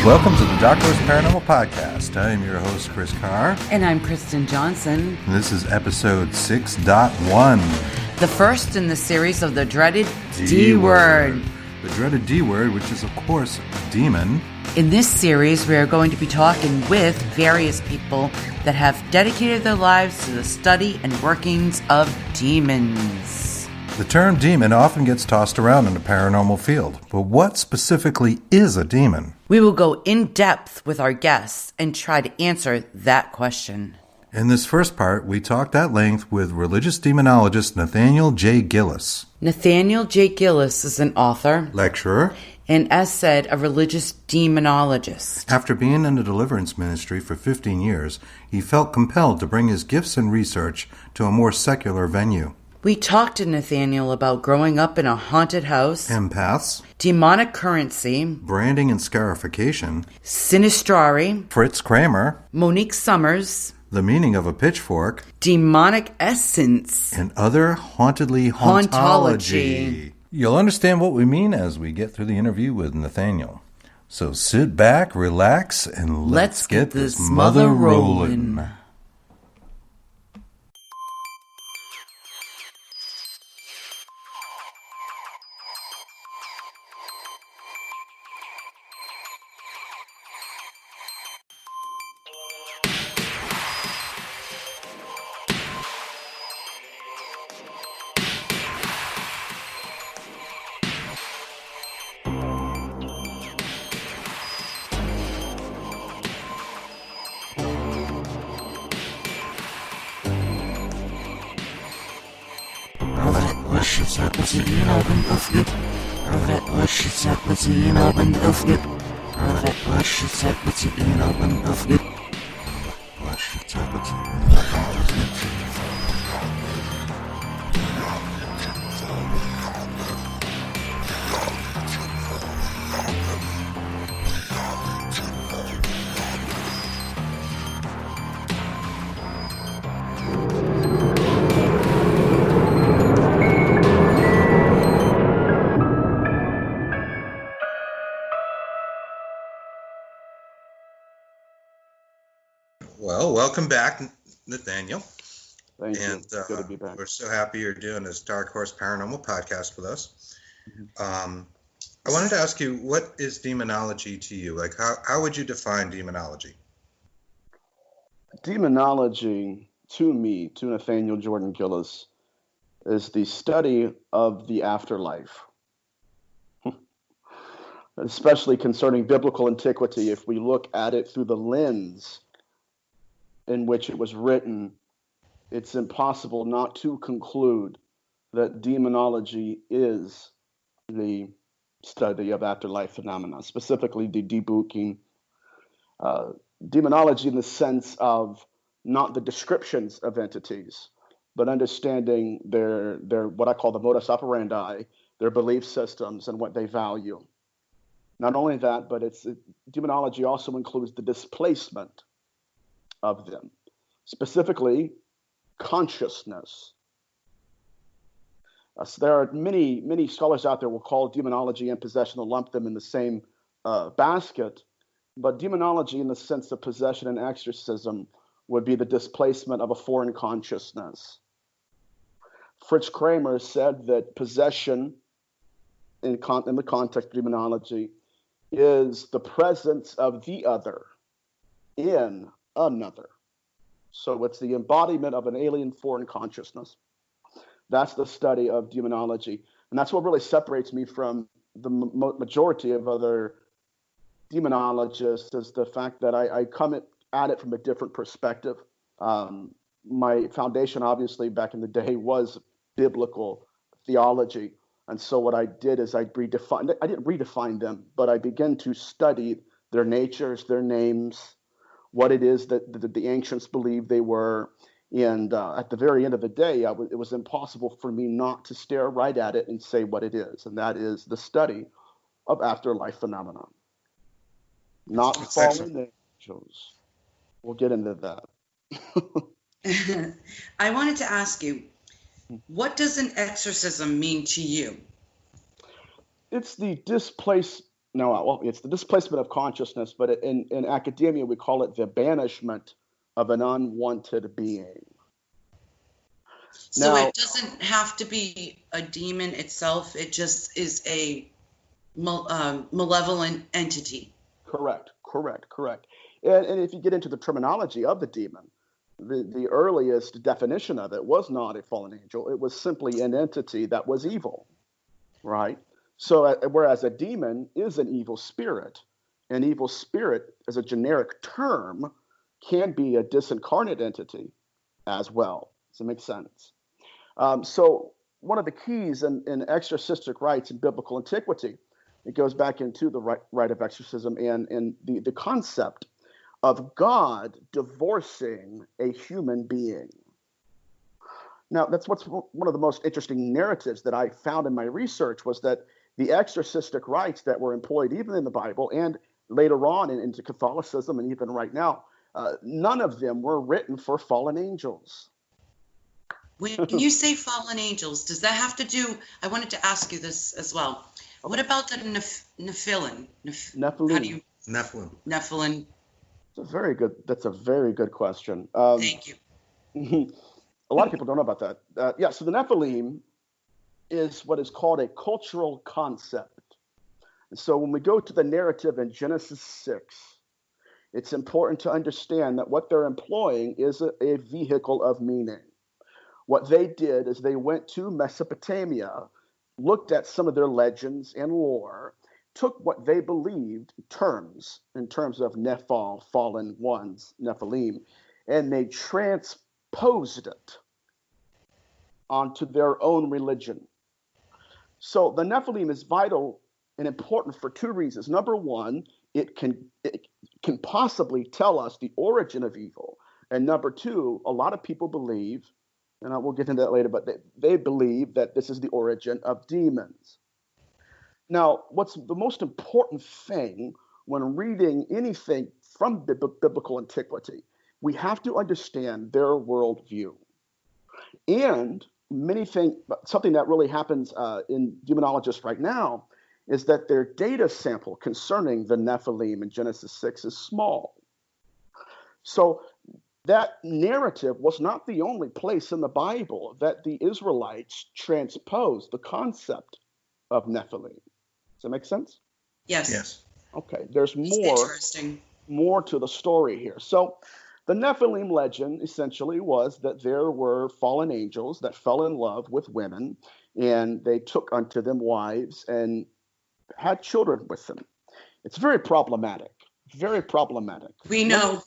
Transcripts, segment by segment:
Welcome to the Dark Horse Paranormal Podcast. I am your host, Chris Carr. And I'm Kristen Johnson. And this is episode 6.1. The first in the series of the dreaded D-word. The dreaded D-word, which is, of course, a demon. In this series, we are going to be talking with various people that have dedicated their lives to the study and workings of demons. The term demon often gets tossed around in the paranormal field, but what specifically is a demon? We will go in depth with our guests and try to answer that question. In this first part, we talked at length with religious demonologist Nathaniel J. Gillis. Nathaniel J. Gillis is an author, lecturer, and as said, a religious demonologist. After being in the deliverance ministry for 15 years, he felt compelled to bring his gifts and research to a more secular venue. We talked to Nathaniel about growing up in a haunted house, empaths, demonic currency, branding and scarification, sinistrari, Fritz Kramer, Monique Summers, the meaning of a pitchfork, demonic essence, and other hauntedly hauntology. You'll understand what we mean as we get through the interview with Nathaniel. So sit back, relax, and let's get this mother rolling. Well, welcome back, Nathaniel. Thank you. And good to be back. We're so happy you're doing this Dark Horse Paranormal Podcast with us. I wanted to ask you, what is demonology to you? Like, how would you define demonology? Demonology, to me, to Nathaniel Jordan Gillis, is the study of the afterlife. Especially concerning biblical antiquity, if we look at it through the lens in which it was written, it's impossible not to conclude that demonology is the study of afterlife phenomena, specifically the debunking. Demonology in the sense of not the descriptions of entities, but understanding their what I call the modus operandi, their belief systems and what they value. Not only that, but demonology also includes the displacement of them, specifically consciousness. So there are many scholars out there will call demonology and possession, will lump them in the same basket, but demonology in the sense of possession and exorcism would be the displacement of a foreign consciousness. Fritz Kramer said that possession in the context of demonology is the presence of the other in another. So it's the embodiment of an alien foreign consciousness. That's the study of demonology. And that's what really separates me from the majority of other demonologists, is the fact that I come at it from a different perspective. My foundation, obviously, back in the day was biblical theology. And so what I did is I didn't redefine them, but I began to study their natures, their names, what it is that the ancients believed they were. And at the very end of the day, it was impossible for me not to stare right at it and say what it is. And that is the study of afterlife phenomena. Not fallen angels. We'll get into that. I wanted to ask you, what does an exorcism mean to you? It's the displacement No, well, it's the displacement of consciousness, but in academia, we call it the banishment of an unwanted being. So it doesn't have to be a demon itself. It just is a malevolent entity. Correct. And if you get into the terminology of the demon, the earliest definition of it was not a fallen angel. It was simply an entity that was evil, right? So whereas a demon is an evil spirit as a generic term can be a disincarnate entity as well. Does that make sense? So one of the keys in exorcistic rites in biblical antiquity, it goes back into the rite of exorcism and the concept of God divorcing a human being. Now, that's what's one of the most interesting narratives that I found in my research was that the exorcistic rites that were employed even in the Bible and later on into Catholicism and even right now, none of them were written for fallen angels. When you say fallen angels, does that have to do, I wanted to ask you this as well. What about the Nephilim? Nephilim. Nephilim. That's a very good question. Thank you. A lot of people don't know about that. So the Nephilim is what is called a cultural concept. And so when we go to the narrative in Genesis 6, it's important to understand that what they're employing is a vehicle of meaning. What they did is they went to Mesopotamia, looked at some of their legends and lore, took what they believed in terms of Nephal, fallen ones, Nephilim, and they transposed it onto their own religion. So the Nephilim is vital and important for two reasons. Number one, it can possibly tell us the origin of evil. And number two, a lot of people believe, and we'll get into that later, but they believe that this is the origin of demons. Now, what's the most important thing when reading anything from biblical antiquity, we have to understand their worldview. And something that really happens in demonologists right now is that their data sample concerning the Nephilim in Genesis 6 is small. So that narrative was not the only place in the Bible that the Israelites transposed the concept of Nephilim. Does that make sense? Yes. Okay, there's more to the story here. So the Nephilim legend essentially was that there were fallen angels that fell in love with women, and they took unto them wives and had children with them. It's very problematic. Very problematic. We know.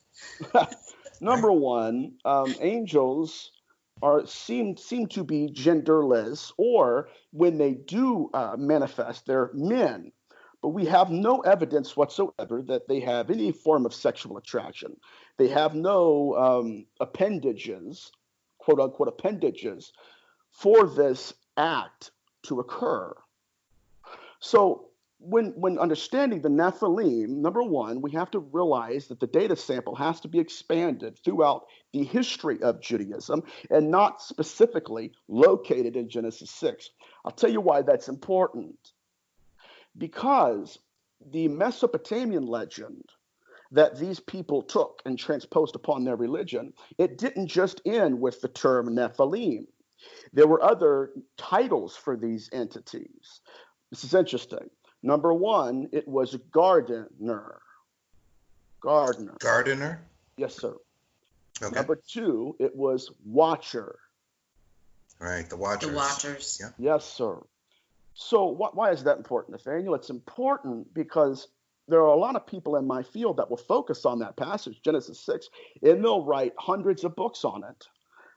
Number one, angels seem to be genderless, or when they do manifest, they're men. But we have no evidence whatsoever that they have any form of sexual attraction. They have no appendages, quote unquote appendages, for this act to occur. So when understanding the Nephilim, number one, we have to realize that the data sample has to be expanded throughout the history of Judaism and not specifically located in Genesis 6. I'll tell you why that's important. Because the Mesopotamian legend that these people took and transposed upon their religion, it didn't just end with the term Nephilim. There were other titles for these entities. This is interesting. Number one, it was gardener. Gardener? Yes, sir. Okay. Number two, it was watcher. Right, the watchers. The watchers. Yeah. Yes, sir. So why is that important, Nathaniel? It's important because there are a lot of people in my field that will focus on that passage, Genesis 6, and they'll write hundreds of books on it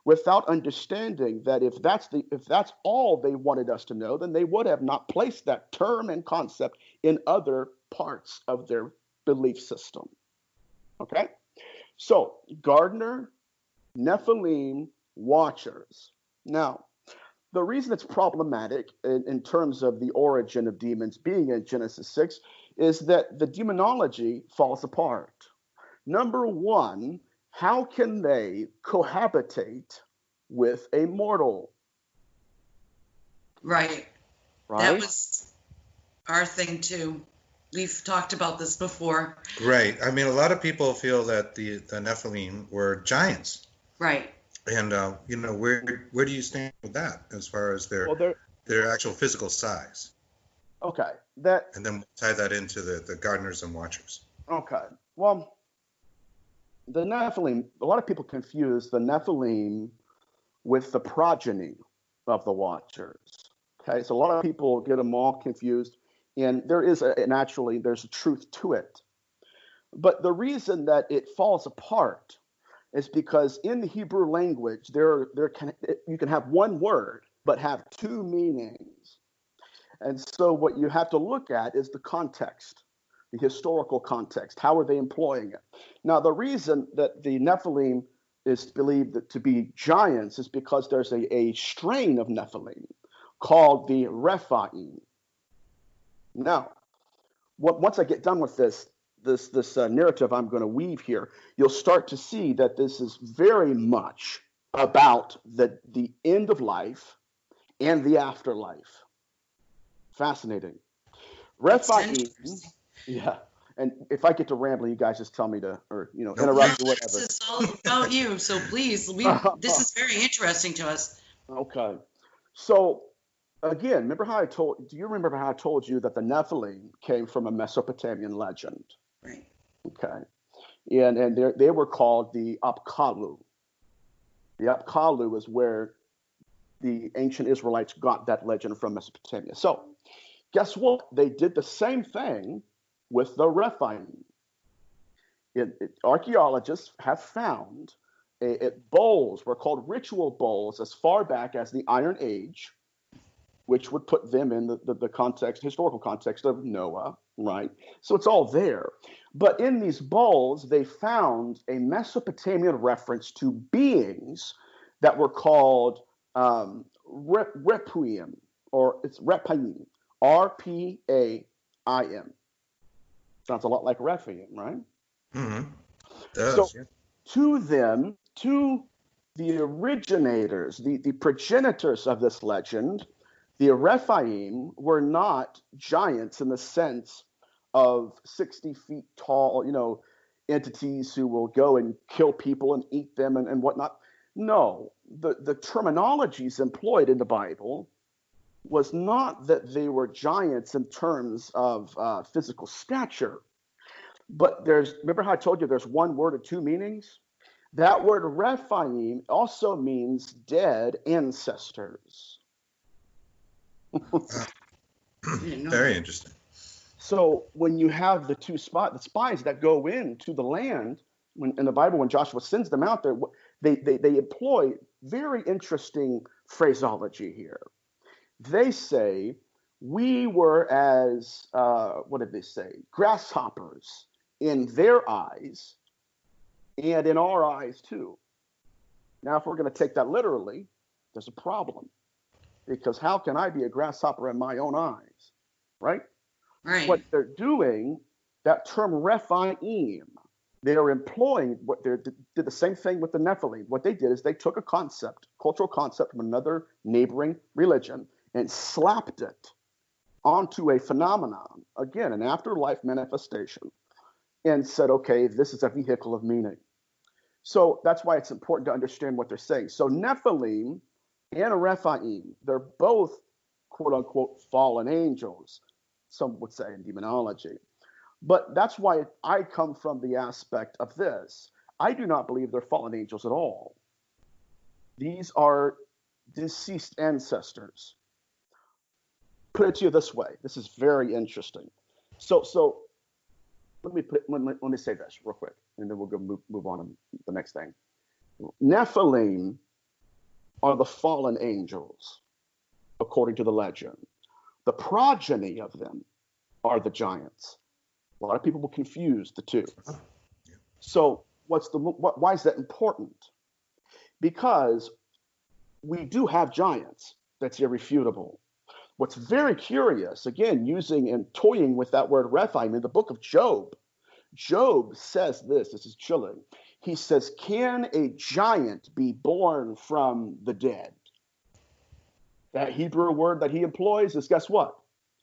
without understanding that if that's all they wanted us to know, then they would have not placed that term and concept in other parts of their belief system. Okay? So, gardener, Nephilim, watchers. Now, the reason it's problematic in terms of the origin of demons being in Genesis 6 is that the demonology falls apart. Number one, how can they cohabitate with a mortal? Right. Right? That was our thing too. We've talked about this before. Right. I mean, a lot of people feel that the Nephilim were giants. Right. And where do you stand with that as far as Well, their actual physical size? okay. And then tie that into the gardeners and watchers. Okay. Well, the Nephilim, a lot of people confuse the Nephilim with the progeny of the Watchers. Okay, so a lot of people get them all confused, and there's a truth to it. But the reason that it falls apart is because in the Hebrew language, you can have one word but have two meanings. And so what you have to look at is the context, the historical context. How are they employing it? Now, the reason that the Nephilim is believed to be giants is because there's a strain of Nephilim called the Rephaim. Now, once I get done with this narrative I'm going to weave here, you'll start to see that this is very much about the end of life and the afterlife. Fascinating. Rephaim, yeah. And if I get to rambling, you guys just tell me to, or interrupt or whatever. This is all about you, so please, this is very interesting to us. Okay. So again, do you remember how I told you that the Nephilim came from a Mesopotamian legend? Right. Okay. And they were called the Apkallu. The Apkallu is where the ancient Israelites got that legend from Mesopotamia. So guess what? They did the same thing with the Rephaim. Archaeologists have found bowls were called ritual bowls as far back as the Iron Age, which would put them in the historical context of Noah, right? So it's all there. But in these bowls, they found a Mesopotamian reference to beings that were called Repuim, or it's Rephaim, R-P-A-I-M. Sounds a lot like Rephaim, right? Mm-hmm. To the originators, the progenitors of this legend, the Rephaim were not giants in the sense of 60 feet tall, entities who will go and kill people and eat them and whatnot. No, the terminologies employed in the Bible was not that they were giants in terms of physical stature, but remember how I told you there's one word or two meanings? That word Rephaim also means dead ancestors. Very interesting. So when you have the spies that go into the land, in the Bible, when Joshua sends them out there, they employ very interesting phraseology here. They say, we were as, what did they say? Grasshoppers in their eyes and in our eyes too. Now, if we're going to take that literally, there's a problem. Because how can I be a grasshopper in my own eyes, right? Right. What they're doing, that term Rephaim, they're employing did the same thing with the Nephilim. What they did is they took a cultural concept from another neighboring religion, and slapped it onto a phenomenon, again, an afterlife manifestation, and said, okay, this is a vehicle of meaning. So that's why it's important to understand what they're saying. So Nephilim and Rephaim, they're both, quote unquote, fallen angels, some would say in demonology. But that's why I come from the aspect of this. I do not believe they're fallen angels at all. These are deceased ancestors. Put it to you this way. This is very interesting. So let me say this real quick, and then we'll go move on to the next thing. Nephilim are the fallen angels, according to the legend. The progeny of them are the giants. A lot of people will confuse the two. So why is that important? Because we do have giants. That's irrefutable. What's very curious, again, using and toying with that word Rephaim, in the book of Job says this is chilling. He says, can a giant be born from the dead? That Hebrew word that he employs is, guess what?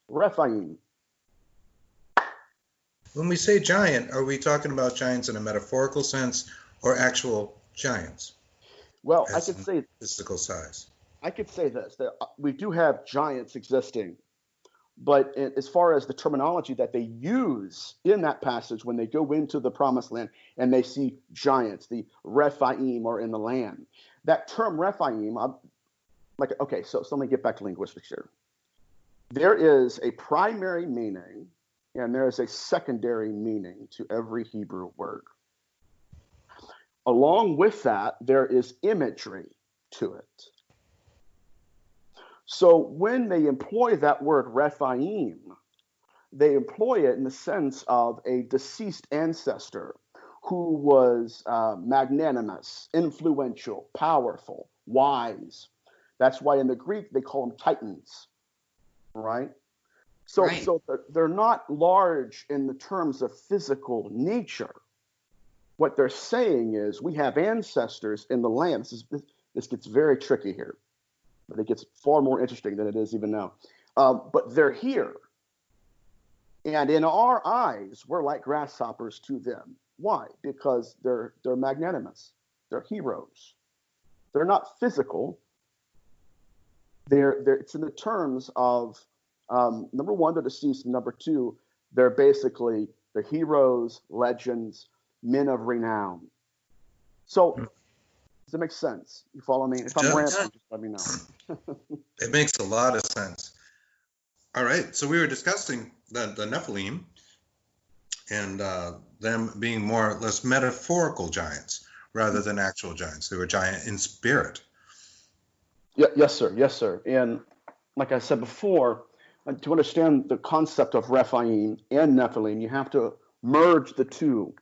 Rephaim. When we say giant, are we talking about giants in a metaphorical sense or actual giants, Well, as in physical size? I could say this, that we do have giants existing, but as far as the terminology that they use in that passage when they go into the promised land and they see giants, the Rephaim are in the land. That term Rephaim, okay, so let me get back to linguistics here. There is a primary meaning and there is a secondary meaning to every Hebrew word. Along with that, there is imagery to it. So when they employ that word Rephaim, they employ it in the sense of a deceased ancestor who was magnanimous, influential, powerful, wise. That's why in the Greek they call them titans, right? So they're not large in the terms of physical nature. What they're saying is we have ancestors in the land. This gets very tricky here, but it gets far more interesting than it is even now. But they're here. And in our eyes, we're like grasshoppers to them. Why? Because they're magnanimous. They're heroes. They're not physical. It's in the terms of, number one, they're deceased. And number two, they're heroes, legends, men of renown. So, does it make sense? You follow me? If I'm rambling, just let me know. It makes a lot of sense. All right, so we were discussing the Nephilim and them being more or less metaphorical giants rather than actual giants. They were giant in spirit. Yes, sir. Yes, sir. And like I said before, to understand the concept of Rephaim and Nephilim, you have to merge the two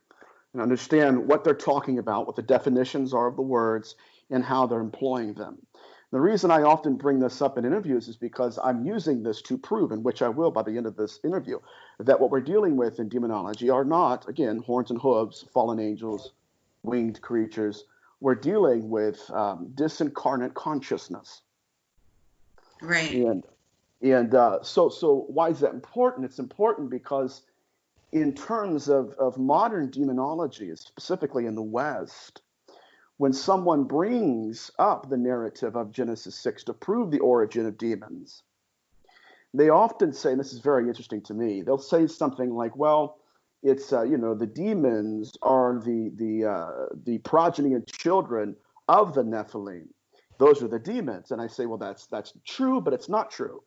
and understand what they're talking about, what the definitions are of the words, and how they're employing them. The reason I often bring this up in interviews is because I'm using this to prove, and which I will by the end of this interview, that what we're dealing with in demonology are not, again, horns and hooves, fallen angels, winged creatures. We're dealing with disincarnate consciousness. Right. And so why is that important? It's important because in terms of modern demonology, specifically in the West, when someone brings up the narrative of Genesis 6 to prove the origin of demons, they often say, and this is very interesting to me, they'll say something like, well, it's, the demons are the progeny and children of the Nephilim. Those are the demons. And I say, well, that's true, but it's not true.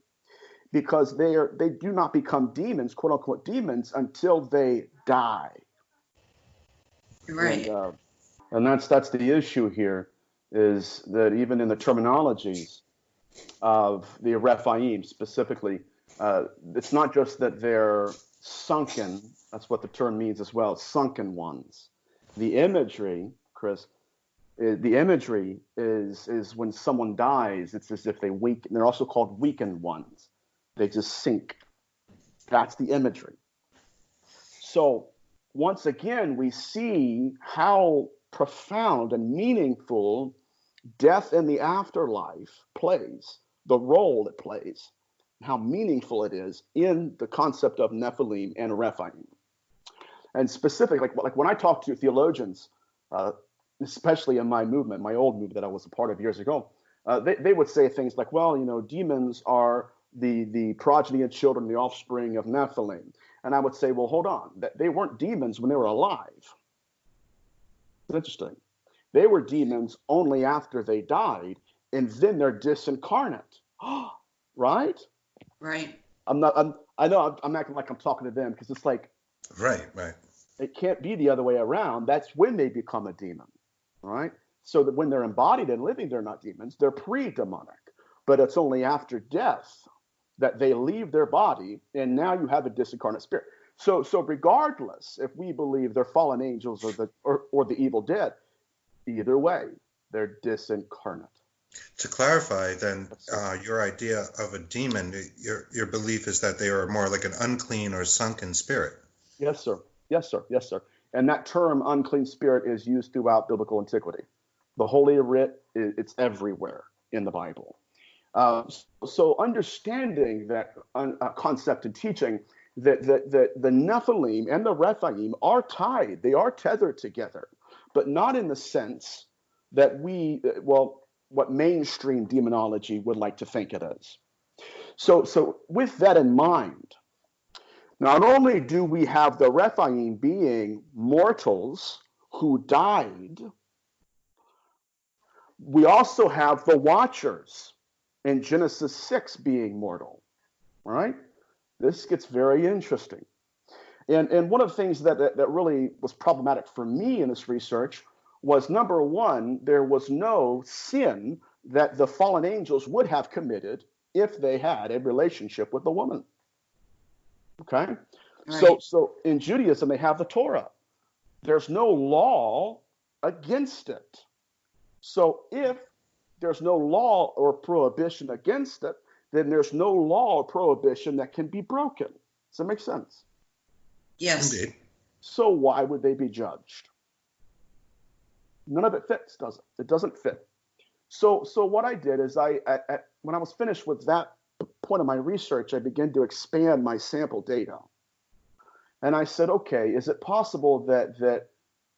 Because they do not become demons, quote unquote demons, until they die. Right. And that's the issue here, is that even in the terminologies of the Rephaim specifically, it's not just that they're sunken. That's what the term means as well, sunken ones. The imagery, Chris, the imagery is when someone dies, it's as if they weaken. They're also called weakened ones. They just sink. That's the imagery. So once again, we see how profound and meaningful death in the afterlife plays, the role it plays, how meaningful it is in the concept of Nephilim and Rephaim. And specifically, like when I talk to theologians, especially in my movement, my old movement that I was a part of years ago, they would say things like, well, demons are the progeny and children, the offspring of Nephilim. And I would say, well, hold on. They weren't demons when they were alive. It's interesting. They were demons only after they died, and then they're disincarnate. Right? Right. I know I'm acting like I'm talking to them because it's like, right. It can't be the other way around. That's when they become a demon, right? So that when they're embodied and living, they're not demons. They're pre-demonic. But it's only after death that they leave their body, and now you have a disincarnate spirit. So regardless if we believe they're fallen angels or the evil dead, either way, they're disincarnate. To clarify, then, your idea of a demon, your belief is that they are more like an unclean or sunken spirit. Yes, sir. Yes, sir. Yes, sir. And that term, unclean spirit, is used throughout biblical antiquity. The Holy Writ, it's everywhere in the Bible. So understanding that concept and teaching, that the Nephilim and the Rephaim are tied. They are tethered together, but not in the sense that what mainstream demonology would like to think it is. So with that in mind, not only do we have the Rephaim being mortals who died, we also have the Watchers in Genesis 6 being mortal, right? This gets very interesting. And one of the things that really was problematic for me in this research was, number one, there was no sin that the fallen angels would have committed if they had a relationship with the woman. Okay? Right. So in Judaism, they have the Torah. There's no law against it. So if there's no law or prohibition against it, then there's no law or prohibition that can be broken. Does that make sense? Yes. Indeed. So why would they be judged? None of it fits, does it? It doesn't fit. So what I did is when I was finished with that point of my research, I began to expand my sample data. And I said, okay, is it possible that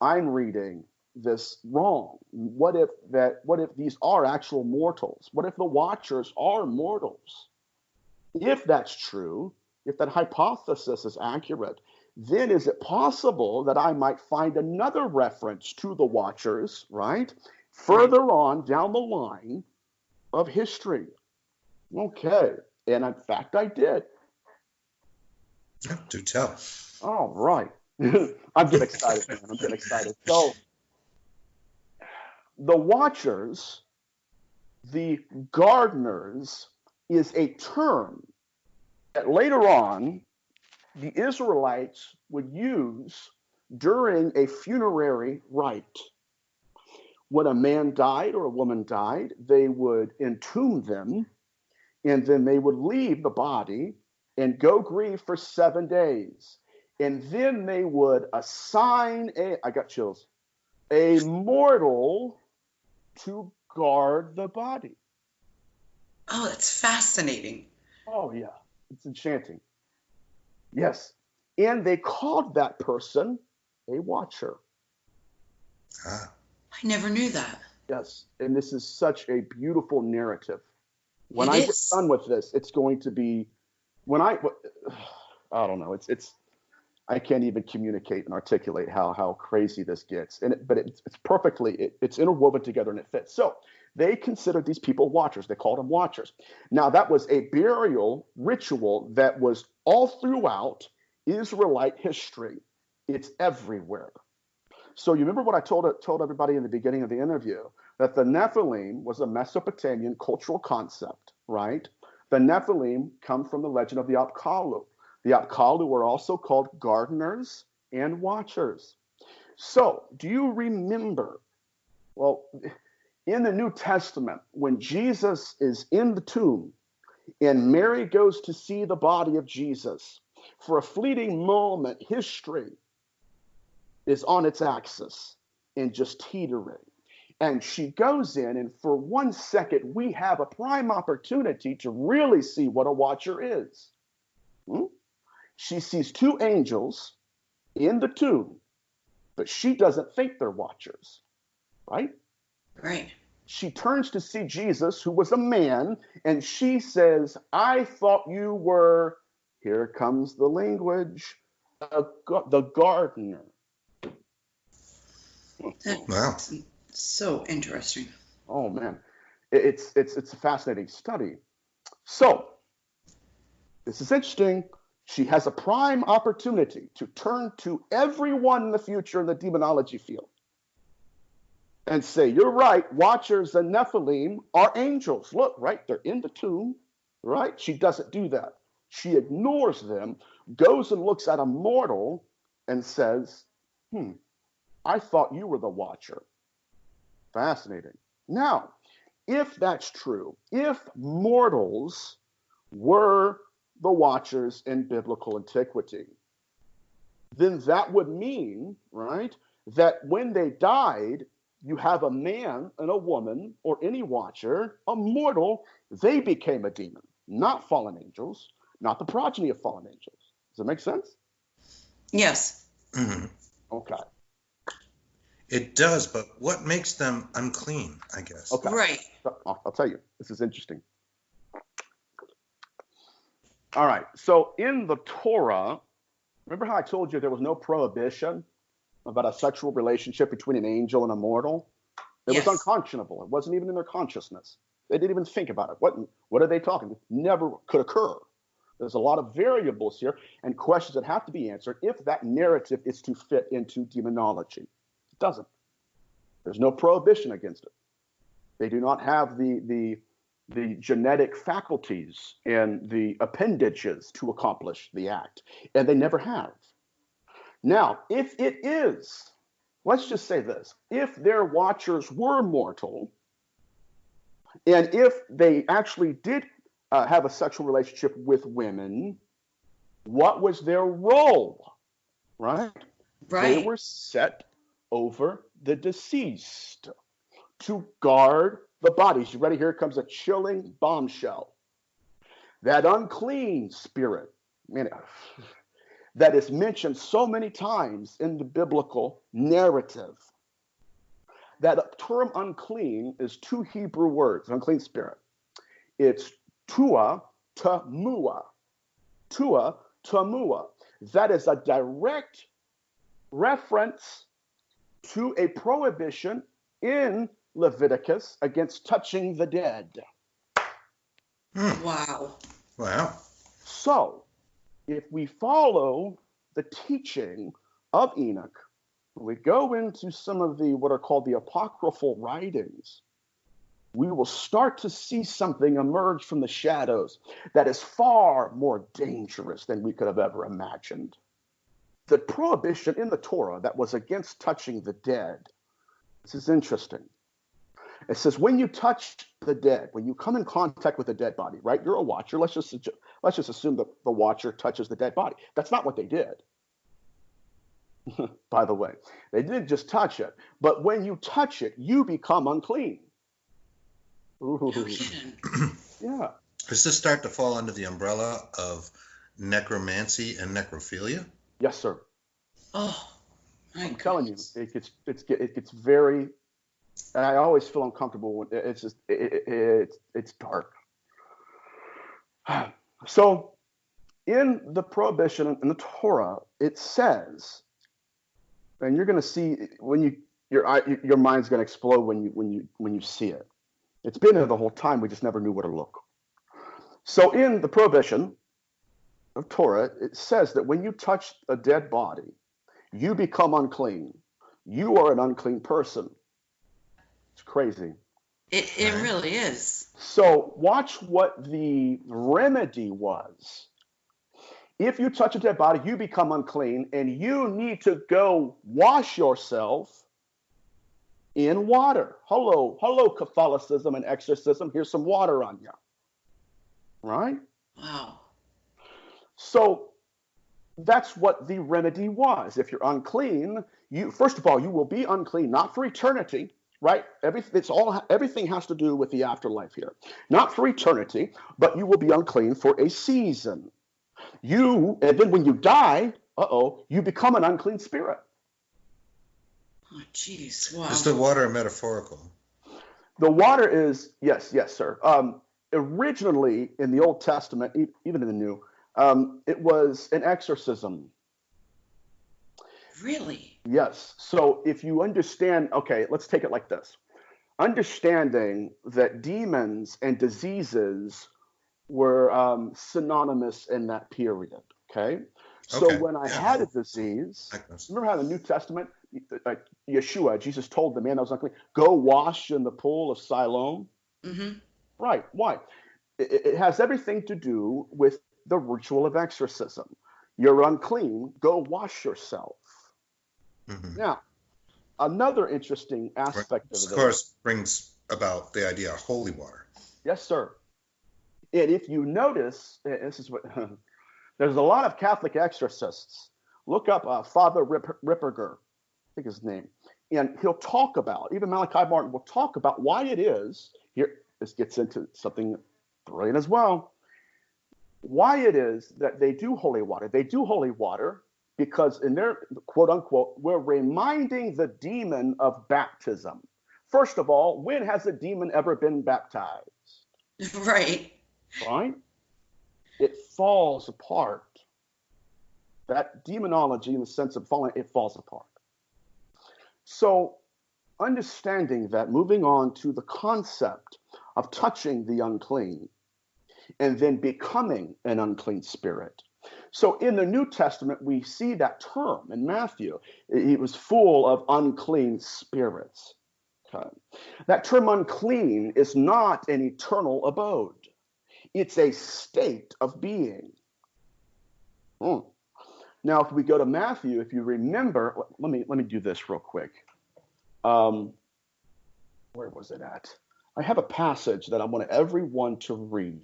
I'm reading this wrong? What if these are actual mortals? What if the Watchers are mortals? If that's true, if that hypothesis is accurate, then is it possible that I might find another reference to the Watchers, right, further on down the line of history? Okay, and in fact, I did. Yeah, do tell. All right. I'm getting excited, man. I'm getting excited. So, the Watchers, the gardeners, is a term that later on the Israelites would use during a funerary rite. When a man died or a woman died, they would entomb them, and then they would leave the body and go grieve for 7 days. And then they would assign I got chills, a mortal to guard the body. Oh, that's fascinating. Oh, yeah. It's enchanting. Yes. And they called that person a watcher. Ah. I never knew that. Yes. And this is such a beautiful narrative. When I get done with this, it's going to be, I don't know. It's I can't even communicate and articulate how crazy this gets. But it's perfectly, it's interwoven together and it fits. So they considered these people watchers. They called them watchers. Now, that was a burial ritual that was all throughout Israelite history. It's everywhere. So you remember what I told everybody in the beginning of the interview, that the Nephilim was a Mesopotamian cultural concept, right? The Nephilim come from the legend of the Apkallu. The Apkallu were also called gardeners and watchers. So do you remember, well, in the New Testament, when Jesus is in the tomb and Mary goes to see the body of Jesus, for a fleeting moment, history is on its axis and just teetering. And she goes in, and for 1 second, we have a prime opportunity to really see what a watcher is. She sees two angels in the tomb, but she doesn't think they're watchers, right? Right. She turns to see Jesus, who was a man, and she says, I thought you were, here comes the language, the gardener. Wow. So interesting. Oh, man. It's a fascinating study. So, this is interesting. She has a prime opportunity to turn to everyone in the future in the demonology field and say, you're right, watchers and Nephilim are angels. Look, right, they're in the tomb, right? She doesn't do that. She ignores them, goes and looks at a mortal and says, I thought you were the watcher. Fascinating. Now, if that's true, if mortals were the watchers in biblical antiquity, then that would mean, right, that when they died, you have a man and a woman or any watcher, a mortal, they became a demon, not fallen angels, not the progeny of fallen angels. Does that make sense? Yes. Mm-hmm. Okay. It does, but what makes them unclean, I guess? Okay. Right. I'll tell you. This is interesting. All right. So in the Torah, remember how I told you there was no prohibition about a sexual relationship between an angel and a mortal? It was unconscionable. It wasn't even in their consciousness. They didn't even think about it. What are they talking? Never could occur. There's a lot of variables here and questions that have to be answered if that narrative is to fit into demonology. It doesn't. There's no prohibition against it. They do not have the genetic faculties and the appendages to accomplish the act, and they never have. Now, if it is, let's just say this, if their watchers were mortal, and if they actually did have a sexual relationship with women, what was their role? Right? Right. They were set over the deceased to guard the bodies. You ready? Here comes a chilling bombshell. That unclean spirit, that is mentioned so many times in the biblical narrative. That term unclean is two Hebrew words, unclean spirit. It's tua tamua. Tua tamua. That is a direct reference to a prohibition in Leviticus against touching the dead. Wow. Wow. So, if we follow the teaching of Enoch, we go into some of the what are called the apocryphal writings, we will start to see something emerge from the shadows that is far more dangerous than we could have ever imagined. The prohibition in the Torah that was against touching the dead, this is interesting. It says when you touch the dead, when you come in contact with a dead body, right? You're a watcher. Let's just assume that the watcher touches the dead body. That's not what they did. By the way, they didn't just touch it, but when you touch it, you become unclean. Ooh. Yeah. Does this start to fall under the umbrella of necromancy and necrophilia? Yes, sir. Oh, I'm telling you, it gets very. And I always feel uncomfortable when it's dark. So, in the prohibition in the Torah, it says, and you're going to see when your mind's going to explode when you see it. It's been there the whole time. We just never knew where to look. So, in the prohibition of Torah, it says that when you touch a dead body, you become unclean. You are an unclean person. It's crazy. It really is. So watch what the remedy was. If you touch a dead body, you become unclean, and you need to go wash yourself in water. Hello, Catholicism and exorcism. Here's some water on you. Right? Wow. So that's what the remedy was. If you're unclean, first of all, you will be unclean, not for eternity. Right? Everything has to do with the afterlife here. Not for eternity, but you will be unclean for a season. And then when you die, you become an unclean spirit. Oh, jeez. Wow. Is the water metaphorical? The water is, yes, sir. Originally in the Old Testament, even in the New, it was an exorcism. Really? Yes. So if you understand, okay, let's take it like this. Understanding that demons and diseases were synonymous in that period, okay? So when I had a disease, remember how in the New Testament, Yeshua, Jesus told the man that was unclean, go wash in the pool of Siloam? Mm-hmm. Right. Why? It has everything to do with the ritual of exorcism. You're unclean, go wash yourself. Mm-hmm. Now, another interesting aspect of this, of course, brings about the idea of holy water. Yes, sir. And if you notice, this is what there's a lot of Catholic exorcists. Look up Father Ripperger, I think his name, and he'll talk about, even Malachi Martin will talk about why it is, here, this gets into something brilliant as well. why it is that they do holy water. They do holy water because in their quote unquote, we're reminding the demon of baptism. First of all, when has a demon ever been baptized? Right. Right? It falls apart. That demonology, in the sense of falling, it falls apart. So, understanding that, moving on to the concept of touching the unclean and then becoming an unclean spirit. So, in the New Testament, we see that term in Matthew. He was full of unclean spirits. Okay. That term unclean is not an eternal abode. It's a state of being. Now, if we go to Matthew, if you remember, let me do this real quick. Where was it at? I have a passage that I want everyone to read.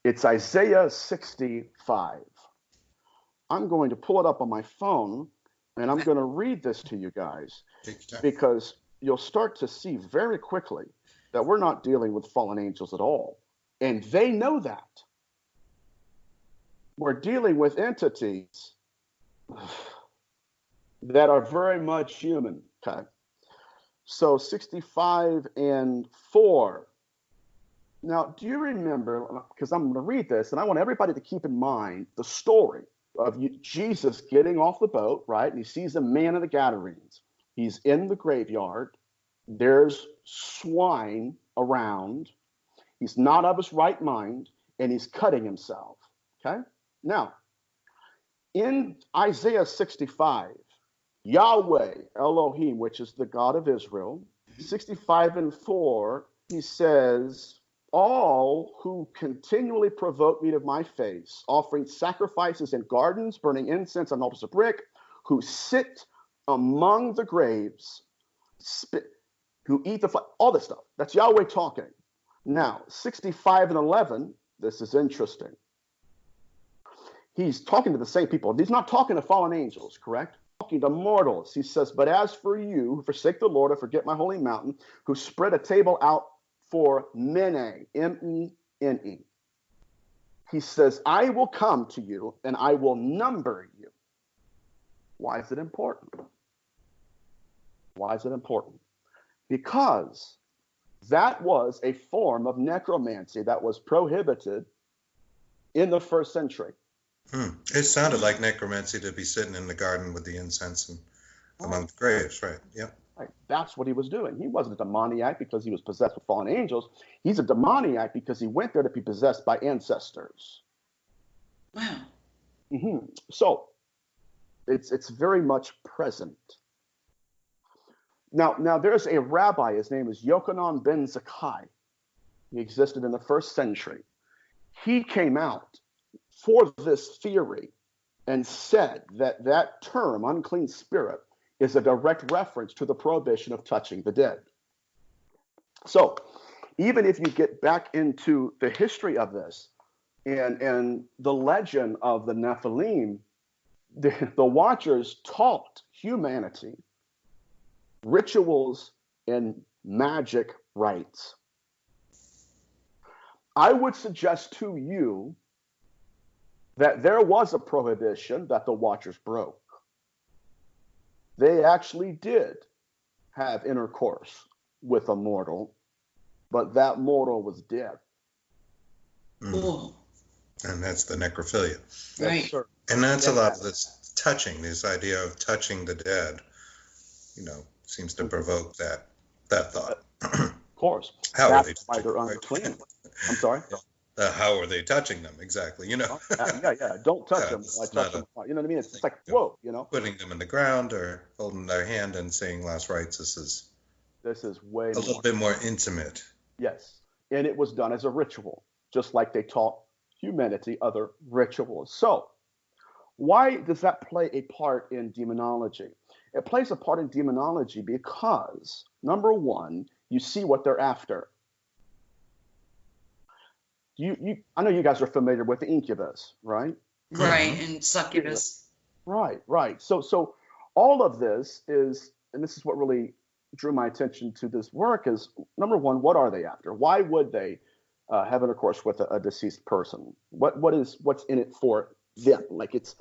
It's Isaiah 65. I'm going to pull it up on my phone, and I'm going to read this to you guys, because you'll start to see very quickly that we're not dealing with fallen angels at all. And they know that. We're dealing with entities that are very much human. Okay. So 65:4. Now, do you remember, because I'm going to read this, and I want everybody to keep in mind the story of Jesus getting off the boat, right? And he sees a man of the Gadarenes. He's in the graveyard. There's swine around. He's not of his right mind, and he's cutting himself. Okay? Now, in Isaiah 65, Yahweh, Elohim, which is the God of Israel, 65:4, he says, all who continually provoke me to my face, offering sacrifices in gardens, burning incense on altars of brick, who sit among the graves, who eat the flesh, all this stuff. That's Yahweh talking. Now, 65:11, this is interesting. He's talking to the same people. He's not talking to fallen angels, correct? Talking to mortals. He says, but as for you, who forsake the Lord and forget my holy mountain, who spread a table out for mene, M-E-N-E. He says, I will come to you and I will number you. Why is it important? Why is it important? Because that was a form of necromancy that was prohibited in the first century. It sounded like necromancy to be sitting in the garden with the incense and among the graves, right? Yep. Right. That's what he was doing. He wasn't a demoniac because he was possessed with fallen angels. He's a demoniac because he went there to be possessed by ancestors. Wow. So it's very much present. Now there's a rabbi. His name is Yochanan ben Zakkai. He existed in the first century. He came out for this theory and said that that term, unclean spirit, is a direct reference to the prohibition of touching the dead. So even if you get back into the history of this and the legend of the Nephilim, the Watchers taught humanity rituals and magic rites. I would suggest to you that there was a prohibition that the Watchers broke. They actually did have intercourse with a mortal, but that mortal was dead. Cool. And that's the necrophilia. Right. Yes, sir. And that's a lot of this touching, this idea of touching the dead, seems to provoke that thought. Of course. How are they That's why touching they're them, right? unclean. I'm sorry? How are they touching them? Exactly, Yeah. Don't touch them. it's I touch not them. You know what I mean? It's like, whoa, putting them in the ground or holding their hand and saying last rites. This is way a little bit more intimate. Yes. And it was done as a ritual, just like they taught humanity other rituals. So why does that play a part in demonology? It plays a part in demonology because, number one, you see what they're after. I know you guys are familiar with the incubus, right? Right, and succubus. Right. So all of this is, and this is what really drew my attention to this work, is number one, what are they after? Why would they having intercourse with a deceased person. What's in it for them? Like it's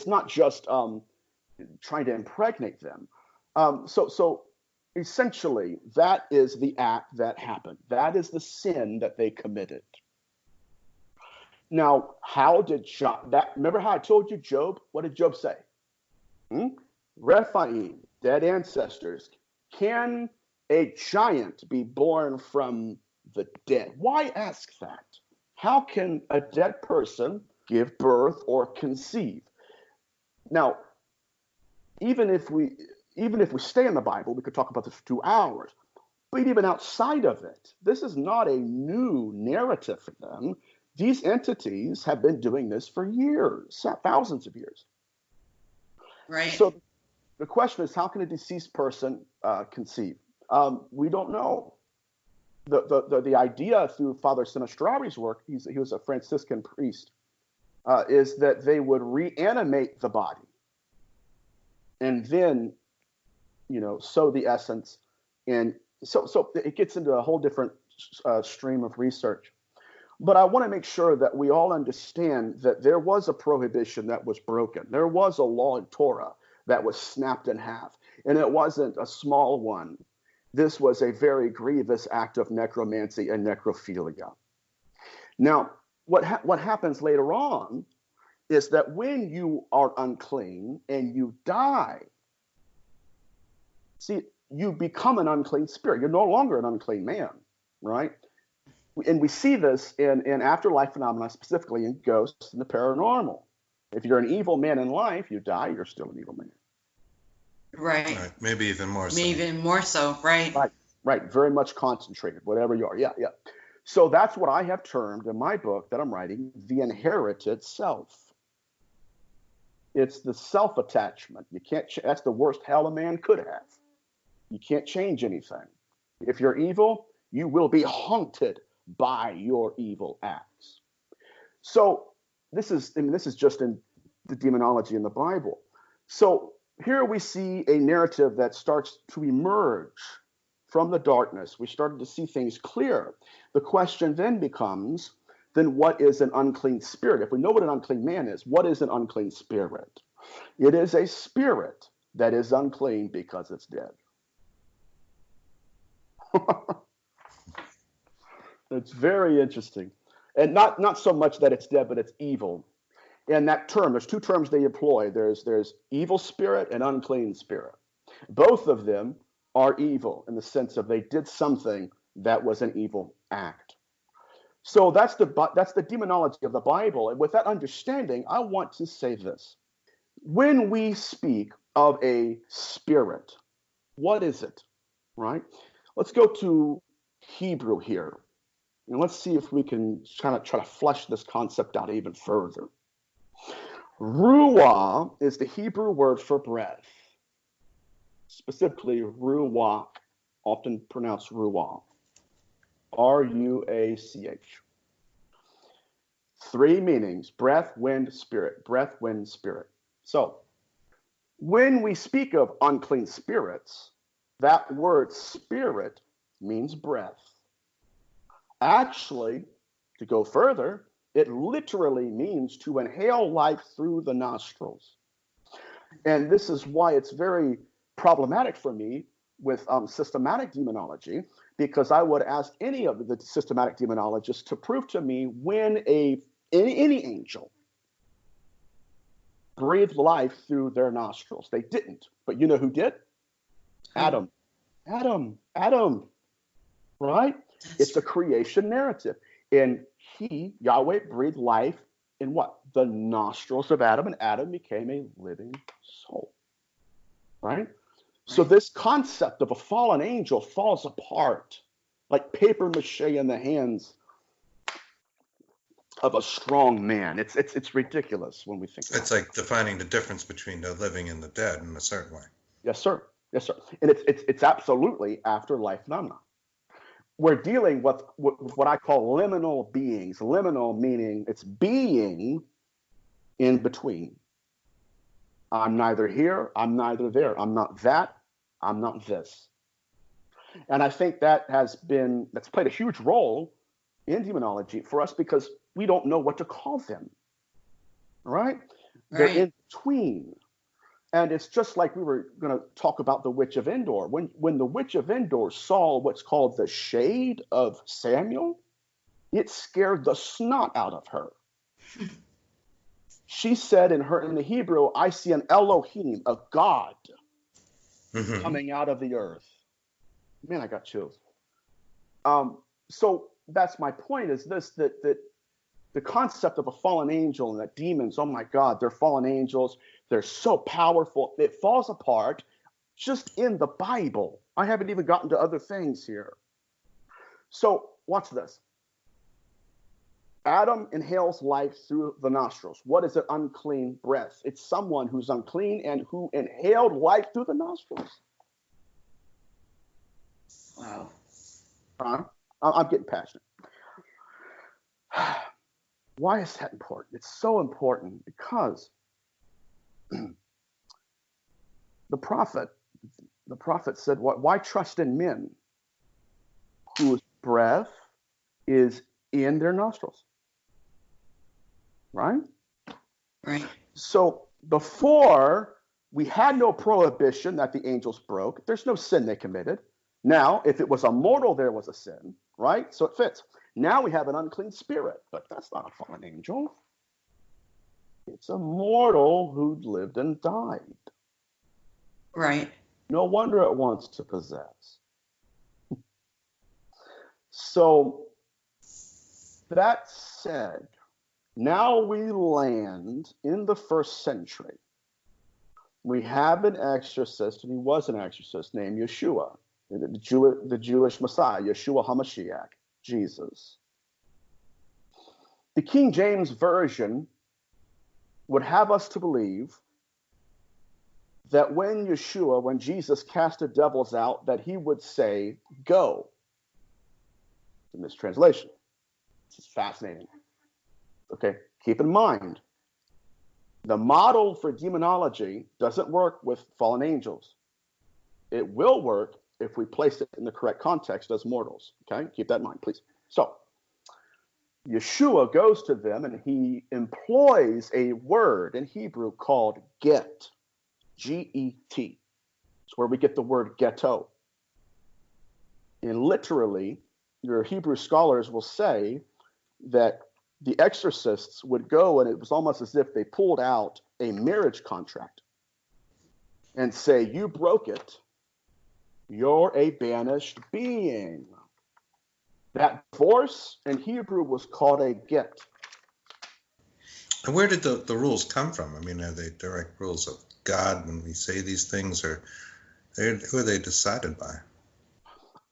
not just trying to impregnate them. So essentially, that is the act that happened. That is the sin that they committed. Now, how did remember how I told you Job? What did Job say? Rephaim, dead ancestors. Can a giant be born from the dead? Why ask that? How can a dead person give birth or conceive? Now, even if we stay in the Bible, we could talk about this for 2 hours. But even outside of it, this is not a new narrative for them. These entities have been doing this for years, thousands of years. Right. So the question is, how can a deceased person conceive? We don't know. The idea through Father Sinistravi's work, he was a Franciscan priest, is that they would reanimate the body and then, sow the essence. And so it gets into a whole different stream of research. But I want to make sure that we all understand that there was a prohibition that was broken. There was a law in Torah that was snapped in half, and it wasn't a small one. This was a very grievous act of necromancy and necrophilia. Now, what happens later on is that when you are unclean and you die, see, you become an unclean spirit. You're no longer an unclean man, right? And we see this in afterlife phenomena, specifically in ghosts and the paranormal. If you're an evil man in life, you die, you're still an evil man. Right. Maybe even more so. Maybe even more so, right? Right. Very much concentrated, whatever you are. Yeah. So that's what I have termed in my book that I'm writing, the inherited self. It's the self-attachment. You can't. That's the worst hell a man could have. You can't change anything. If you're evil, you will be haunted by your evil acts. So this is just in the demonology in the Bible. So here we see a narrative that starts to emerge from the darkness. We started to see things clear. The question then becomes, then what is an unclean spirit? If we know what an unclean man is, what is an unclean spirit? It is a spirit that is unclean because it's dead. It's very interesting. And not so much that it's dead, but it's evil. And that term, there's 2 terms they employ. There's evil spirit and unclean spirit. Both of them are evil in the sense of they did something that was an evil act. So that's the demonology of the Bible. And with that understanding, I want to say this. When we speak of a spirit, what is it, right? Let's go to Hebrew here. And let's see if we can kind of try to flesh this concept out even further. Ruah is the Hebrew word for breath. Specifically, ruach, often pronounced ruah. R-U-A-C-H. 3 meanings: breath, wind, spirit. Breath, wind, spirit. So, when we speak of unclean spirits, that word spirit means breath. Actually, to go further, it literally means to inhale life through the nostrils. And this is why it's very problematic for me with systematic demonology, because I would ask any of the systematic demonologists to prove to me when any angel breathed life through their nostrils. They didn't. But you know who did? Adam. Right? It's a creation narrative. And Yahweh, breathed life in what? The nostrils of Adam, and Adam became a living soul. Right? So this concept of a fallen angel falls apart like paper mache in the hands of a strong man. It's ridiculous when we think about it. It's like defining the difference between the living and the dead in a certain way. Yes, sir. And it's absolutely afterlife phenomena. We're dealing with what I call liminal beings. Liminal meaning it's being in between. I'm neither here, I'm neither there. I'm not that, I'm not this. And I think that's played a huge role in demonology for us because we don't know what to call them. Right? They're Right. in between. And it's just like we were going to talk about the witch of Endor. When the witch of Endor saw what's called the shade of Samuel, it scared the snot out of her. She said in the Hebrew, I see an Elohim, a God, coming out of the earth. Man, I got chills. So that's my point, is this, that the concept of a fallen angel and that demons, oh my God, they're fallen angels. They're so powerful. It falls apart just in the Bible. I haven't even gotten to other things here. So watch this. Adam inhales life through the nostrils. What is an unclean breath? It's someone who's unclean and who inhaled life through the nostrils. Wow. I'm getting passionate. Why is that important? It's so important because the prophet said, why trust in men whose breath is in their nostrils? Right? Right. So before, we had no prohibition that the angels broke. There's no sin they committed. Now, if it was a mortal, there was a sin, right? So it fits. Now we have an unclean spirit, but that's not a fallen angel. It's a mortal who lived and died. Right. No wonder it wants to possess. So that said, now we land in the 1st century. We have an exorcist, and he was an exorcist, named Yeshua, the Jewish Messiah, Yeshua HaMashiach, Jesus. The King James Version would have us to believe that when Jesus casted devils out, that he would say, go. In this translation. This is fascinating. Okay, keep in mind, the model for demonology doesn't work with fallen angels. It will work if we place it in the correct context as mortals. Okay, keep that in mind, please. So, Yeshua goes to them and he employs a word in Hebrew called get, G-E-T. It's where we get the word ghetto. And literally, your Hebrew scholars will say that the exorcists would go, and it was almost as if they pulled out a marriage contract and say, you broke it, you're a banished being. That divorce in Hebrew was called a get. And where did the rules come from? I mean, are they direct rules of God when we say these things, or who are they decided by?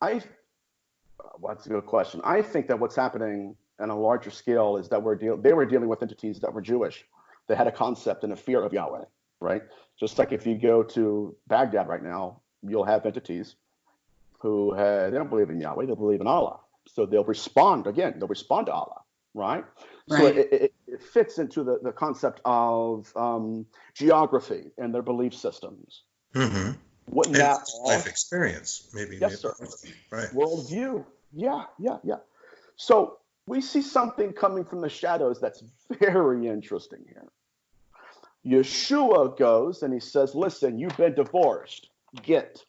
Well, that's a good question. I think that what's happening on a larger scale is that they were dealing with entities that were Jewish. They had a concept and a fear of Yahweh, right? Just like if you go to Baghdad right now, you'll have entities who they don't believe in Yahweh, they believe in Allah. So they'll respond to Allah, right? So Right. it fits into the concept of geography and their belief systems. Mm-hmm. Wouldn't And that life experience, maybe. Yes, sir. Right. Worldview. Yeah. So we see something coming from the shadows that's very interesting here. Yeshua goes and he says, listen, you've been divorced. Get.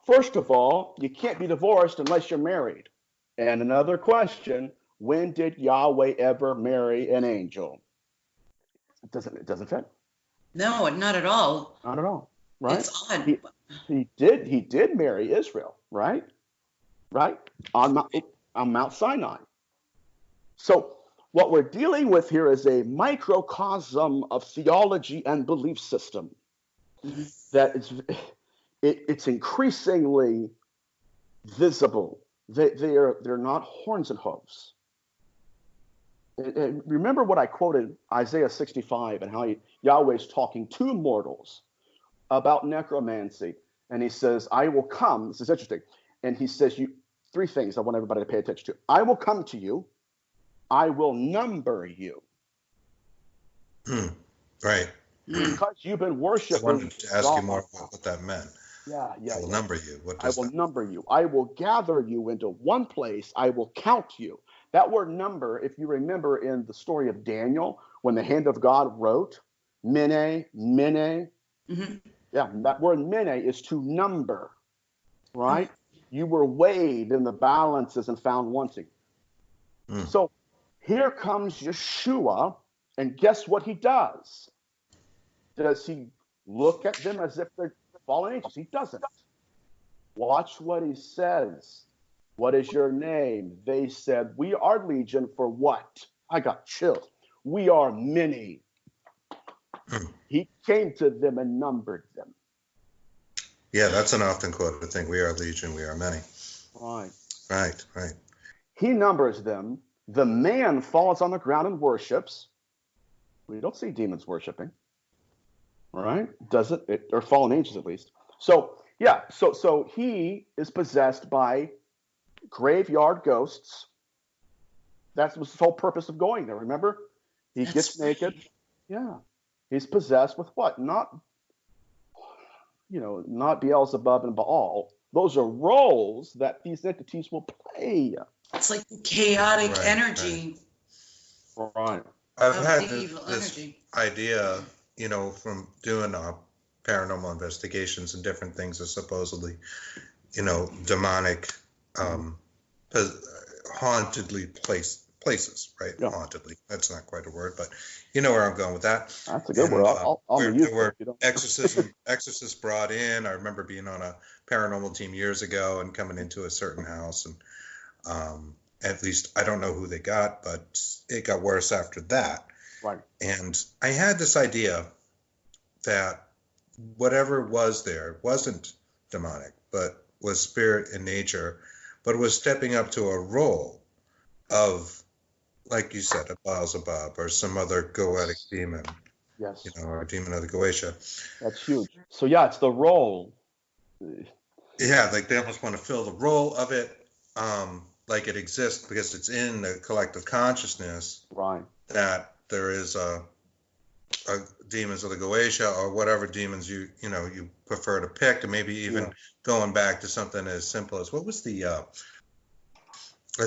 First of all, you can't be divorced unless you're married. And another question, when did Yahweh ever marry an angel? It doesn't fit. No, not at all. Not at all. Right? It's odd. He did marry Israel, right? Right? On Mount Sinai. So what we're dealing with here is a microcosm of theology and belief system that it's increasingly visible. They're not horns and hooves. And remember what I quoted Isaiah 65 and how Yahweh's talking to mortals about necromancy. And he says, I will come. This is interesting. And he says, three things I want everybody to pay attention to. I will come to you. I will number you. Right. Because you've been worshiping. I wanted to ask you more about what that meant. I will number you. What I does will that? number you. I will gather you into one place. I will count you. That word number, if you remember in the story of Daniel, when the hand of God wrote, mene, mene. Mhm. Yeah, that word mene is to number, right? You were weighed in the balances and found wanting. Mm. So here comes Yeshua, and guess what he does? Does he look at them as if they're fallen angels? He doesn't. Watch what he says. What is your name? They said, we are legion for what? I got chills. We are many. Mm. He came to them and numbered them. Yeah, that's an often quoted thing. We are legion, we are many. Right. Right, right. He numbers them. The man falls on the ground and worships. We don't see demons worshiping. Right? Does it? Or fallen angels at least. So yeah, so he is possessed by graveyard ghosts. That was his whole purpose of going there. Remember, he gets naked. Right. Yeah, he's possessed with what? Not Beelzebub and Baal. Those are roles that these entities will play. It's like the chaotic Right, energy Right. I've of had the evil this energy. idea, from doing paranormal investigations and different things that supposedly, demonic, hauntedly places, right? Yeah. Hauntedly. That's not quite a word, but you know where I'm going with that. That's a good And, word. I'm where gonna use there were it. exorcists brought in. I remember being on a paranormal team years ago and coming into a certain house, and at least I don't know who they got, but it got worse after that. Right. And I had this idea that whatever was there wasn't demonic, but was spirit in nature, but was stepping up to a role of, like you said, a Beelzebub or some other goetic demon, Yes. or a demon of the Goetia. That's huge. So yeah, it's the role. Yeah, like they almost want to fill the role of it, like it exists because it's in the collective consciousness Right. that there is a demons of the Goetia or whatever demons you prefer to pick, and maybe even going back to something as simple as, what was the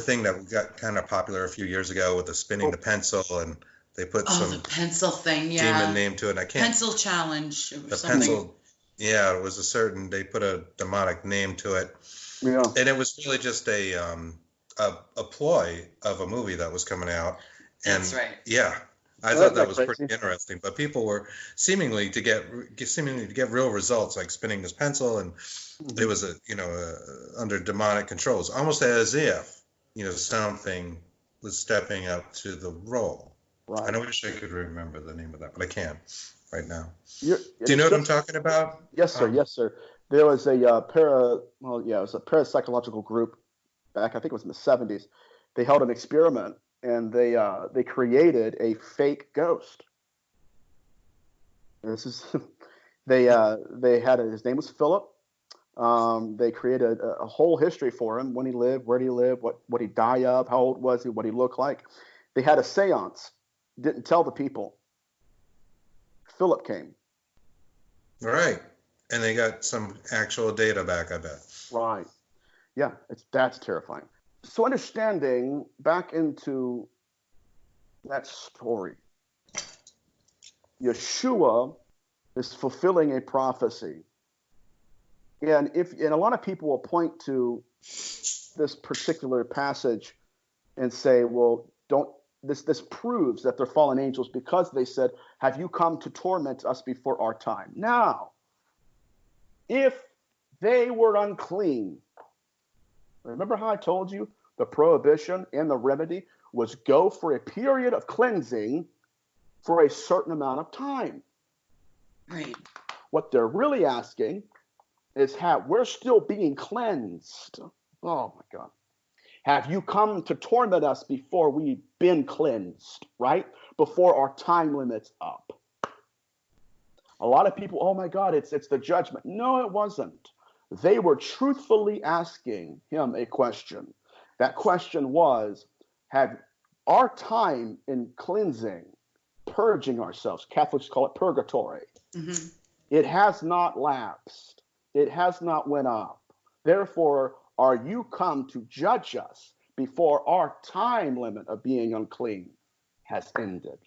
thing that got kind of popular a few years ago with the spinning the pencil, and they put some the pencil thing, demon name to it. And I can't. Pencil challenge. Or the something. pencil. Yeah, it was they put a demonic name to it. Yeah. And it was really just a ploy of a movie that was coming out. And That's right. Yeah, I thought that was pretty interesting. But people were seemingly to get real results, like spinning this pencil, and it was under demonic controls, almost as if something was stepping up to the role. Right. I wish I could remember the name of that, but I can't right now. Do you know what I'm talking about? Yes, sir. Yes, sir. There was a it was a parapsychological group back, I think it was in the 70s. They held an experiment, and they created a fake ghost. And this is they had his name was Philip. They created a whole history for him: when he lived, where did he live, what he died of, how old was he, what he looked like. They had a seance. Didn't tell the people. Philip came. Right. And they got some actual data back, I bet. Right. Yeah, that's terrifying. So understanding back into that story, Yeshua is fulfilling a prophecy. And a lot of people will point to this particular passage and say, well, this proves that they're fallen angels because they said, have you come to torment us before our time? Now, if they were unclean, remember how I told you the prohibition and the remedy was go for a period of cleansing for a certain amount of time. Right. What they're really asking is, we're still being cleansed. Oh my God. Have you come to torment us before we've been cleansed, right? Before our time limit's up. A lot of people, oh my God, it's the judgment. No, it wasn't. They were truthfully asking him a question. That question was, have our time in cleansing, purging ourselves, Catholics call it purgatory, Mm-hmm. it has not lapsed. It has not went up. Therefore, are you come to judge us before our time limit of being unclean has ended?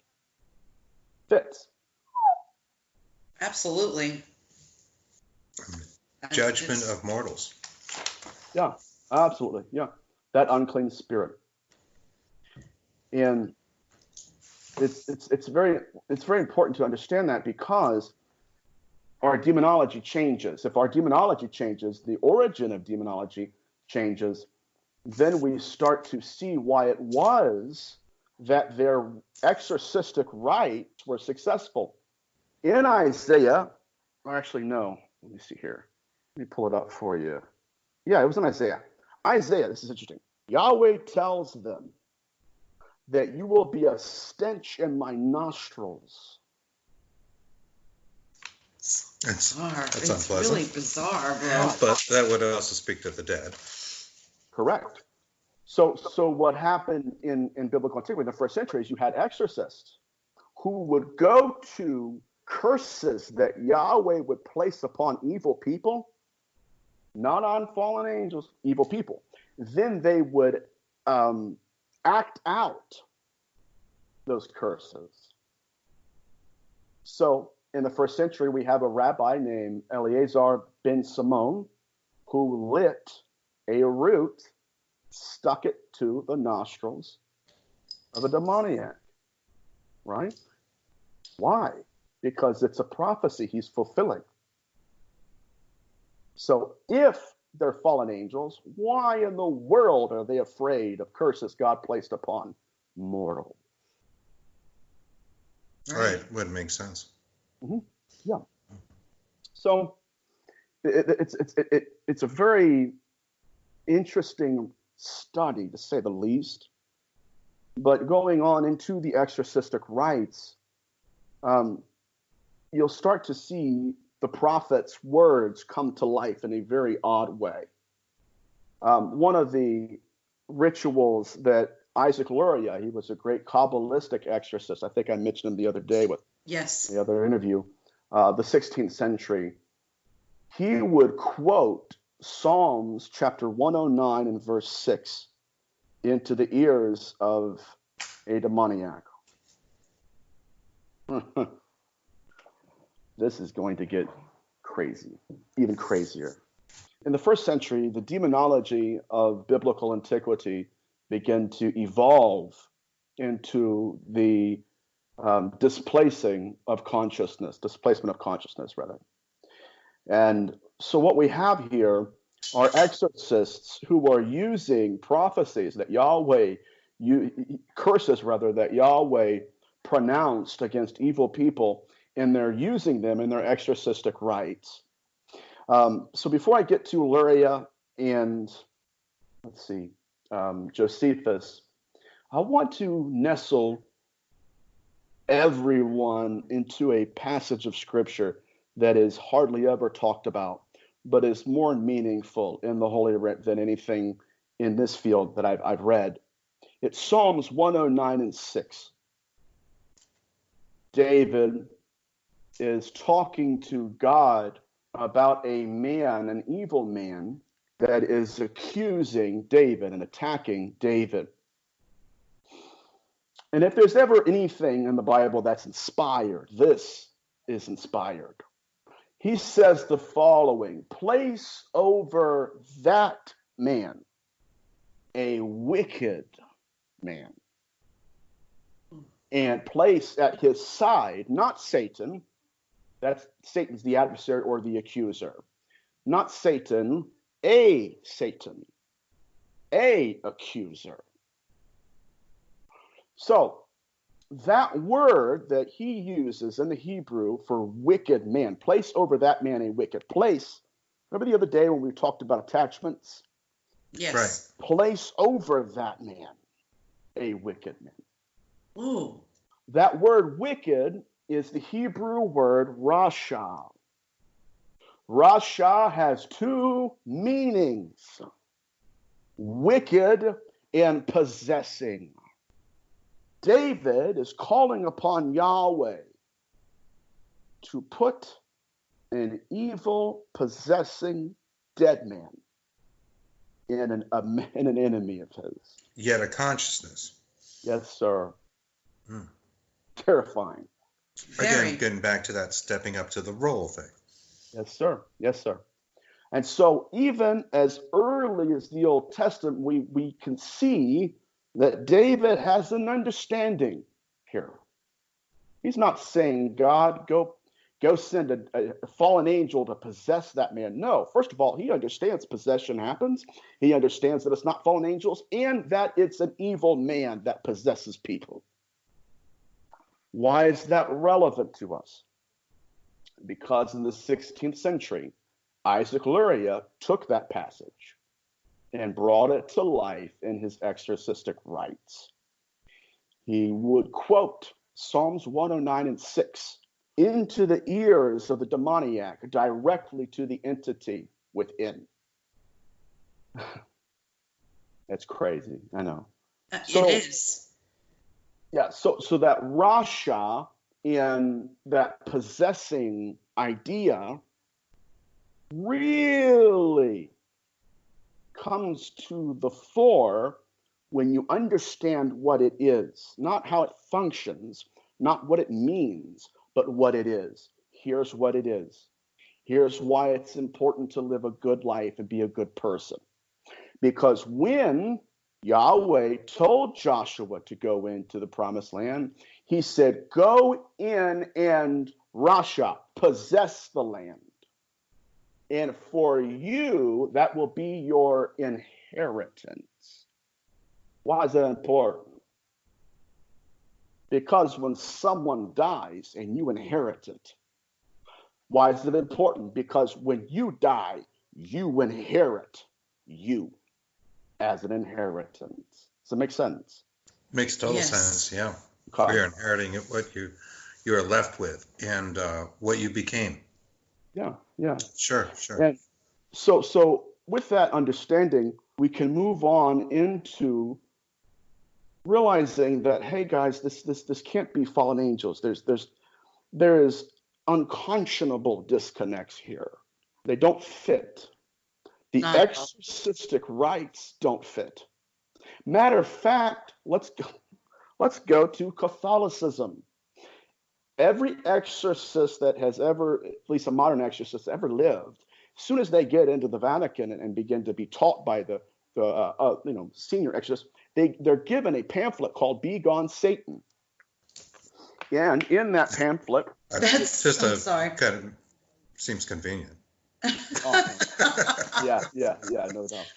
Fits. Absolutely. Judgment of mortals. Yeah, absolutely. Yeah, that unclean spirit. And it's very important to understand that, because our demonology changes. If our demonology changes, the origin of demonology changes, then we start to see why it was that their exorcistic rites were successful. In Isaiah, or actually, no, let me see here. Let me pull it up for you. Yeah, it was in Isaiah. Isaiah, this is interesting. Yahweh tells them that you will be a stench in my nostrils. That's It's unpleasant. really bizarre, bro. But that would also speak to the dead. Correct. So what happened in biblical antiquity in the first century is you had exorcists who would go to curses that Yahweh would place upon evil people, not on fallen angels, evil people. Then they would act out those curses. So in the first century, we have a rabbi named Eleazar ben Simon who lit a root, stuck it to the nostrils of a demoniac, right? Why? Because it's a prophecy he's fulfilling. So if they're fallen angels, why in the world are they afraid of curses God placed upon mortals? Right. Would make sense. Mm-hmm. Yeah. So it's a very interesting study, to say the least. But going on into the exorcistic rites, you'll start to see the prophet's words come to life in a very odd way. One of the rituals that Isaac Luria, he was a great Kabbalistic exorcist. I think I mentioned him the other day with the other interview, the 16th century. He would quote Psalms chapter 109 and verse 6 into the ears of a demoniac. This is going to get crazy, even crazier. In the first century, the demonology of biblical antiquity began to evolve into the displacement of consciousness, rather. And so what we have here are exorcists who are using prophecies that curses that Yahweh pronounced against evil people, and they're using them in their exorcistic rites. So before I get to Luria and, Josephus, I want to nestle everyone into a passage of Scripture that is hardly ever talked about, but is more meaningful in the Holy Writ than anything in this field that I've read. It's Psalms 109 and 6. David is talking to God about a man, an evil man, that is accusing David and attacking David. And if there's ever anything in the Bible that's inspired, this is inspired. He says the following: place over that man a wicked man, and place at his side, not Satan, that's Satan's the adversary or the accuser, not Satan, a accuser. So that word that he uses in the Hebrew for wicked man, place over that man a wicked place. Remember the other day when we talked about attachments? Yes. Right. Place over that man a wicked man. Ooh. That word wicked is the Hebrew word rasha. Rasha has two meanings: wicked and possessing. David is calling upon Yahweh to put an evil, possessing dead man and an enemy of his. Yet a consciousness. Yes, sir. Terrifying. Again, getting back to that stepping up to the role thing. Yes, sir. Yes, sir. And so even as early as the Old Testament, we can see that David has an understanding here. He's not saying, God, go send a fallen angel to possess that man. No, first of all, he understands possession happens. He understands that it's not fallen angels and that it's an evil man that possesses people. Why is that relevant to us? Because in the 16th century, Isaac Luria took that passage and brought it to life in his exorcistic rites. He would quote Psalms 109 and 6 into the ears of the demoniac, directly to the entity within. That's crazy, I know. It is. Yeah, so that Rasha and that possessing idea really comes to the fore when you understand what it is, not how it functions, not what it means, but what it is. Here's what it is. Here's why it's important to live a good life and be a good person. Because when Yahweh told Joshua to go into the promised land, he said, go in and Rasha, possess the land. And for you, that will be your inheritance. Why is that important? Because when someone dies and you inherit it, why is it important? Because when you die, you inherit you as an inheritance. Does it make sense? Makes total sense, yeah. Okay. You're inheriting what you are left with and what you became. Yeah. Sure. And so with that understanding, we can move on into realizing that, hey guys, this can't be fallen angels. There is unconscionable disconnects here. They don't fit. The exorcistic rites don't fit. Matter of fact, let's go to Catholicism. Every exorcist that has ever, at least a modern exorcist, ever lived, as soon as they get into the Vatican and begin to be taught by the senior exorcists, they're given a pamphlet called "Be Gone, Satan." And in that pamphlet, kind of seems convenient. Yeah, no doubt.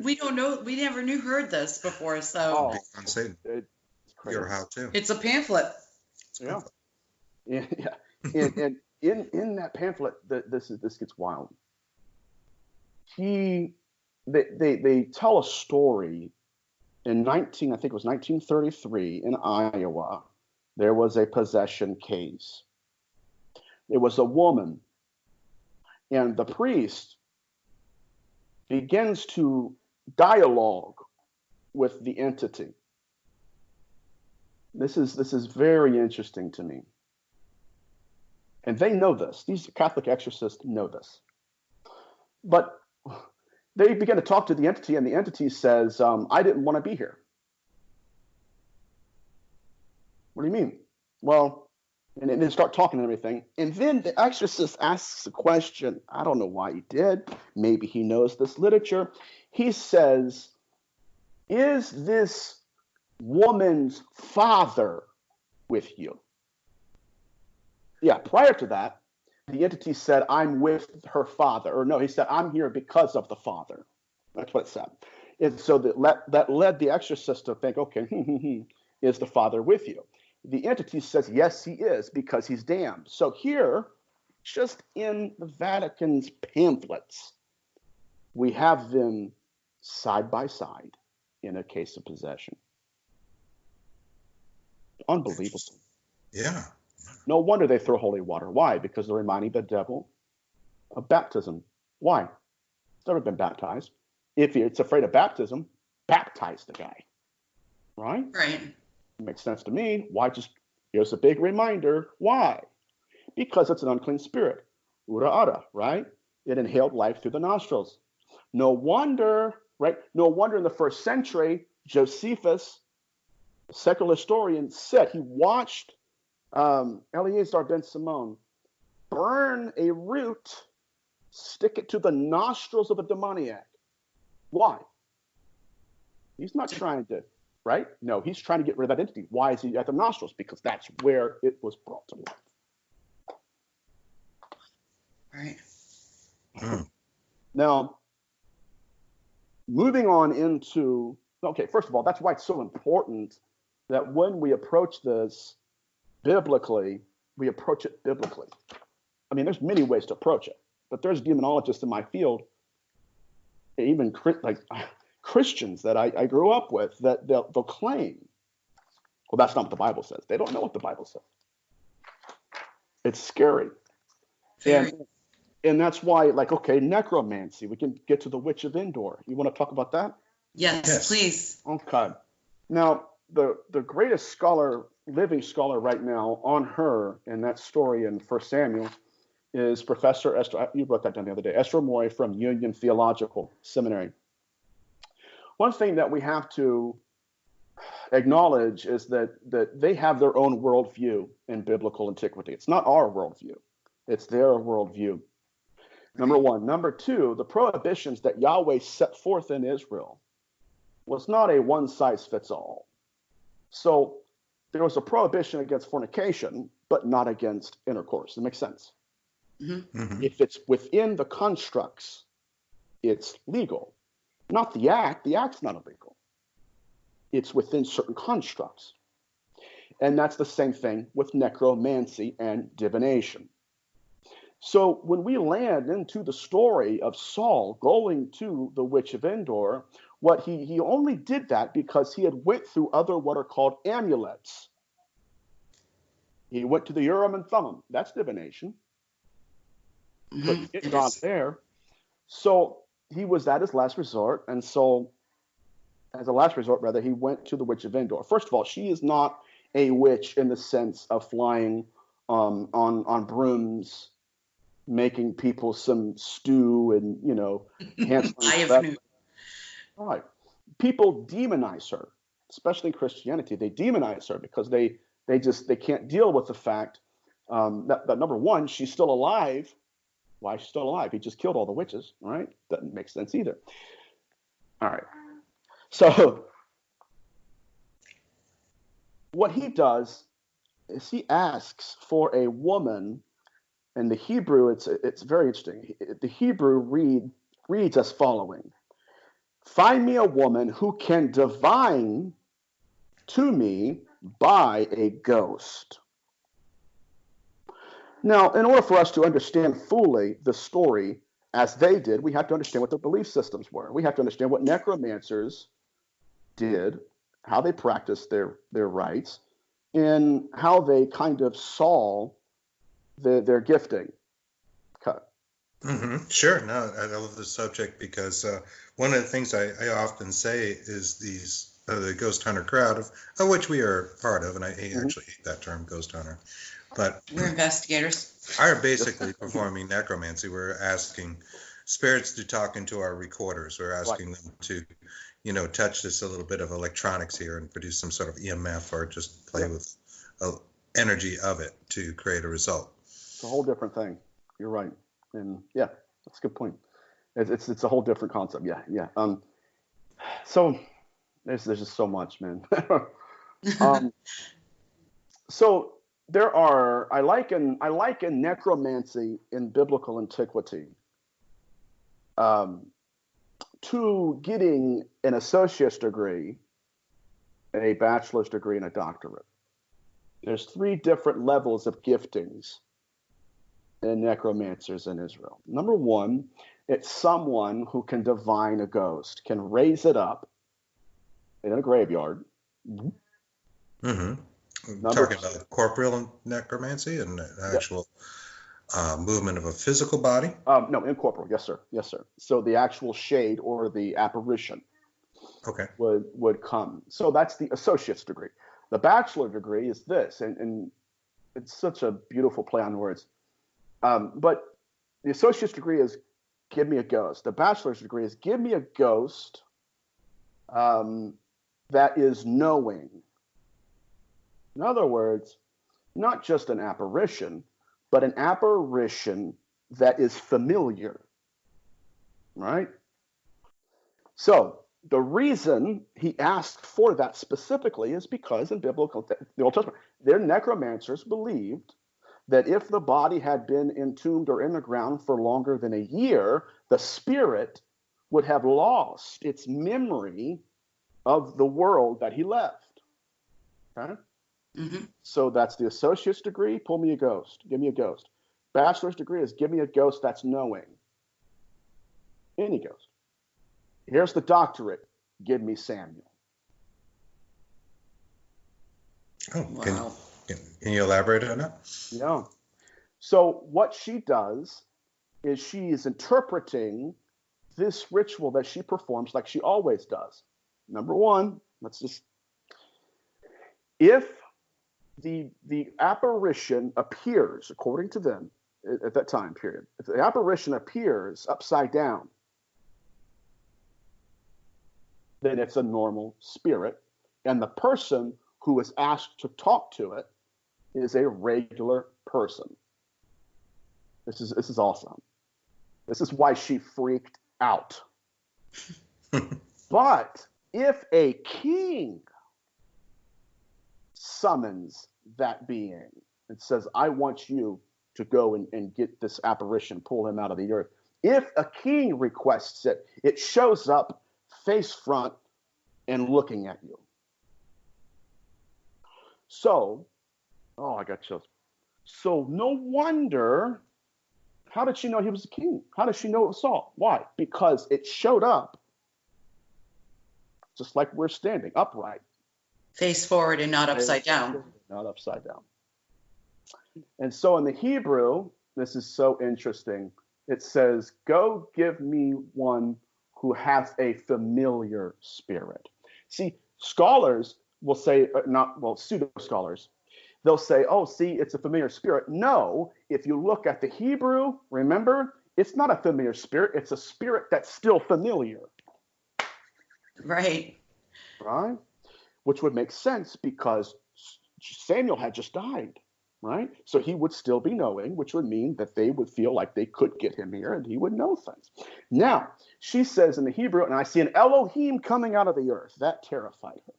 We don't know. We never heard this before, so Be Gone, Satan. It's crazy. Your how-to. it's a pamphlet. Yeah. And in that pamphlet, this gets wild. They tell a story in 1933 in Iowa. There was a possession case. It was a woman, and the priest begins to dialogue with the entity. This is very interesting to me. And they know this. These Catholic exorcists know this. But they begin to talk to the entity, and the entity says, I didn't want to be here. What do you mean? Well, and they start talking and everything. And then the exorcist asks a question. I don't know why he did. Maybe he knows this literature. He says, is this woman's father with you? Yeah, prior to that, the entity said, I'm with her father. Or no, he said, I'm here because of the father. That's what it said. And so that led the exorcist to think, okay, is the father with you? The entity says, yes, he is, because he's damned. So here, just in the Vatican's pamphlets, we have them side by side in a case of possession. Unbelievable. Yeah. No wonder they throw holy water. Why? Because they're reminding the devil of baptism. Why? It's never been baptized. If it's afraid of baptism, baptize the guy. Right? Right. Makes sense to me. Why here's a big reminder. Why? Because it's an unclean spirit. ura ara, right? It inhaled life through the nostrils. No wonder, right? No wonder in the first century, Josephus, a secular historian, said he watched Eleazar ben Simon burn a root, stick it to the nostrils of a demoniac. Why? He's not trying to, right? No, he's trying to get rid of that entity. Why is he at the nostrils? Because that's where it was brought to life. Right. Now, moving on into, okay, first of all, that's why it's so important that when we approach this biblically, we approach it biblically. I mean, there's many ways to approach it, but there's demonologists in my field, even like Christians that I grew up with, that they'll claim, well, that's not what the Bible says. They don't know what the Bible says. It's scary. And that's why, like, okay, necromancy. We can get to the Witch of Endor. You want to talk about that? Yes, please. Okay. Now, the greatest scholar, living scholar right now on her in that story in 1 Samuel is Professor Esther. You wrote that down the other day. Esther Moy from Union Theological Seminary. One thing that we have to acknowledge is that they have their own worldview in biblical antiquity. It's not our worldview. It's their worldview. Number one. Number two, the prohibitions that Yahweh set forth in Israel was not a one-size-fits-all. So there was a prohibition against fornication, but not against intercourse. That makes sense. Mm-hmm. Mm-hmm. If it's within the constructs, it's legal. Not the act. The act's not illegal. It's within certain constructs. And that's the same thing with necromancy and divination. So when we land into the story of Saul going to the Witch of Endor, what he only did that because he had went through other what are called amulets. He went to the Urim and Thummim. That's divination. Mm-hmm. It's not there. So he was at his last resort, and so as a last resort, rather, he went to the Witch of Endor. First of all, she is not a witch in the sense of flying on brooms, making people some stew and, I have new. All right. People demonize her, especially in Christianity. They demonize her because they can't deal with the fact that number one, she's still alive. Why is she still alive? He just killed all the witches, all right? Doesn't make sense either. All right. So what he does is he asks for a woman. In the Hebrew, it's very interesting. The Hebrew reads as following: find me a woman who can divine to me by a ghost. Now, in order for us to understand fully the story as they did, we have to understand what their belief systems were. We have to understand what necromancers did, how they practiced their rites, and how they kind of saw their gifting. Okay. Mm-hmm. Sure. No, I love the subject because one of the things I often say is the ghost hunter crowd, of which we are part of, and I actually hate that term, ghost hunter, but We're investigators. are basically performing necromancy. We're asking spirits to talk into our recorders. We're asking them to, touch this a little bit of electronics here and produce some sort of EMF or just play with energy of it to create a result. It's a whole different thing. You're right. And yeah, that's a good point. It's a whole different concept. Yeah. So there's just so much, man. So there are, I liken necromancy in biblical antiquity to getting an associate's degree, a bachelor's degree, and a doctorate. There's 3 different levels of giftings in necromancers in Israel. Number 1, it's someone who can divine a ghost, can raise it up in a graveyard. Mm-hmm. Talking about corporeal necromancy and actual movement of a physical body? No, incorporeal. Yes, sir. So the actual shade or the apparition would come. So that's the associate's degree. The bachelor degree is this, and it's such a beautiful play on words. But The associate's degree is give me a ghost. The bachelor's degree is give me a ghost that is knowing. In other words, not just an apparition, but an apparition that is familiar, right? So the reason he asked for that specifically is because in biblical, the Old Testament, their necromancers believed that if the body had been entombed or in the ground for longer than a year, the spirit would have lost its memory of the world that he left. Okay? Mm-hmm. So that's the associate's degree, pull me a ghost, give me a ghost. Bachelor's degree is give me a ghost that's knowing. Any ghost. Here's the doctorate, give me Samuel. Oh, Wow. can you elaborate on that? Yeah. So what she does is she is interpreting this ritual that she performs like she always does. Number one, if the apparition appears, according to them, at that time period, if the apparition appears upside down, then it's a normal spirit, and the person who is asked to talk to it is a regular person. This is awesome. This is why she freaked out. But if a king summons that being and says, I want you to go and get this apparition, pull him out of the earth. If a king requests it, it shows up face front and looking at you. So, I got chills. So no wonder, how did she know he was a king? How did she know it was Saul? Why? Because it showed up just like we're standing, upright. Face forward and not upside down. Not upside down. And so in the Hebrew, this is so interesting. It says, go give me one who has a familiar spirit. See, scholars will say, pseudo-scholars, they'll say, oh, see, it's a familiar spirit. No, if you look at the Hebrew, remember, it's not a familiar spirit. It's a spirit that's still familiar. Right. Right? Which would make sense because Samuel had just died, right? So he would still be knowing, which would mean that they would feel like they could get him here and he would know things. Now, she says in the Hebrew, and I see an Elohim coming out of the earth. That terrified her.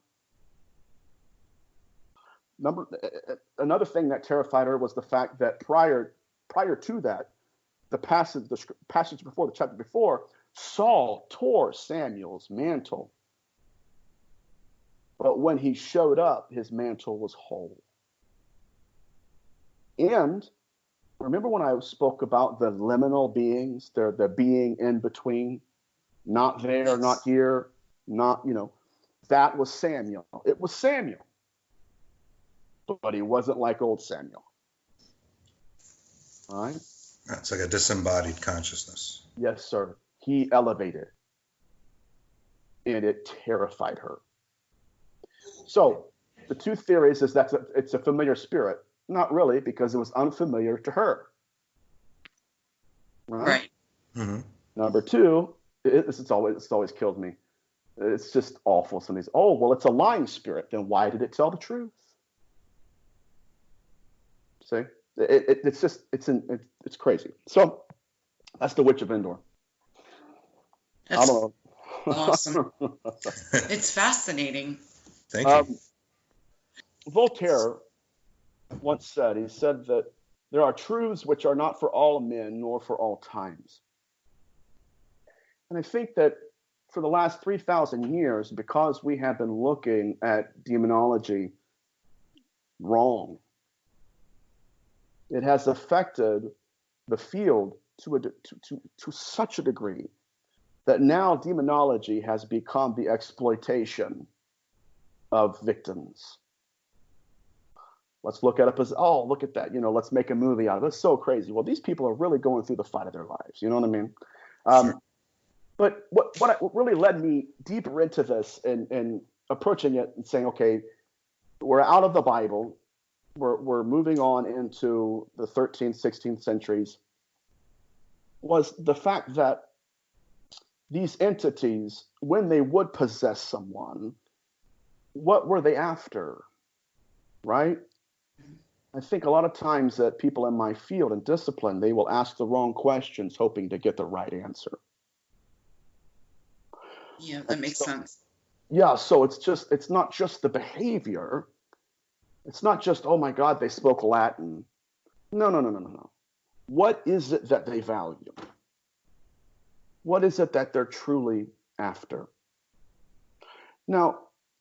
Another thing that terrified her was the fact that prior to that, the passage before, the chapter before, Saul tore Samuel's mantle. But when he showed up, his mantle was whole. And remember when I spoke about the liminal beings, the being in between, not there, not here, not, that was Samuel. It was Samuel. But he wasn't like old Samuel. All right? It's like a disembodied consciousness. Yes, sir. He elevated. And it terrified her. So the two theories is that it's a familiar spirit. Not really, because it was unfamiliar to her. Right. Mm-hmm. Number two, it's always killed me. It's just awful. Somebody's, it's a lying spirit. Then why did it tell the truth? See, it's crazy. So that's the Witch of Endor. That's I don't know. awesome. It's fascinating. Thank you. Voltaire once said, he said that there are truths which are not for all men nor for all times. And I think that for the last 3,000 years, because we have been looking at demonology wrong, it has affected the field to such a degree that now demonology has become the exploitation of victims. Let's look at it as, look at that. Let's make a movie out of it. It's so crazy. Well, these people are really going through the fight of their lives. You know what I mean? Sure. But what really led me deeper into this and approaching it and saying, okay, we're out of the Bible. We're moving on into the 13th, 16th centuries. was the fact that these entities, when they would possess someone, what were they after, right? I think a lot of times that people in my field and discipline, they will ask the wrong questions hoping to get the right answer. Yeah, that makes sense. Yeah, so it's not just the behavior. It's not just, oh my God, they spoke Latin. No, no, no, no, no, no. What is it that they value? What is it that they're truly after? Now,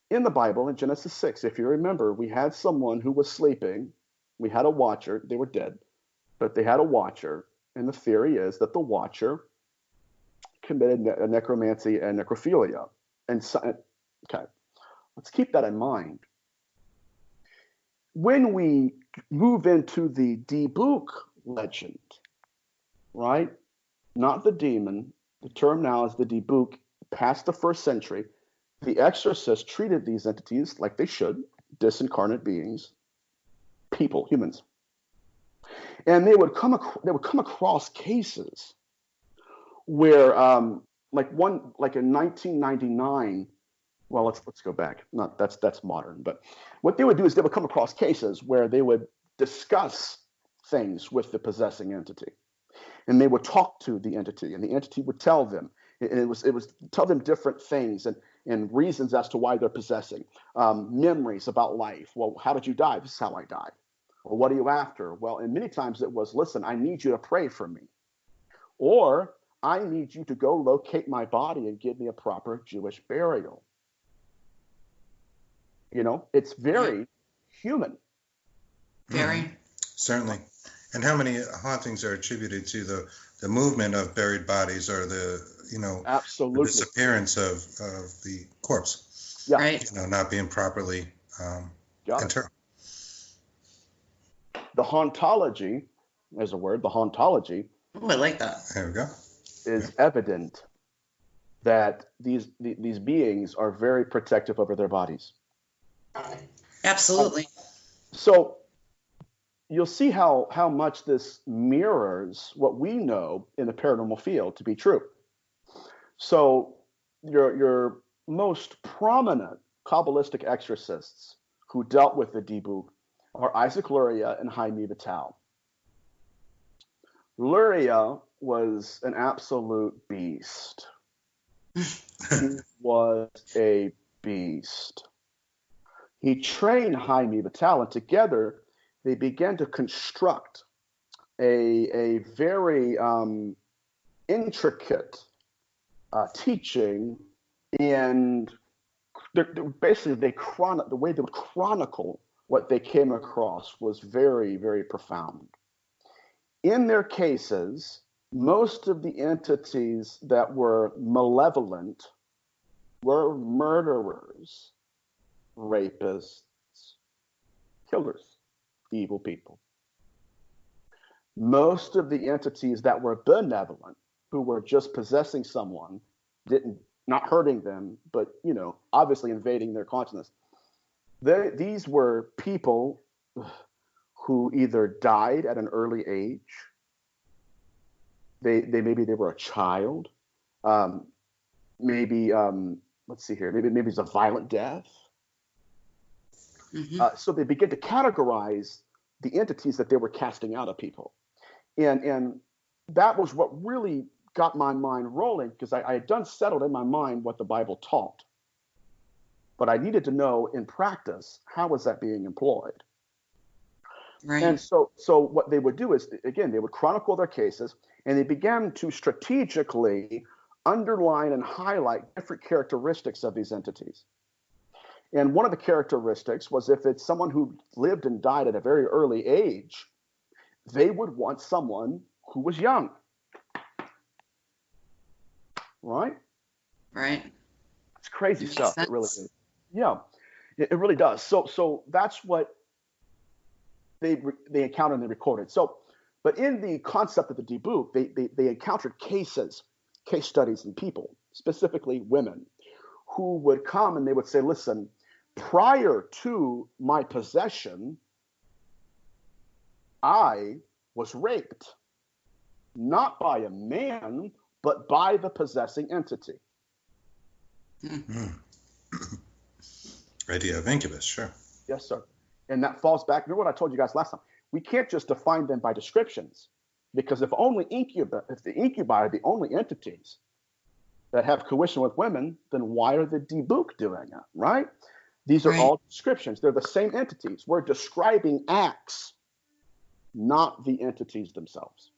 in the Bible, in Genesis 6, if you remember, we had someone who was sleeping. We had a watcher. They were dead, but they had a watcher. And the theory is that the watcher committed necromancy and necrophilia. And so, okay, let's keep that in mind. When we move into the Dibuk legend, right? Not the demon. The term now is the Dibuk. Past the 1st century, the exorcists treated these entities like they should, disincarnate beings, people, humans, and they would come across cases where, like in 1999. Well, let's go back. Not that's modern, but what they would do is they would come across cases where they would discuss things with the possessing entity, and they would talk to the entity, and the entity would tell them. And it was tell them different things and reasons as to why they're possessing, memories about life. Well, how did you die? This is how I died. Well, what are you after? Well, and many times it was, listen, I need you to pray for me, or I need you to go locate my body and give me a proper Jewish burial. You know, it's very human. Very. Certainly. And how many hauntings are attributed to the movement of buried bodies, or the absolutely the disappearance of the corpse? Yeah. Right. Not being properly interred. The hauntology, as a word, the hauntology. Oh, I like that. There we go. Is evident that these beings are very protective over their bodies. Absolutely. So you'll see how much this mirrors what we know in the paranormal field to be true. So your most prominent Kabbalistic exorcists who dealt with the Dibuk are Isaac Luria and Jaime Vital. Luria was an absolute beast. He was a beast. He trained Jaime Vital, and together they began to construct a very intricate teaching, and basically the way they would chronicle what they came across was very, very profound. In their cases, most of the entities that were malevolent were murderers, rapists, killers, evil people. Most of the entities that were benevolent, who were just possessing someone, not hurting them, but obviously invading their consciousness. These were people who either died at an early age. Maybe they were a child. Maybe let's see here. Maybe it's a violent death. Mm-hmm. So they begin to categorize the entities that they were casting out of people, and that was what really got my mind rolling, because I had done settled in my mind what the Bible taught, but I needed to know in practice how was that being employed. Right. And so what they would do is, again, they would chronicle their cases, and they began to strategically underline and highlight different characteristics of these entities. And one of the characteristics was, if it's someone who lived and died at a very early age, they would want someone who was young. Right? Right. It's crazy Makes stuff. sense. It really is. Yeah, it really does. So that's what they encountered and they recorded. So, but in the concept of the Dibuk, they encountered case studies and people, specifically women, who would come and they would say, listen, prior to my possession, I was raped. not by a man, but by the possessing entity. Idea of incubus, sure. Yes, sir. And that falls back. Remember what I told you guys last time? We can't just define them by descriptions, because if the incubi are the only entities that have coition with women, then why are the debuk doing it, right? These are all descriptions. They're the same entities. We're describing acts, not the entities themselves.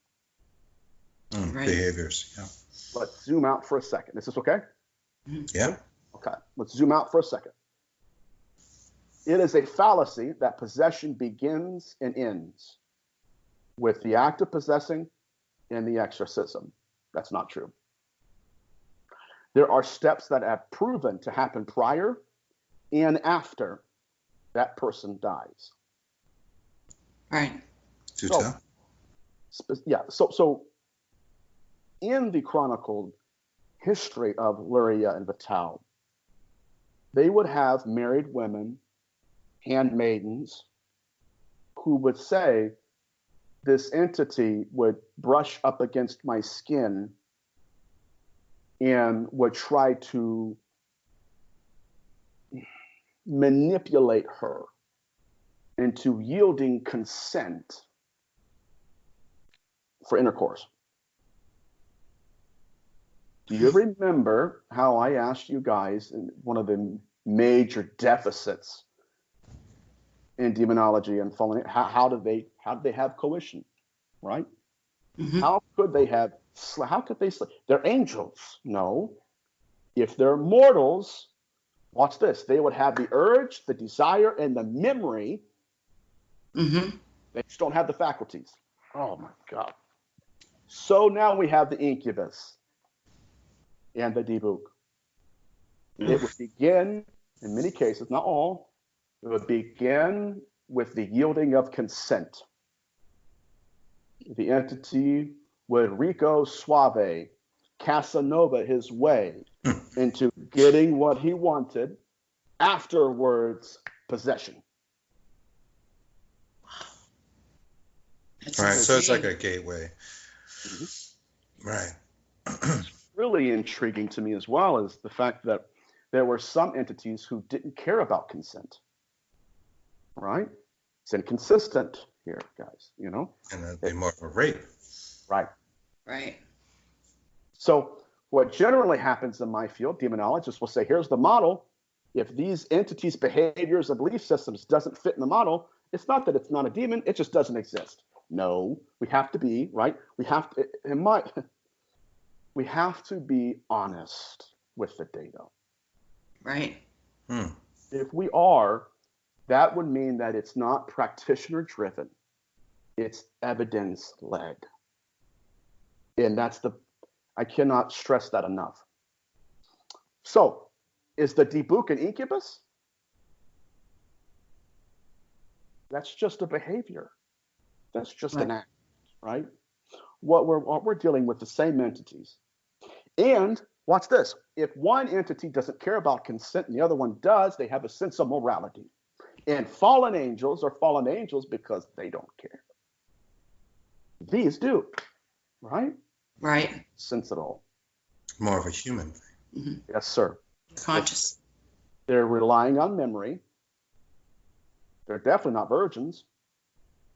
Behaviors, yeah. Let's zoom out for a second. Is this okay? Yeah. Okay, let's zoom out for a second. It is a fallacy that possession begins and ends with the act of possessing and the exorcism. That's not true. There are steps that have proven to happen prior and after that person dies. Right. So in the chronicled history of Luria and Vital, they would have married women, handmaidens, who would say, this entity would brush up against my skin and would try to manipulate her into yielding consent for intercourse. Do you remember how I asked you guys in one of the major deficits in demonology and fallen? How do they have coition, right? How could they have? How could they? They're angels. No, if they're mortals, watch this. They would have the urge, the desire, and the memory. They just don't have the faculties. Oh my God! So now we have the incubus and the debuk. It would begin, in many cases, not all, it would begin with the yielding of consent. The entity would Rico Suave, Casanova his way into getting what he wanted, afterwards, possession. Right, so it's like a gateway. Right. Really intriguing to me as well is the fact that there were some entities who didn't care about consent. Right? It's inconsistent here, guys, you know? And that'd be more of a rape. Right. Right. So what generally happens in my field, demonologists will say, here's the model. If these entities' behaviors and belief systems doesn't fit in the model, it's not that it's not a demon, it just doesn't exist. No, we have to be, right? We have to be honest with the data. Right. If we are, that would mean that it's not practitioner driven. It's evidence led. And I cannot stress that enough. So, is the debuk an incubus? That's just a behavior. That's just an act, right? What we're dealing with the same entities. And watch this. If one entity doesn't care about consent and the other one does, they have a sense of morality. And fallen angels are fallen angels because they don't care. These do, right? Right. Sense at all. More of a human thing. Yes, sir. Conscious. They're relying on memory. They're definitely not virgins.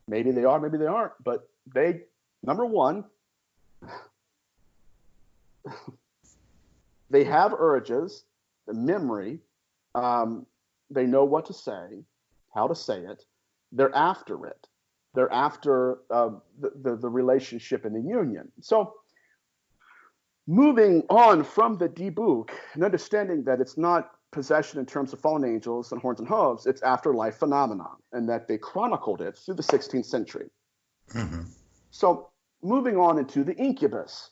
Maybe they are, maybe they aren't. But they, number one, they have urges, the memory. They know what to say, how to say it. They're after it. They're after the relationship and the union. So moving on from the debuk and understanding that it's not possession in terms of fallen angels and horns and hooves, it's afterlife phenomenon, and that they chronicled it through the 16th century. So moving on into the incubus.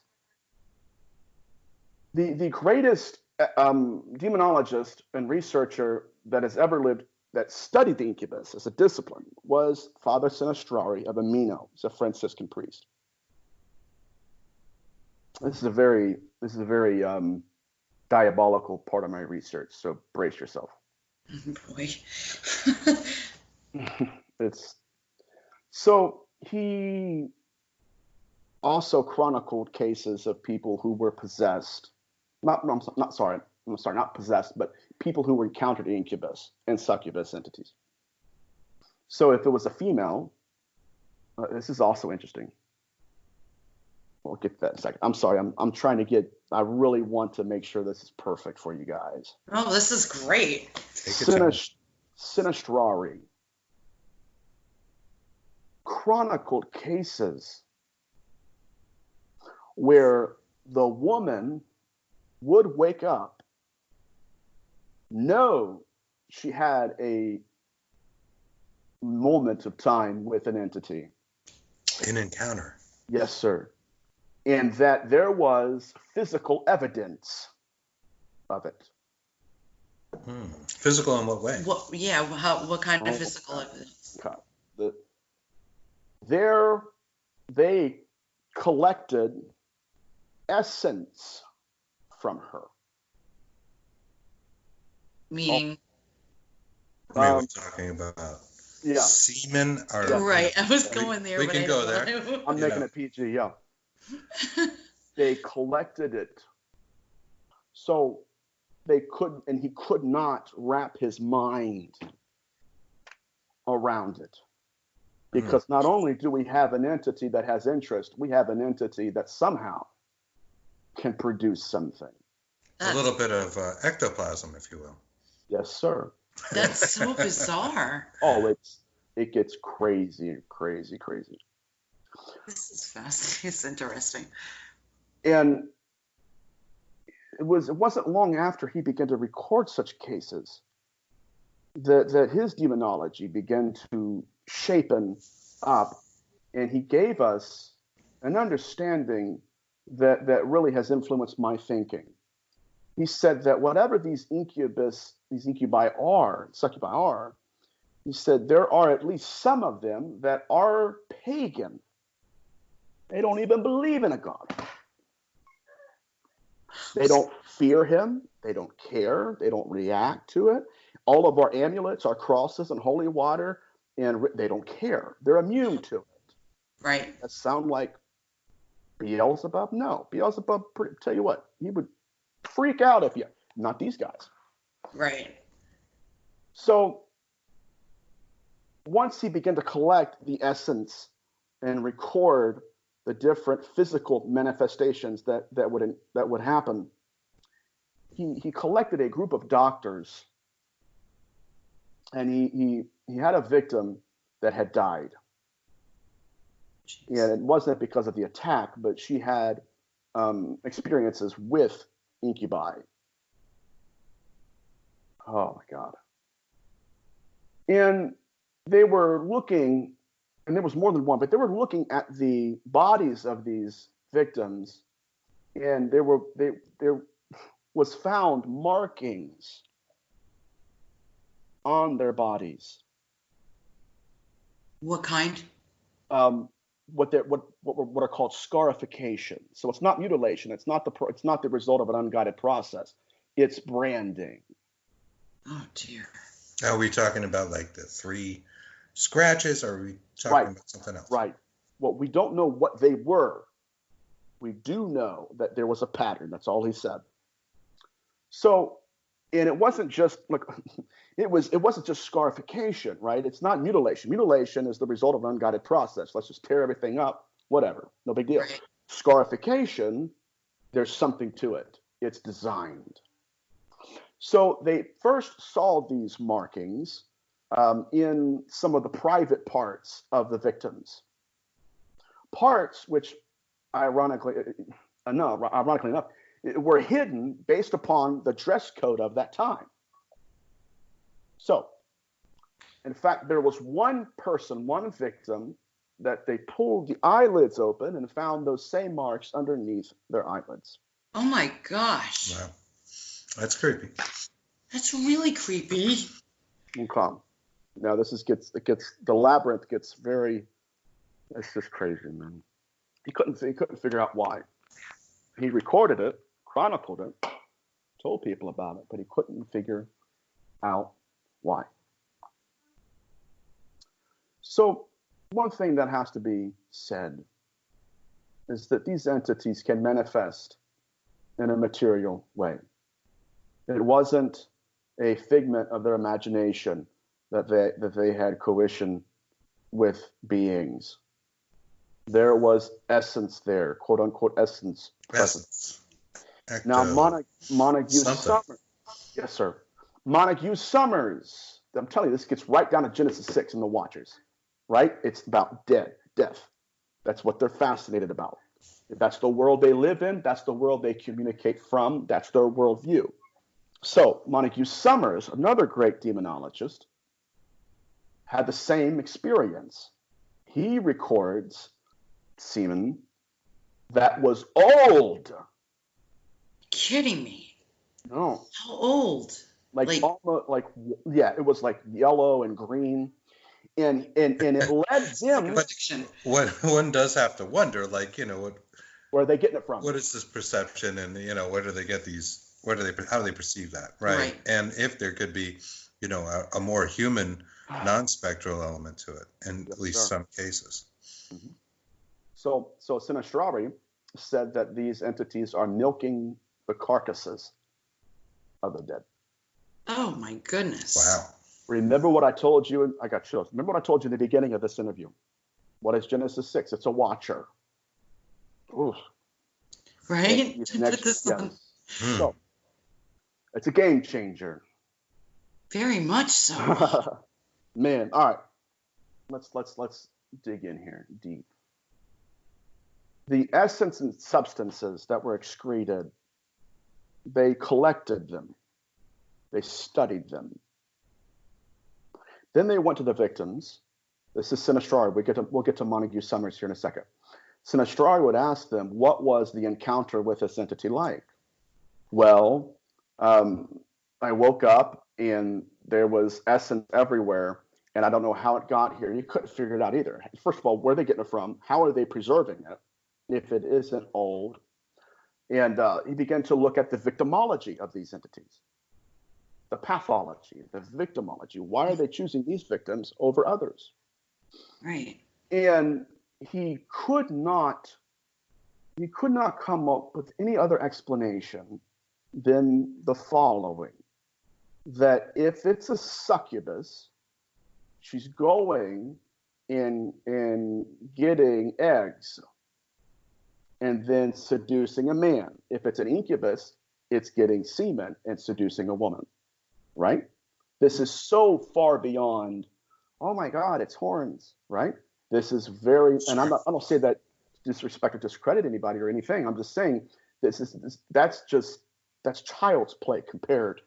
The greatest demonologist and researcher that has ever lived that studied the incubus as a discipline was Father Sinistrari of Amino. He's a Franciscan priest. This is a very diabolical part of my research, so brace yourself. Boy. It's so he also chronicled cases of people who were possessed. Not possessed, but people who encountered incubus and succubus entities. So if it was a female, this is also interesting. We'll get to that in a second. I'm sorry. I'm trying to get. I really want to make sure this is perfect for you guys. Oh, this is great. Sinistrari chronicled cases where the woman would wake up, know she had a moment of time with an entity. An encounter. Yes, sir. And that there was physical evidence of it. Physical in what way? What kind of physical evidence? Okay. They collected essence from her. Meaning? Are we talking about semen? Or, right. I was going there. We can go there. I'm making it PG, yeah. They collected it. So he could not wrap his mind around it. Because not only do we have an entity that has interest, we have an entity that somehow can produce something. A little bit of ectoplasm, if you will. Yes, sir. That's so bizarre. Oh, it gets crazy. This is fascinating. It's interesting. And it wasn't long after he began to record such cases that his demonology began to shapen up, and he gave us an understanding that really has influenced my thinking. He said that whatever these succubi are, he said there are at least some of them that are pagan. They don't even believe in a god. They don't fear him. They don't care. They don't react to it. All of our amulets, our crosses, and holy water, and they don't care. They're immune to it. Right. That sound like Beelzebub? No. Beelzebub, tell you what, he would freak out if you, not these guys. Right. So once he began to collect the essence and record the different physical manifestations that would happen, he collected a group of doctors, and he had a victim that had died. And it wasn't because of the attack, but she had experiences with incubi. Oh my God. And they were looking, and there was more than one, but they were looking at the bodies of these victims, and there was found markings on their bodies. What kind? What are called scarification. So it's not mutilation. It's not the result of an unguided process. It's branding. Oh dear. Are we talking about like the 3 scratches, or are we talking about something else? Right. Well, we don't know what they were. We do know that there was a pattern. That's all he said. So, and it wasn't just like it wasn't just scarification, right? It's not mutilation. Mutilation is the result of an unguided process. Let's just tear everything up, whatever, no big deal. Right. Scarification, there's something to it. It's designed. So they first saw these markings in some of the private parts of the victims. Parts which, ironically enough, were hidden based upon the dress code of that time. So, in fact, there was one victim, that they pulled the eyelids open and found those same marks underneath their eyelids. Oh my gosh. Wow. That's creepy. That's really creepy. Okay. Now the labyrinth gets very, it's just crazy, man. He couldn't figure out why. He recorded it, chronicled it, told people about it, but he couldn't figure out why. So one thing that has to be said is that these entities can manifest in a material way. It wasn't a figment of their imagination that they had coition with beings. There was essence there, quote unquote essence present. Now, Montague Summers. Yes, sir. Montague Summers. I'm telling you, this gets right down to Genesis 6 in the Watchers, right? It's about death. That's what they're fascinated about. That's the world they live in. That's the world they communicate from. That's their worldview. So Montague Summers, another great demonologist, had the same experience. He records semen that was old. Kidding me? No. How old? Like almost like, yeah, it was like yellow and green. And it led them. What one does have to wonder, like, where are they getting it from? What is this perception, and where do they get these? How do they perceive that, right? And if there could be, a more human, non-spectral element to it, in at least some cases. Mm-hmm. So Sinistrari said that these entities are milking the carcasses of the dead. Oh my goodness! Wow. Remember what I told you? I got chills. Remember what I told you in the beginning of this interview? What is Genesis 6? It's a watcher. Oof. Right? So, it's a game changer. Very much so. Man, all right. Let's dig in here deep. The essence and substances that were excreted, they collected them. They studied them. Then they went to the victims. This is Sinistrari. We'll get to Montague Summers here in a second. Sinistrari would ask them, what was the encounter with this entity like? Well, I woke up and there was essence everywhere, and I don't know how it got here. You couldn't figure it out either. First of all, where are they getting it from? How are they preserving it if it isn't old? And he began to look at the victimology of these entities. The pathology, the victimology. Why are they choosing these victims over others? Right. And he could not come up with any other explanation than the following: that if it's a succubus, she's going and getting eggs and then seducing a man. If it's an incubus, it's getting semen and seducing a woman. Right? This is so far beyond, oh my God, it's horns, right? This is very, and I don't say that to disrespect or discredit anybody or anything. I'm just saying that's child's play compared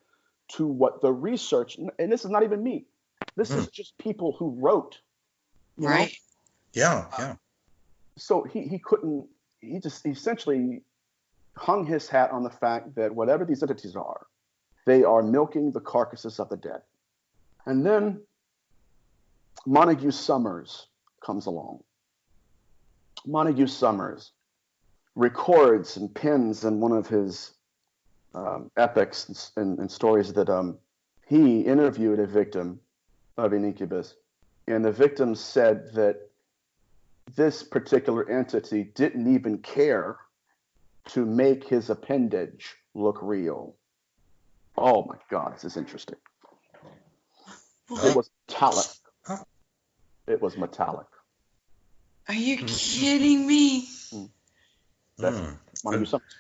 to what the research, and this is not even me. This is just people who wrote. Right. Yeah. So he just essentially hung his hat on the fact that whatever these entities are, they are milking the carcasses of the dead. And then Montague Summers comes along. Montague Summers records and pens in one of his epics and stories that he interviewed a victim of an incubus. And the victim said that this particular entity didn't even care to make his appendage look real. Oh my God, this is interesting. It was metallic. It was metallic. Are you kidding me? Montague Summers.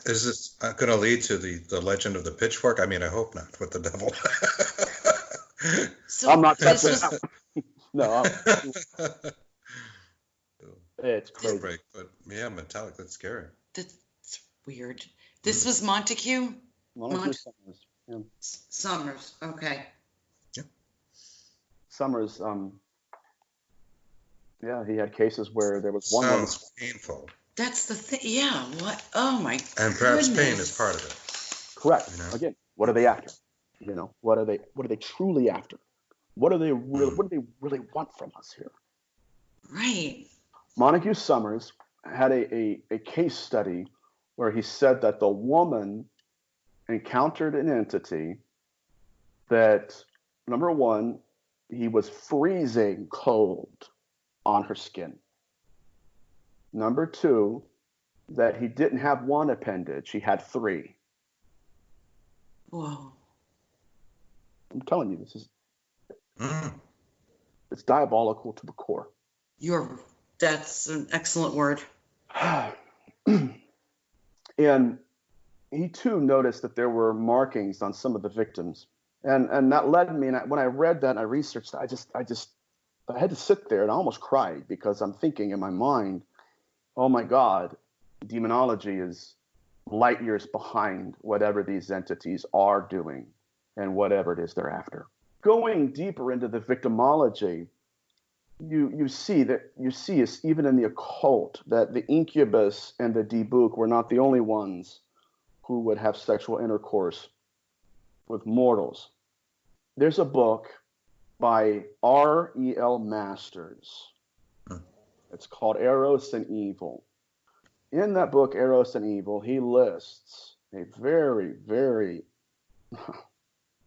Is this going to lead to the legend of the pitchfork? I mean, I hope not, with the devil. So I'm not touching that. No. It's crazy. Break, but yeah, metallic, that's scary. That's weird. This was Montague? Montague Summers. Yeah. Summers, okay. Yeah. Summers, he had cases where there was one. Sounds painful. That's the thing. Yeah. What? Oh my. And perhaps goodness. pain is part of it. Correct. Again, what are they after? What are they truly after? What do they really want from us here? Right. Montague Summers had a case study where he said that the woman encountered an entity that, number one, he was freezing cold on her skin. Number two, that he didn't have one appendage, he had three. Whoa. I'm telling you, it's diabolical to the core. That's an excellent word. And he too noticed that there were markings on some of the victims. And that led me, and when I read that and I researched it, I had to sit there and I almost cried, because I'm thinking in my mind, oh my God, demonology is light years behind whatever these entities are doing and whatever it is they're after. Going deeper into the victimology, you see even in the occult that the incubus and the debuk were not the only ones who would have sexual intercourse with mortals. There's a book by R.E.L. Masters. It's called Eros and Evil. In that book, Eros and Evil, he lists a very, very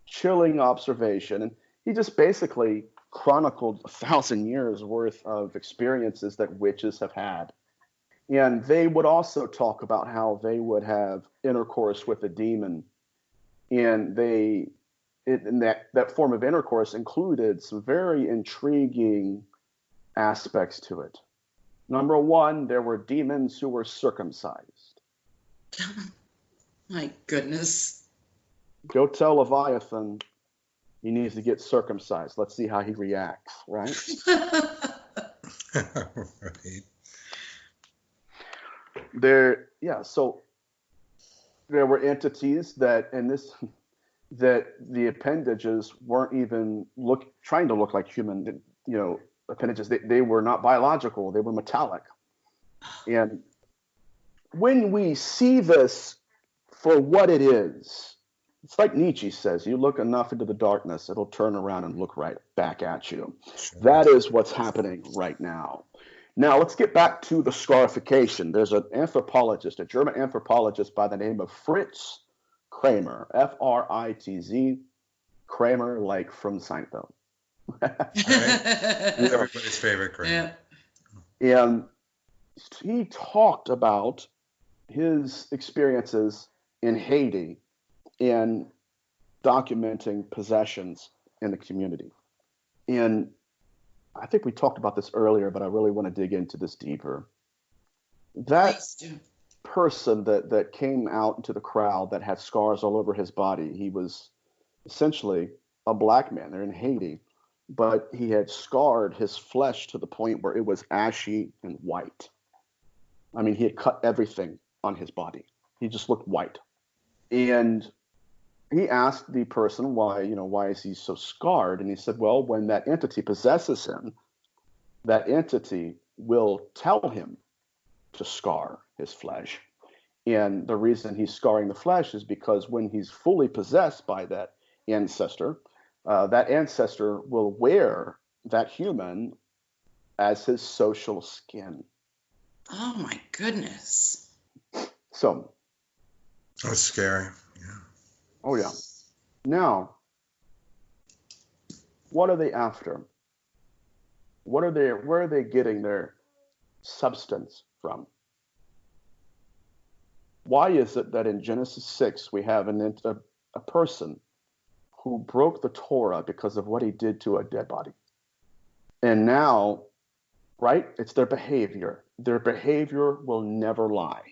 chilling observation. And he just basically chronicled 1,000 years worth of experiences that witches have had. And they would also talk about how they would have intercourse with a demon. And that form of intercourse included some very intriguing aspects to it. Number one, there were demons who were circumcised. My goodness. Go tell Leviathan he needs to get circumcised. Let's see how he reacts, right? Right. So there were entities that the appendages weren't even trying to look like human, appendages. They were not biological. They were metallic. And when we see this for what it is, it's like Nietzsche says, you look enough into the darkness, it'll turn around and look right back at you. Sure. That is what's happening right now. Now, let's get back to the scarification. There's an anthropologist, a German anthropologist by the name of Fritz Kramer, F-R-I-T-Z, Kramer, like from Seinfeld. Everybody's favorite Kramer. Yeah. And he talked about his experiences in Haiti in documenting possessions in the community. And I think we talked about this earlier, but I really want to dig into this deeper. That person that came out into the crowd that had scars all over his body, he was essentially a black man. They're in Haiti, but he had scarred his flesh to the point where it was ashy and white. I mean, he had cut everything on his body. He just looked white. And he asked the person why is he so scarred? And he said, well, when that entity possesses him, that entity will tell him to scar his flesh. And the reason he's scarring the flesh is because when he's fully possessed by that ancestor will wear that human as his social skin. Oh my goodness. So that's scary. Yeah. Oh yeah. Now, what are they after? Where are they getting their substance from? Why is it that in Genesis 6 we have a person who broke the Torah because of what he did to a dead body? And now, right, it's their behavior. Their behavior will never lie.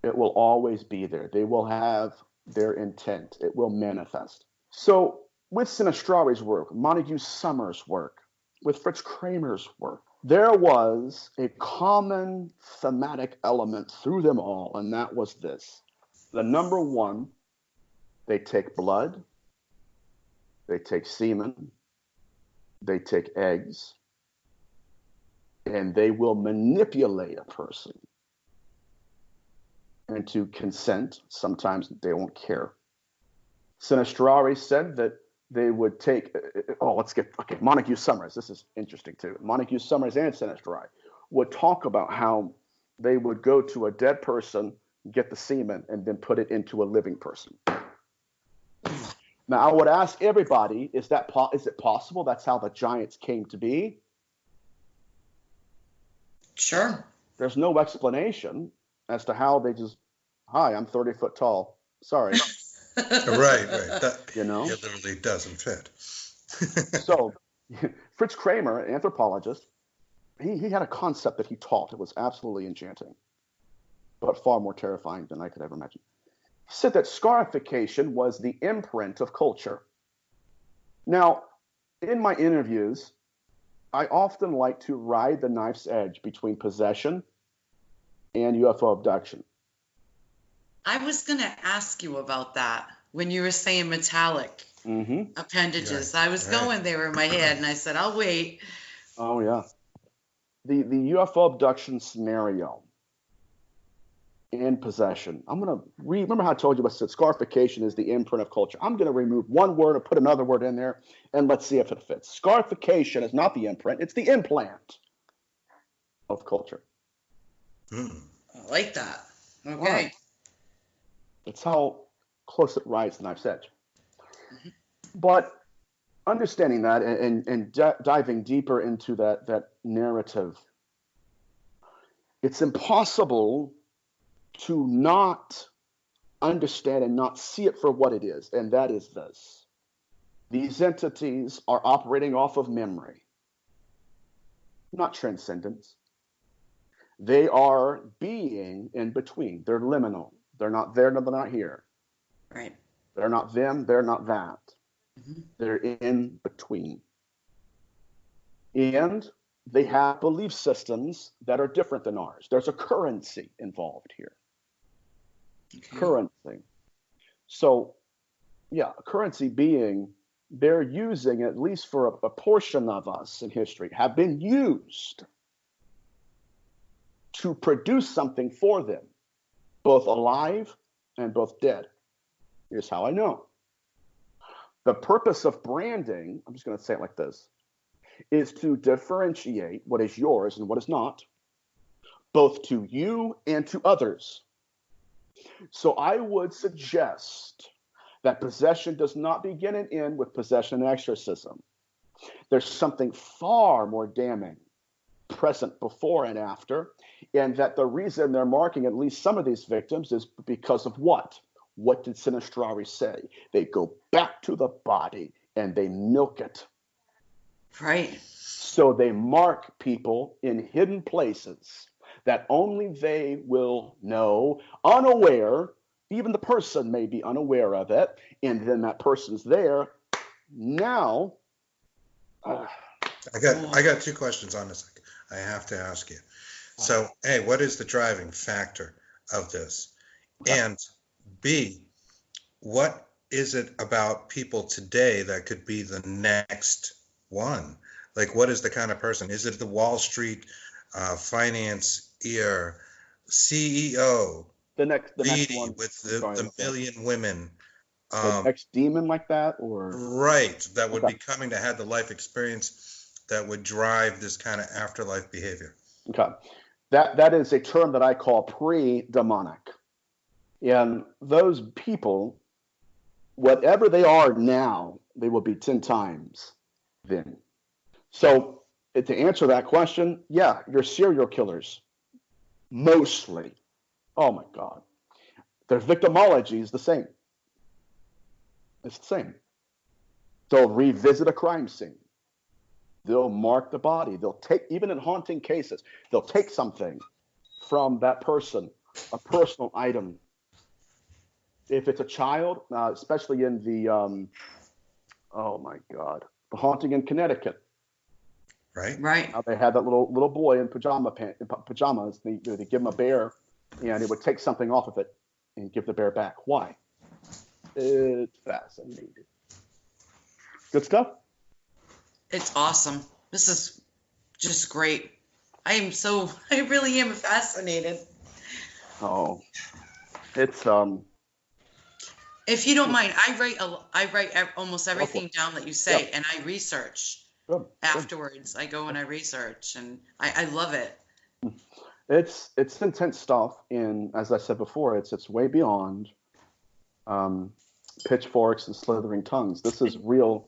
It will always be there. They will have their intent. It will manifest. So with Sinistrari's work, Montague Summers' work, with Fritz Kramer's work, there was a common thematic element through them all, and that was this. The number one, they take blood, they take semen, they take eggs, and they will manipulate a person into consent. Sometimes they won't care. Sinistrari said that they would take, Montague Summers, this is interesting too. Montague Summers and Sinistrari would talk about how they would go to a dead person, get the semen, and then put it into a living person. Now, I would ask everybody, is it possible that's how the giants came to be? Sure. there's no explanation as to how they just, hi, I'm 30 foot tall. Sorry. Right. That, you know? It literally doesn't fit. So Fritz Kramer, an anthropologist, he had a concept that he taught. It was absolutely enchanting, but far more terrifying than I could ever imagine. He said that scarification was the imprint of culture. Now, in my interviews, I often like to ride the knife's edge between possession and UFO abduction. I was going to ask you about that when you were saying metallic appendages. Right. I was going there in my head, and I said, I'll wait. Oh, yeah. The UFO abduction scenario and possession. I'm going to remember how I told you about scarification is the imprint of culture. I'm going to remove one word and put another word in there, and let's see if it fits. Scarification is not the imprint, it's the implant of culture. I like that. Okay. Right. That's how close it rides the knife's edge. But understanding that and diving deeper into that narrative, it's impossible to not understand and not see it for what it is, and that is this. These entities are operating off of memory, not transcendence. They are being in between. They're liminal. They're not there, no, they're not here. Right. They're not them, they're not that. They're in between. And they have belief systems that are different than ours. There's a currency involved here. Okay. Currency. So, yeah, currency being they're using, at least for a portion of us in history, have been used to produce something for them, both alive and both dead. Here's how I know. The purpose of branding, I'm just going to say it like this, is to differentiate what is yours and what is not, both to you and to others. So I would suggest that possession does not begin and end with possession and exorcism. There's something far more damning present before and after, and that the reason they're marking at least some of these victims is because of what? What did Sinistrari say? They go back to the body and they milk it. Right. So they mark people in hidden places that only they will know, unaware. Even the person may be unaware of it, and then that person's there. Now, I got two questions on this. I have to ask you. So, A, what is the driving factor of this? Okay. And B, what is it about people today that could be the next one? Like, what is the kind of person? Is it the Wall Street financier, CEO? The next one with the million women. The next demon like that, or right, that would be coming to have the life experience that would drive this kind of afterlife behavior. Okay, that is a term that I call pre-demonic, and those people, whatever they are now, they will be 10 times then. So to answer that question, yeah, you're serial killers, mostly. Oh my God. Their victimology is the same. It's the same. They'll revisit a crime scene. They'll mark the body. They'll take, even in haunting cases, they'll take something from that person, a personal item. If it's a child, especially in the, oh my God, the haunting in Connecticut. Right. They had that little boy in pajamas. They give him a bear, and it would take something off of it and give the bear back. Why? It's fascinating. Good stuff? It's awesome. This is just great. I really am fascinated. Oh, it's If you don't mind, I write almost everything down that you say, and I research. Good. Afterwards. I go and I research, and I love it. It's intense stuff, and as I said before, it's way beyond pitchforks and slithering tongues. This is real.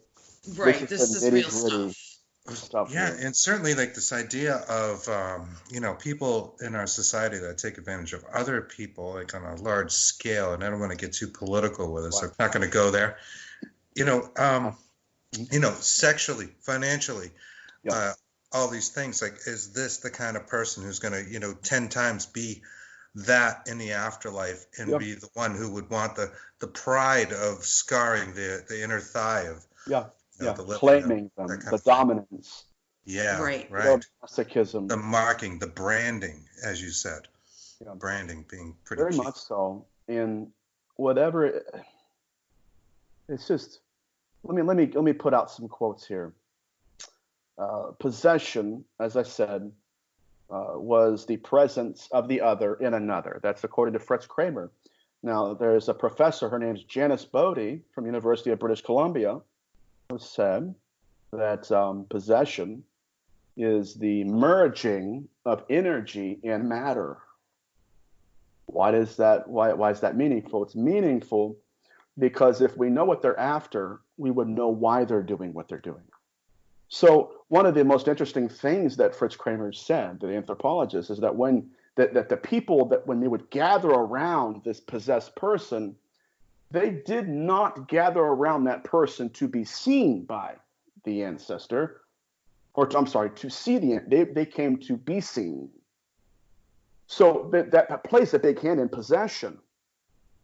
Right. This is real stuff. stuff Yeah, here. and certainly like this idea of people in our society that take advantage of other people like on a large scale, and I don't want to get too political with it, so I'm not going to go there. You know, sexually, financially, Yeah. all these things. Like, is this the kind of person who's going to 10 times be that in the afterlife and be the one who would want the pride of scarring the inner thigh of the living, claiming them, the dominance. Yeah, Right. Masochism. The marking, the branding, as you said. Branding being pretty very key. much so. And whatever, it's just, let me put out some quotes here. Possession, as I said, was the presence of the other in another. That's according to Fritz Kramer. Now, there's a professor, her name's Janice Bodie from University of British Columbia, who said that possession is the merging of energy and matter. Why is that meaningful? It's meaningful because if we know what they're after, we would know why they're doing what they're doing. So one of the most interesting things that Fritz Kramer said, the anthropologist, is that when the people that when they would gather around this possessed person, they did not gather around that person to be seen by the ancestor, to see they came to be seen. So that plays a big hand in possession,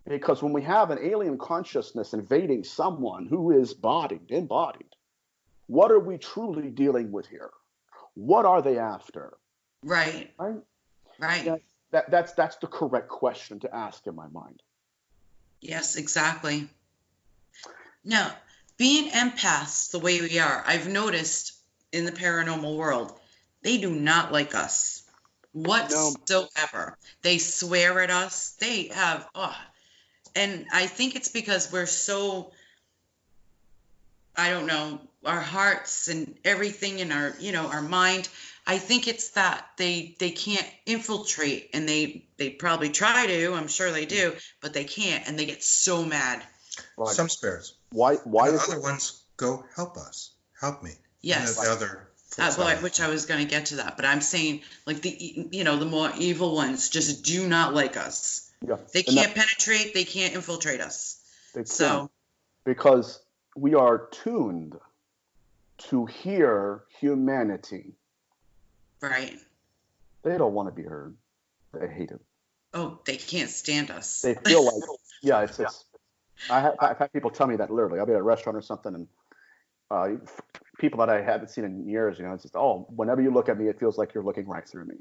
because when we have an alien consciousness invading someone who is embodied, what are we truly dealing with here? What are they after? Right. Yeah, that's the correct question to ask in my mind. Yes, exactly. Now, being empaths the way we are, I've noticed in the paranormal world, they do not like us whatsoever. They swear at us. They have, and I think it's because we're so, I don't know, our hearts and everything in our, our mind. I think it's that they can't infiltrate, and they probably try to. I'm sure they do, but they can't, and they get so mad. Right. Some spirits. Why? The other ones go help us, help me. Yes. The other. Which I was going to get to that, but I'm saying like the more evil ones just do not like us. Yeah. They can't penetrate. They can't infiltrate us. They can't, because we are tuned to hear humanity. Right. They don't want to be heard. They hate it. Oh, they can't stand us. They feel like, it's I've had people tell me that literally. I'll be at a restaurant or something, and people that I haven't seen in years, it's just, whenever you look at me, it feels like you're looking right through me.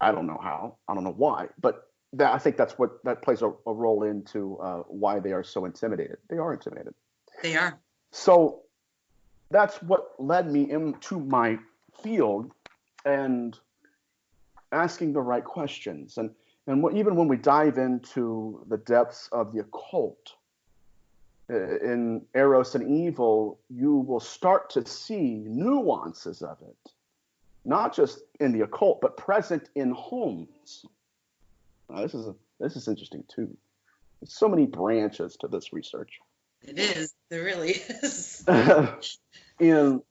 I don't know how. I don't know why. But I think that plays a role into why they are so intimidated. They are intimidated. They are. So that's what led me into my field and asking the right questions. And even when we dive into the depths of the occult, in Eros and Evil, you will start to see nuances of it, not just in the occult, but present in homes. Now, this is interesting too. There's so many branches to this research. It is. There really is. And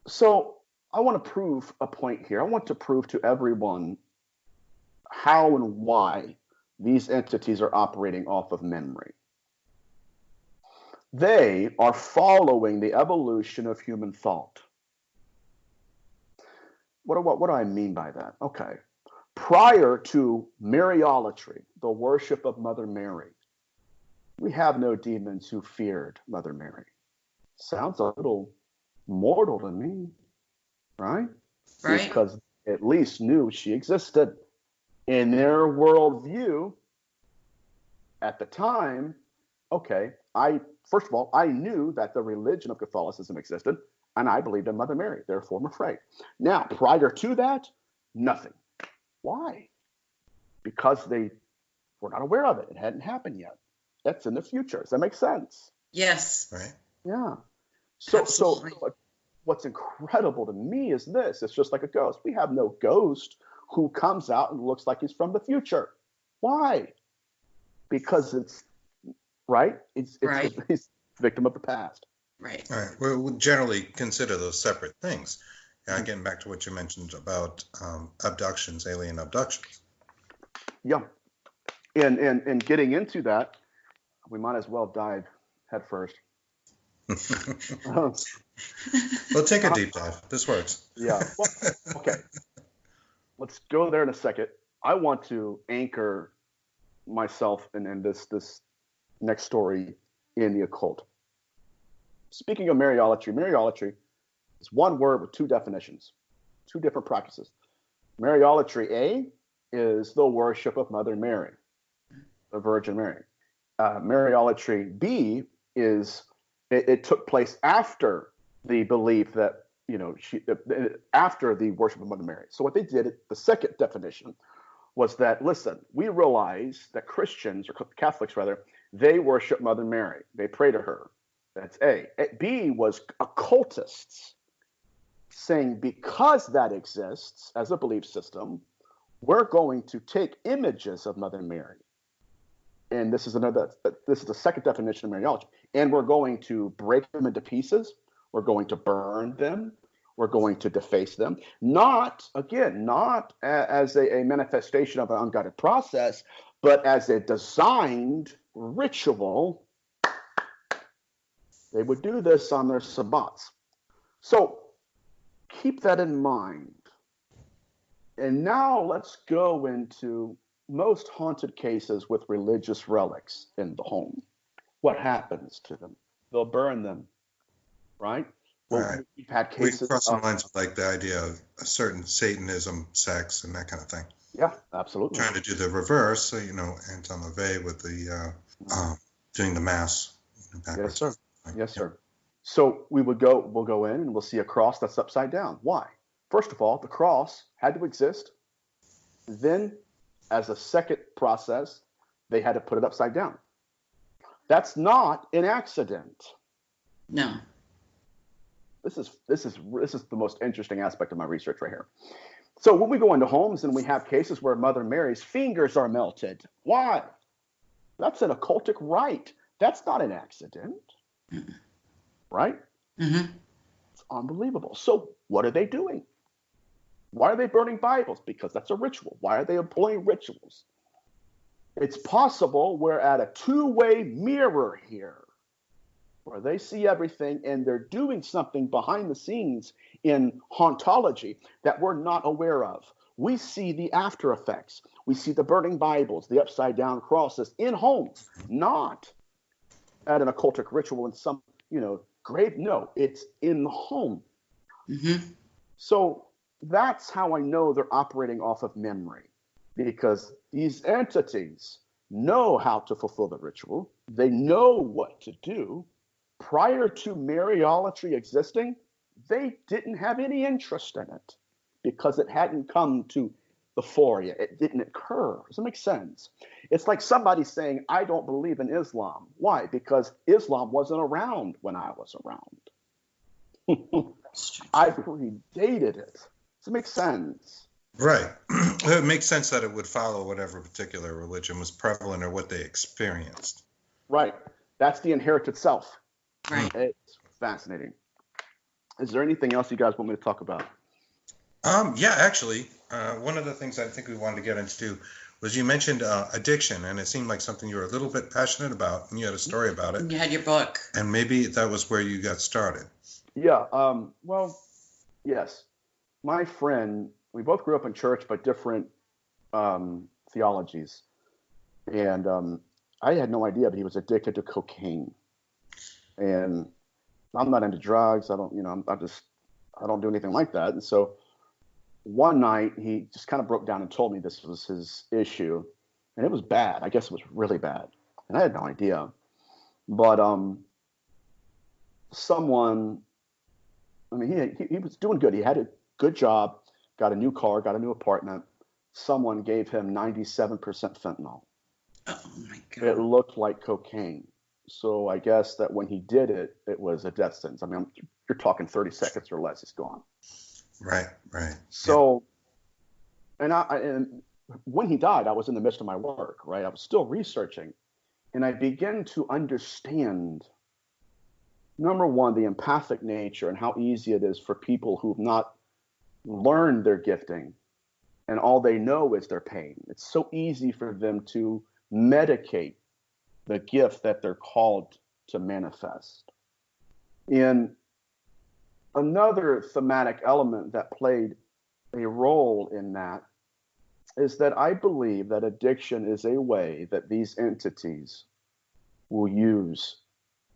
so I want to prove a point here. I want to prove to everyone how and why these entities are operating off of memory. They are following the evolution of human thought. What do I mean by that? Okay. Prior to Mariolatry, the worship of Mother Mary, we have no demons who feared Mother Mary. Sounds a little mortal to me, right? Right. Because at least knew she existed. In their worldview, at the time, okay, first of all, I knew that the religion of Catholicism existed, and I believed in Mother Mary, therefore I'm afraid. Now, prior to that, nothing. Why? Because they were not aware of it. It hadn't happened yet. That's in the future. Does that make sense? Yes. Right. Yeah. So Absolutely. what's incredible to me is this. It's just like a ghost. We have no ghost who comes out and looks like he's from the future. Why? Because it's right. It's right. He's a victim of the past. Right. All right. Well, we generally consider those separate things. Getting back to what you mentioned about abductions, alien abductions. Yeah. And getting into that, we might as well dive head first. Well, take a deep dive. This works. Yeah. Well, okay. Let's go there in a second. I want to anchor myself in this next story in the occult. Speaking of Mariolatry is one word with two definitions, two different practices. Mariolatry A is the worship of Mother Mary, the Virgin Mary. Mariolatry B is it took place after the belief that after the worship of Mother Mary. So what they did, the second definition, was that, listen, we realize that Christians, or Catholics rather, they worship Mother Mary. They pray to her. That's A. B was occultists saying, because that exists as a belief system, we're going to take images of Mother Mary. And this is the second definition of Mariology. And we're going to break them into pieces. We're going to burn them. We're going to deface them. Not as a manifestation of an unguided process, but as a designed ritual. They would do this on their sabbats. So keep that in mind. And now let's go into most haunted cases with religious relics in the home. What happens to them? They'll burn them, right? Well, right. We've had cases. We cross the lines with like the idea of a certain Satanism, sex, and that kind of thing. Yeah, absolutely. Trying to do the reverse, so, Anton LaVey with the doing the mass backwards. Yes, sir. Yes, sir. So we'll go in and we'll see a cross that's upside down. Why? First of all, the cross had to exist. Then, as a second process, they had to put it upside down. That's not an accident. No. This is the most interesting aspect of my research right here. So when we go into homes and we have cases where Mother Mary's fingers are melted, why? That's an occultic rite. That's not an accident, right? Mm-hmm. It's unbelievable. So what are they doing? Why are they burning Bibles? Because that's a ritual. Why are they employing rituals? It's possible we're at a two-way mirror here, where they see everything and they're doing something behind the scenes in hauntology that we're not aware of. We see the after effects. We see the burning Bibles, the upside down crosses in homes, not at an occultic ritual in some, grave. No, it's in the home. Mm-hmm. So that's how I know they're operating off of memory, because these entities know how to fulfill the ritual. They know what to do. Prior to Mariolatry existing, they didn't have any interest in it because it hadn't come to the fore yet. It didn't occur. Does that make sense? It's like somebody saying, I don't believe in Islam. Why? Because Islam wasn't around when I was around. I predated it. Does it make sense? Right. It makes sense that it would follow whatever particular religion was prevalent or what they experienced. Right. That's the inherited self. Right. It's fascinating. Is there anything else you guys want me to talk about? Yeah, actually, one of the things I think we wanted to get into was you mentioned addiction, and it seemed like something you were a little bit passionate about, and you had a story about it. You had your book. And maybe that was where you got started. Yeah. Well, yes. My friend, we both grew up in church, but different theologies. And I had no idea, but he was addicted to cocaine. And I'm not into drugs. I don't do anything like that. And so one night he just kind of broke down and told me this was his issue, and it was bad. I guess it was really bad, and I had no idea. But someone, I mean, he was doing good. He had a good job, got a new car, got a new apartment. Someone gave him 97% fentanyl. Oh my God. It looked like cocaine. So I guess that when he did it, it was a death sentence. I mean, you're talking 30 seconds or less, he's gone. Right. So, yeah. And when he died, I was in the midst of my work, right? I was still researching, and I began to understand Number one, the empathic nature and how easy it is for people who've not learned their gifting and all they know is their pain. It's so easy for them to medicate the gift that they're called to manifest. And another thematic element that played a role in that is that I believe that addiction is a way that these entities will use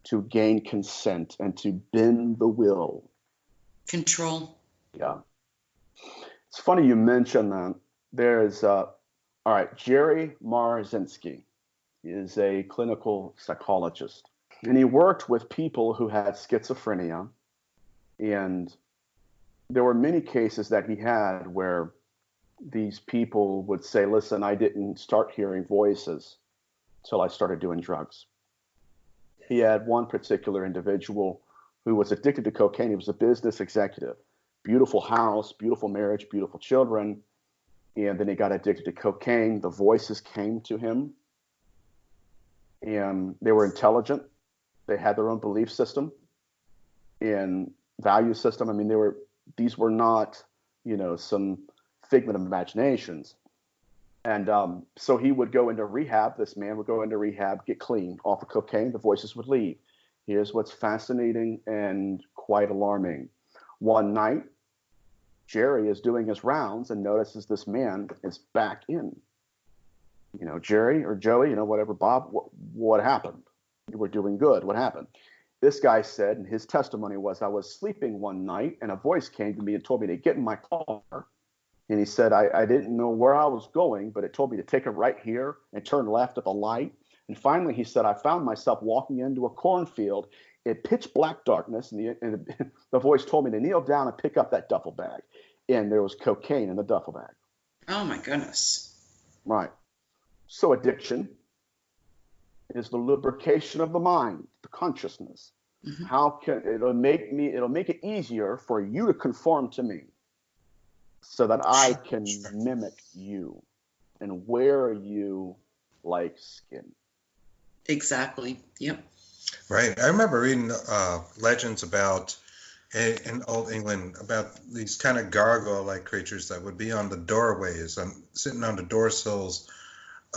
to gain consent and to bend the will. Control. Yeah. It's funny you mentioned that. There's, all right, Jerry Marzinski is a clinical psychologist, and he worked with people who had schizophrenia. And there were many cases that he had where these people would say, listen, I didn't start hearing voices till I started doing drugs. He had one particular individual who was addicted to cocaine. He was a business executive, beautiful house, beautiful marriage, beautiful children. And then he got addicted to cocaine. The voices came to him, and they were intelligent. They had their own belief system and value system. I mean, these were not, some figment of imaginations. And so he would go into rehab. This man would go into rehab, get clean off of cocaine. The voices would leave. Here's what's fascinating and quite alarming. One night, Jerry is doing his rounds and notices this man is back in. Jerry or Joey, whatever, Bob, what happened? You were doing good. What happened? This guy said, and his testimony was, I was sleeping one night and a voice came to me and told me to get in my car. And he said, I didn't know where I was going, but it told me to take it right here and turn left at the light. And finally, he said, I found myself walking into a cornfield in pitch black darkness. And the voice told me to kneel down and pick up that duffel bag. And there was cocaine in the duffel bag. Oh, my goodness. Right. So addiction is the lubrication of the mind, the consciousness. Mm-hmm. How can it'll make it easier for you to conform to me so that I can mimic you and wear you like skin. Exactly. Yep. Right. I remember reading legends about in Old England about these kind of gargoyle-like creatures that would be on the doorways and sitting on the door sills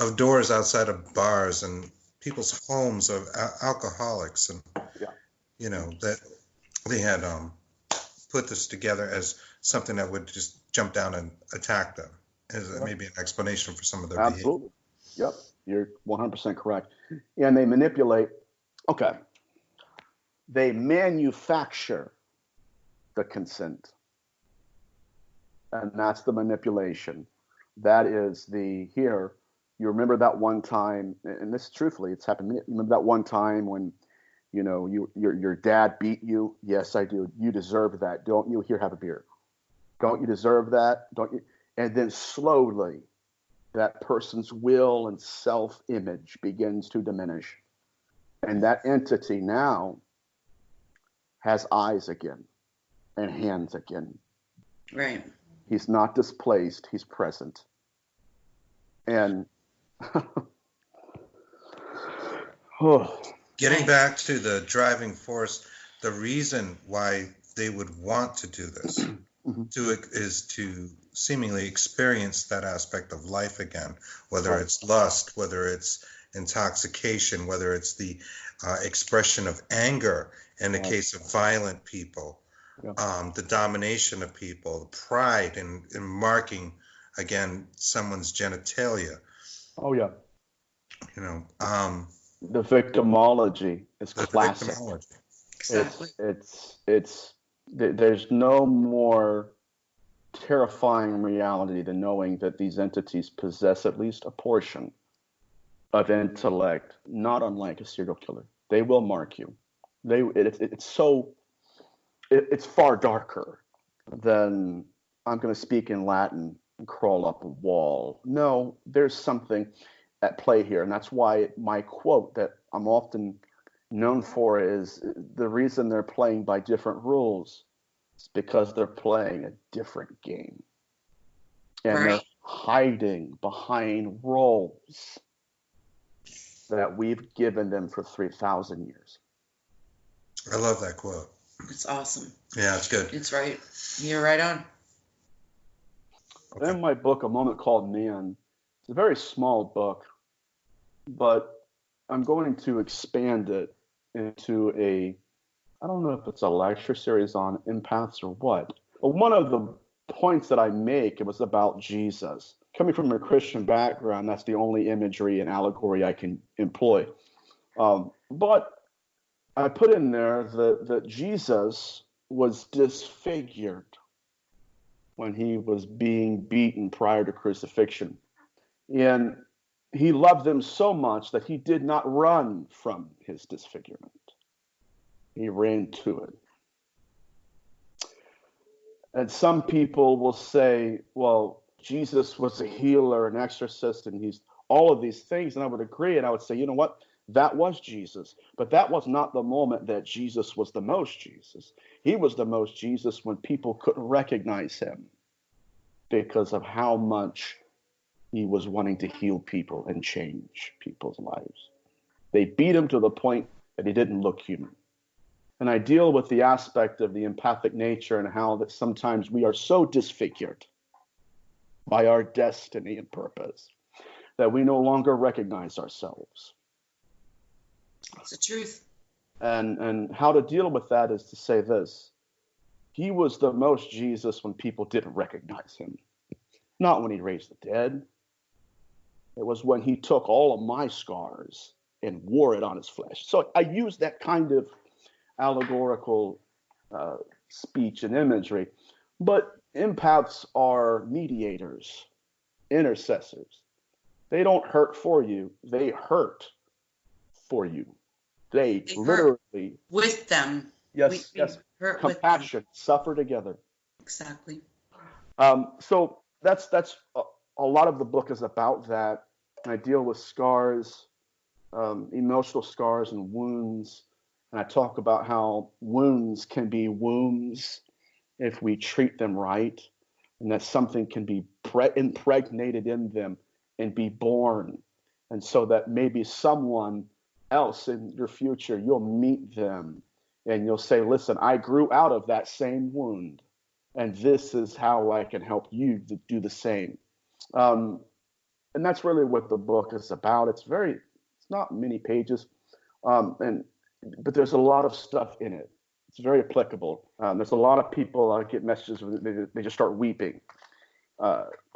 of doors outside of bars and people's homes of alcoholics, and that they had put this together as something that would just jump down and attack them as maybe an explanation for some of their Absolutely. Behavior. Yep, you're 100% correct. And they manipulate. Okay, they manufacture the consent, and that's the manipulation. That is here. You remember that one time, and this truthfully, it's happened. You remember that one time when, your dad beat you? Yes, I do. You deserve that, don't you? Here, have a beer. Don't you deserve that? Don't you? And then slowly, that person's will and self-image begins to diminish, and that entity now has eyes again and hands again. Right. He's not displaced. He's present. And getting back to the driving force, the reason why they would want to do this is to seemingly experience that aspect of life again, whether it's lust, whether it's intoxication, whether it's the expression of anger in the case of violent people, the domination of people, the pride in marking again someone's genitalia. Oh yeah. The victimology is classic. Victimology. Exactly. It's there's no more terrifying reality than knowing that these entities possess at least a portion of intellect, not unlike a serial killer. They will mark you. It's far darker than I'm going to speak in Latin and crawl up a wall. No, there's something at play here, and that's why my quote that I'm often known for is the reason they're playing by different rules is because they're playing a different game, and they're hiding behind roles that we've given them for 3,000 years. I love that quote. It's awesome. Yeah, it's good. It's right. You're right on. Okay. In my book, A Moment Called Man, it's a very small book, but I'm going to expand it into I don't know if it's a lecture series on empaths or what. But one of the points that I make, it was about Jesus. Coming from a Christian background, that's the only imagery and allegory I can employ. But I put in there that Jesus was disfigured when he was being beaten prior to crucifixion. And he loved them so much that he did not run from his disfigurement. He ran to it. And some people will say, well, Jesus was a healer, an exorcist, and he's all of these things. And I would agree. And I would say, you know what? That was Jesus. But that was not the moment that Jesus was the most Jesus. He was the most Jesus when people couldn't recognize him because of how much he was wanting to heal people and change people's lives. They beat him to the point that he didn't look human. And I deal with the aspect of the empathic nature and how that sometimes we are so disfigured by our destiny and purpose that we no longer recognize ourselves. It's the truth. And how to deal with that is to say this. He was the most Jesus when people didn't recognize him. Not when he raised the dead. It was when he took all of my scars and wore it on his flesh. So I use that kind of allegorical speech and imagery. But empaths are mediators, intercessors. They don't hurt for you. They hurt for you. They literally with them. Yes, we yes. Hurt Compassion, suffer together. Exactly. So that's a lot of the book is about that. I deal with scars, emotional scars and wounds. And I talk about how wounds can be wombs if we treat them right, and that something can be impregnated in them and be born. And so that maybe someone else in your future, you'll meet them and you'll say, listen, I grew out of that same wound, and this is how I can help you to do the same. And that's really what the book is about. It's not many pages, but there's a lot of stuff in it. It's very applicable. There's a lot of people I get messages where they just start weeping.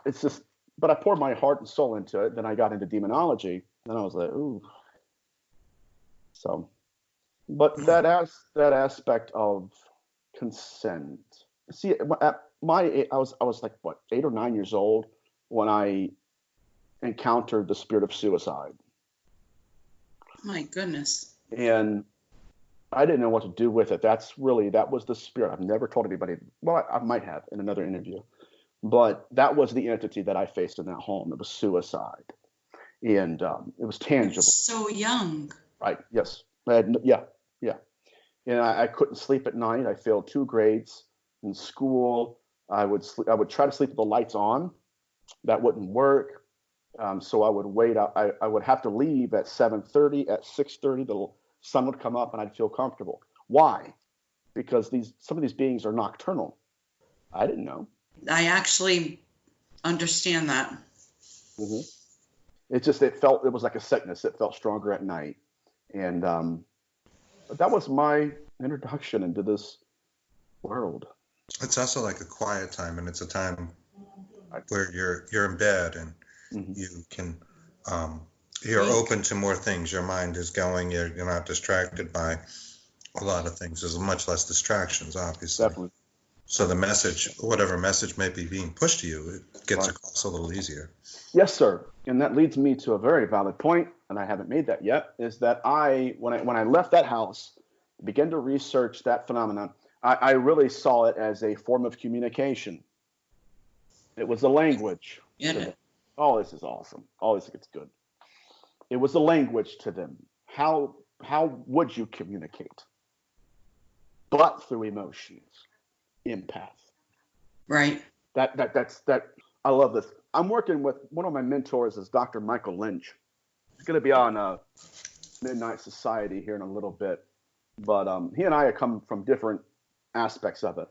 It's just, but I poured my heart and soul into it. Then I got into demonology, and I was like, ooh. So, but that aspect of consent. See, at my age, I was like what, 8 or 9 years old when I encountered the spirit of suicide. My goodness. And I didn't know what to do with it. That was the spirit. I've never told anybody. Well, I might have in another interview, but that was the entity that I faced in that home. It was suicide, and it was tangible. It's so young. Right. Yes. Yeah. And I couldn't sleep at night. I failed 2 grades in school. I would try to sleep with the lights on. That wouldn't work. So I would wait. I would have to leave at 7:30. At 6:30, the sun would come up and I'd feel comfortable. Why? Because some of these beings are nocturnal. I didn't know. I actually understand that. Mm-hmm. It was like a sickness. It felt stronger at night. And but that was my introduction into this world. It's also like a quiet time, and it's a time where you're in bed and mm-hmm. you can you're open to more things. Your mind is going. You're not distracted by a lot of things. There's much less distractions, obviously. Definitely. So the message, whatever message may be being pushed to you, it gets across a little easier. Yes, sir. And that leads me to a very valid point, and I haven't made that yet, is that when I left that house, began to research that phenomenon, I really saw it as a form of communication. It was a language. Yeah. Oh, this is awesome. Oh, this gets good. It was a language to them. How would you communicate? But through emotions. Empath. Right. That's I love this. I'm working with one of my mentors is Dr. Michael Lynch. He's going to be on Midnight Society here in a little bit. But he and I have come from different aspects of it.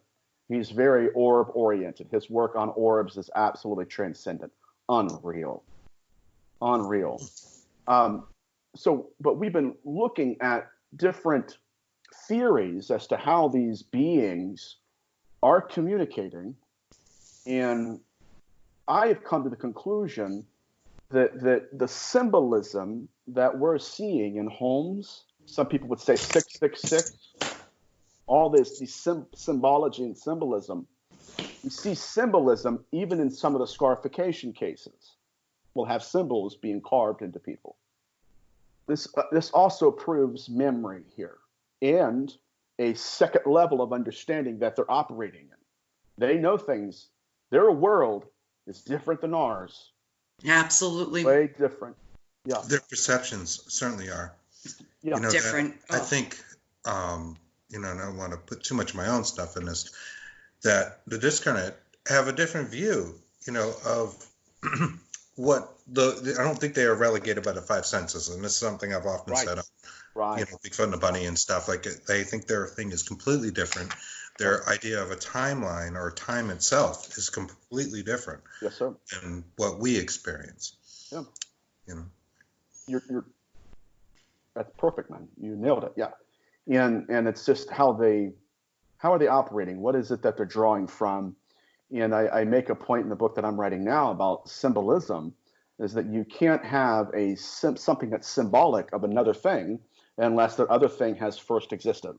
He's very orb oriented. His work on orbs is absolutely transcendent, unreal. But we've been looking at different theories as to how these beings are communicating, and I have come to the conclusion that the symbolism that we're seeing in homes, some people would say 666, all this symbology and symbolism, we see symbolism even in some of the scarification cases. We'll have symbols being carved into people. This also proves memory here and a second level of understanding that they're operating in. They know things. Their world is different than ours. Absolutely. Way different. Yeah. Their perceptions certainly are. Yeah. Different. I think, and I don't want to put too much of my own stuff in this, that the discarnate have a different view, of what I don't think they are relegated by the five senses. And this is something I've often said on, Bigfoot and the Bunny and stuff. Like, they think their thing is completely different. Their idea of a timeline or time itself is completely different. Yes, sir. Than what we experience. Yeah. You're that's perfect, man. You nailed it. Yeah. And it's just how are they operating? What is it that they're drawing from? And I make a point in the book that I'm writing now about symbolism, is that you can't have something that's symbolic of another thing unless the other thing has first existed.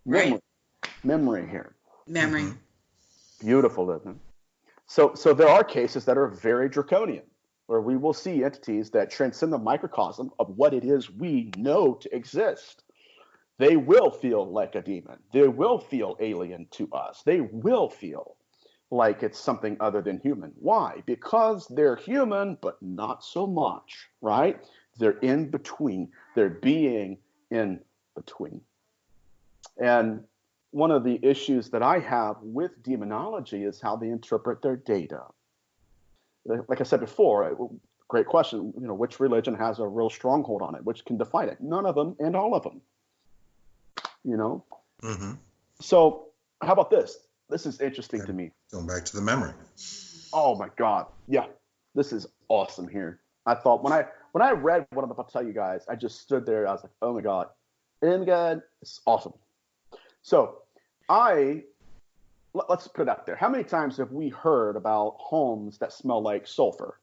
Right. Memory here. Memory. Mm-hmm. Beautiful, isn't it? So there are cases that are very draconian, where we will see entities that transcend the microcosm of what it is we know to exist. They will feel like a demon. They will feel alien to us. They will feel like it's something other than human. Why? Because they're human, but not so much, right? They're in between. They're being in between. And one of the issues that I have with demonology is how they interpret their data. Like I said before, great question, which religion has a real stronghold on it? Which can define it? None of them and all of them. Mm-hmm. So how about this? This is interesting to me. Going back to the memory. Oh my God. Yeah. This is awesome here. I thought when I read what I'm about to tell you guys, I just stood there. I was like, oh my God. And God, it's awesome. So let's put it out there. How many times have we heard about homes that smell like sulfur?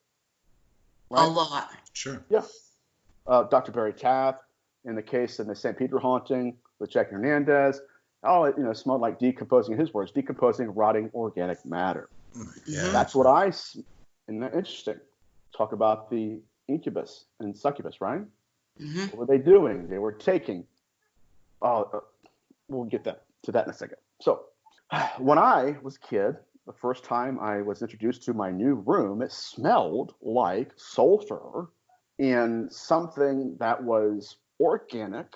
Right? A lot. Sure. Yeah. Dr. Barry Taft, in the case of the St. Peter haunting with Jack Hernandez, it smelled like decomposing, in his words, decomposing, rotting organic matter. Yeah. That's what isn't that interesting? Talk about the incubus and succubus, right? Mm-hmm. What were they doing? They were taking. We'll get to that in a second. So when I was a kid, the first time I was introduced to my new room, it smelled like sulfur and something that was organic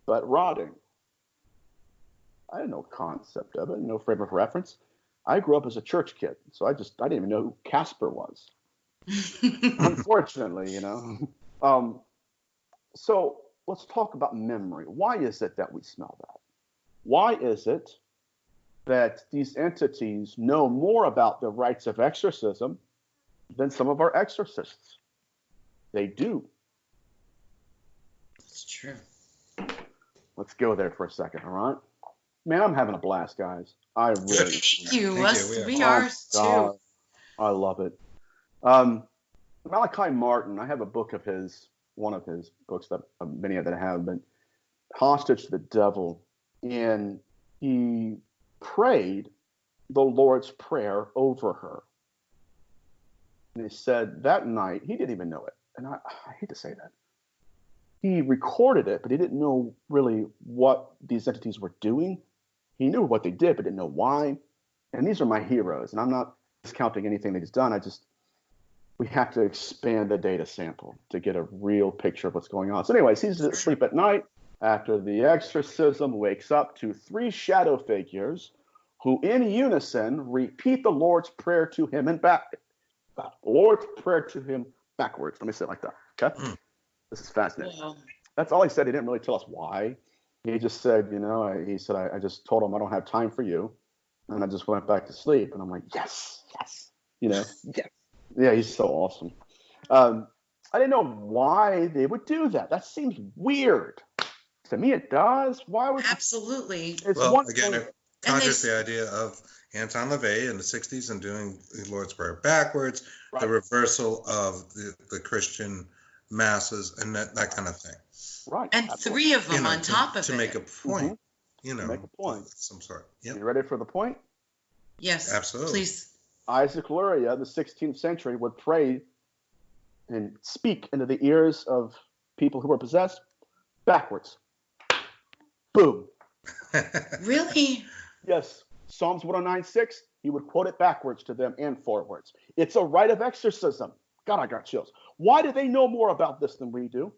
but rotting. I had no concept of it, no frame of reference. I grew up as a church kid, so I didn't even know who Casper was. Unfortunately, So let's talk about memory. Why is it that we smell that? Why is it that these entities know more about the rites of exorcism than some of our exorcists? They do. It's true. Let's go there for a second, all right? Man, I'm having a blast, guys. I really. Thank you. We are too. I love it. Malachi Martin, I have a book of his, one of his books that many of that have been Hostage to the Devil, and he prayed the Lord's Prayer over her. And he said that night, he didn't even know it. And I hate to say that. He recorded it, but he didn't know really what these entities were doing. He knew what they did, but didn't know why. And these are my heroes. And I'm not discounting anything that he's done. We have to expand the data sample to get a real picture of what's going on. So anyways, he's asleep at night. After the exorcism, wakes up to 3 shadow figures who in unison repeat the Lord's Prayer to him and back. Lord's Prayer to him backwards. Let me say it like that. Okay? This is fascinating. That's all he said. He didn't really tell us why. He just said, he said, I just told him I don't have time for you. And I just went back to sleep. And I'm like, yes, yes. Yeah, he's so awesome. I didn't know why they would do that. That seems weird. To me, it does. Why would Absolutely. Again, conjures the idea of Anton LaVey in the 60s and doing the Lord's Prayer backwards, the reversal of the Christian masses, and that kind of thing. Right. And absolutely. 3 of them on top of it. To make a point, make a point. Of some sort. Yep. You ready for the point? Yes. Absolutely. Please. Isaac Luria, in the 16th century, would pray and speak into the ears of people who were possessed backwards. Boom. Really? Yes. Psalms 109:6, he would quote it backwards to them and forwards. It's a rite of exorcism. God, I got chills. Why do they know more about this than we do?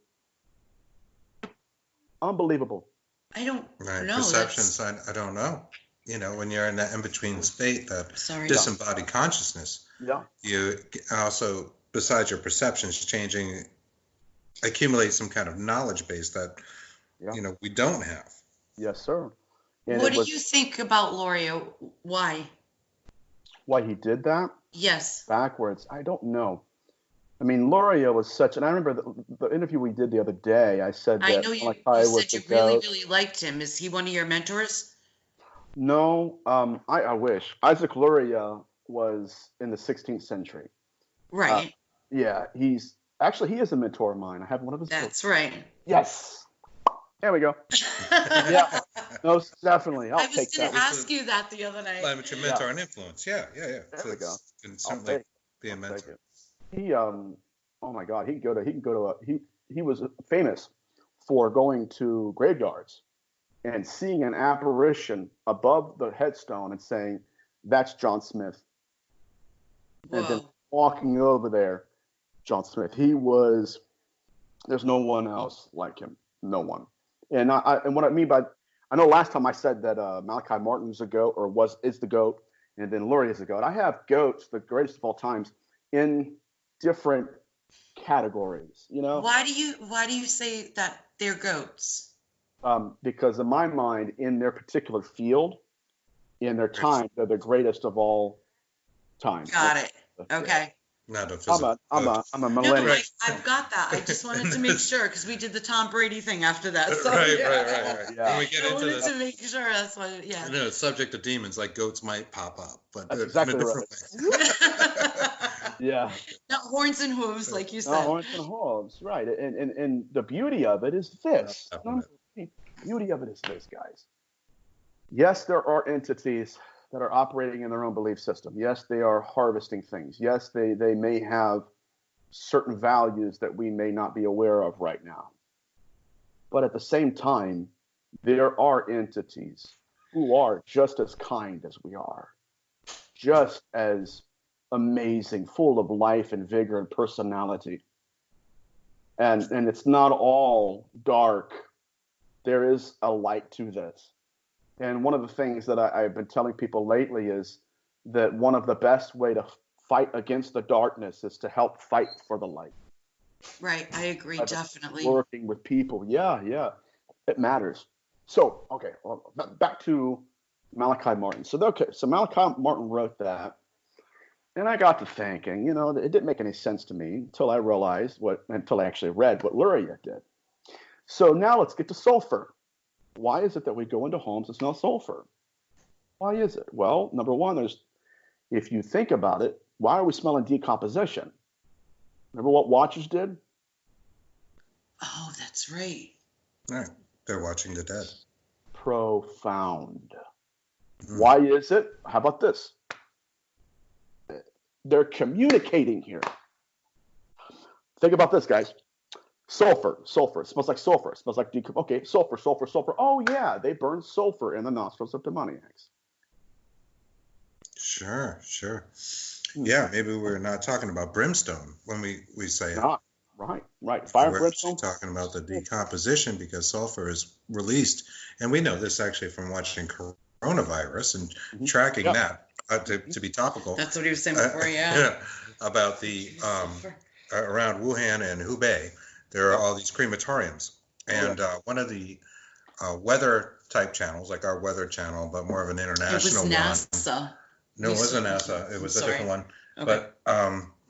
Unbelievable. I don't know. Perceptions, I don't know. When you're in that in-between state, that disembodied consciousness, you also, besides your perceptions changing, accumulate some kind of knowledge base that, we don't have. Yes, sir. And what do you think about Luria? Why? Why he did that? Yes. Backwards. I don't know. I mean, Luria was such, and I remember the interview we did the other day, I said that I know you said you really, really liked him. Is he one of your mentors? No, I wish. Isaac Luria was in the 16th century. Right. Yeah, he is a mentor of mine. I have one of his books. That's right. Yes. There we go. Yeah, most definitely. I was going to ask you that the other night. Amateur mentor and influence. Yeah. There we go. Can certainly be a mentor. He, oh my God, he was famous for going to graveyards and seeing an apparition above the headstone and saying, "That's John Smith." Whoa. And then walking over there, John Smith. There's no one else like him. No one. And what I mean by, I know last time I said that Malachi Martin's a goat is the goat, and then Luria's a goat. I have goats, the greatest of all times, in different categories. Why do you say that they're goats? Because in my mind, in their particular field, in their time, they're the greatest of all time. Got it. Okay. Not a physical. I'm a millennial. No, I've got that. I just wanted to make sure because we did the Tom Brady thing after that. So, right. Yeah. When we get into wanted to make sure that's why. Yeah. Subject to demons, like goats might pop up, but that's exactly right. Yeah. Not horns and hooves, like you said. Not horns and hooves, right? And the beauty of it is this. The beauty of it is this, guys. Yes, there are entities that are operating in their own belief system. Yes, they are harvesting things. Yes, they may have certain values that we may not be aware of right now. But at the same time, there are entities who are just as kind as we are, just as amazing, full of life and vigor and personality. And it's not all dark. There is a light to this. And one of the things that I've been telling people lately is that one of the best way to fight against the darkness is to help fight for the light. Right. I agree. Definitely. Working with people. Yeah. It matters. So, okay. Well, back to Malachi Martin. So Malachi Martin wrote that. And I got to thinking, it didn't make any sense to me until I actually read what Luria did. So now let's get to sulfur. Why is it that we go into homes and smell sulfur? Why is it? Well, number one, if you think about it, why are we smelling decomposition? Remember what Watchers did? Oh, that's right. Right. They're watching the dead. Profound. Why is it? How about this? They're communicating here. Think about this, guys. Sulfur. It smells like sulfur. It smells like sulfur. Oh, yeah, they burn sulfur in the nostrils of demoniacs. Sure. Yeah, maybe we're not talking about brimstone when we say it. Right. Fire we're brimstone. Talking about the decomposition because sulfur is released. And we know this actually from watching coronavirus and tracking that to be topical. That's what he was saying before, yeah. About the around Wuhan and Hubei. There are all these crematoriums, And one of the weather type channels, like our weather channel, but more of an international one. It was NASA. No, it wasn't NASA. It was a different one. Okay. But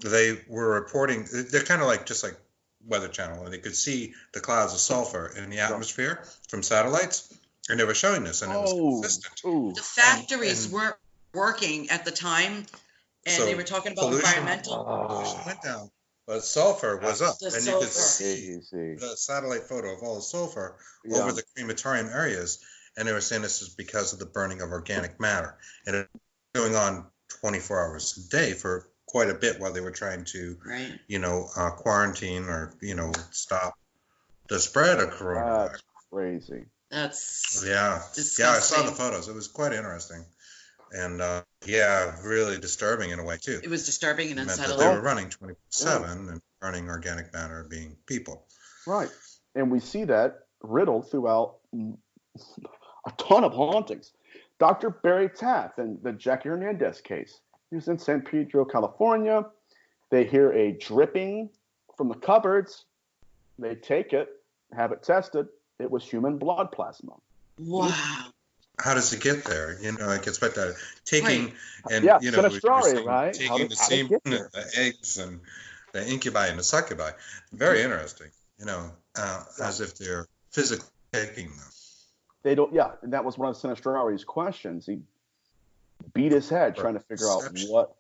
they were reporting, they're kind of like just like Weather Channel, and they could see the clouds of sulfur in the atmosphere from satellites, and they were showing this, and it was consistent. The factories weren't working at the time, and so they were talking about environmental. Pollution went down, but sulfur was up, and you could see the satellite photo of all the sulfur over the crematorium areas, and they were saying this is because of the burning of organic matter, and it was going on 24 hours a day for quite a bit while they were trying to, quarantine or, stop the spread of coronavirus. That's crazy. That's disgusting. Yeah, I saw the photos. It was quite interesting. And, really disturbing in a way, too. It was disturbing and unsettling. They were running 24/7 and burning organic matter being people. Right. And we see that riddled throughout a ton of hauntings. Dr. Barry Taff in the Jackie Hernandez case. He was in San Pedro, California. They hear a dripping from the cupboards. They take it, have it tested. It was human blood plasma. Wow. How does it get there? I can expect that. Taking, and, Sinistrari, right? Taking the semen, the eggs, and the incubi and the succubi. Very interesting, as if they're physically taking them. They don't, and that was one of Sinistrari's questions. He beat his head trying to figure out what.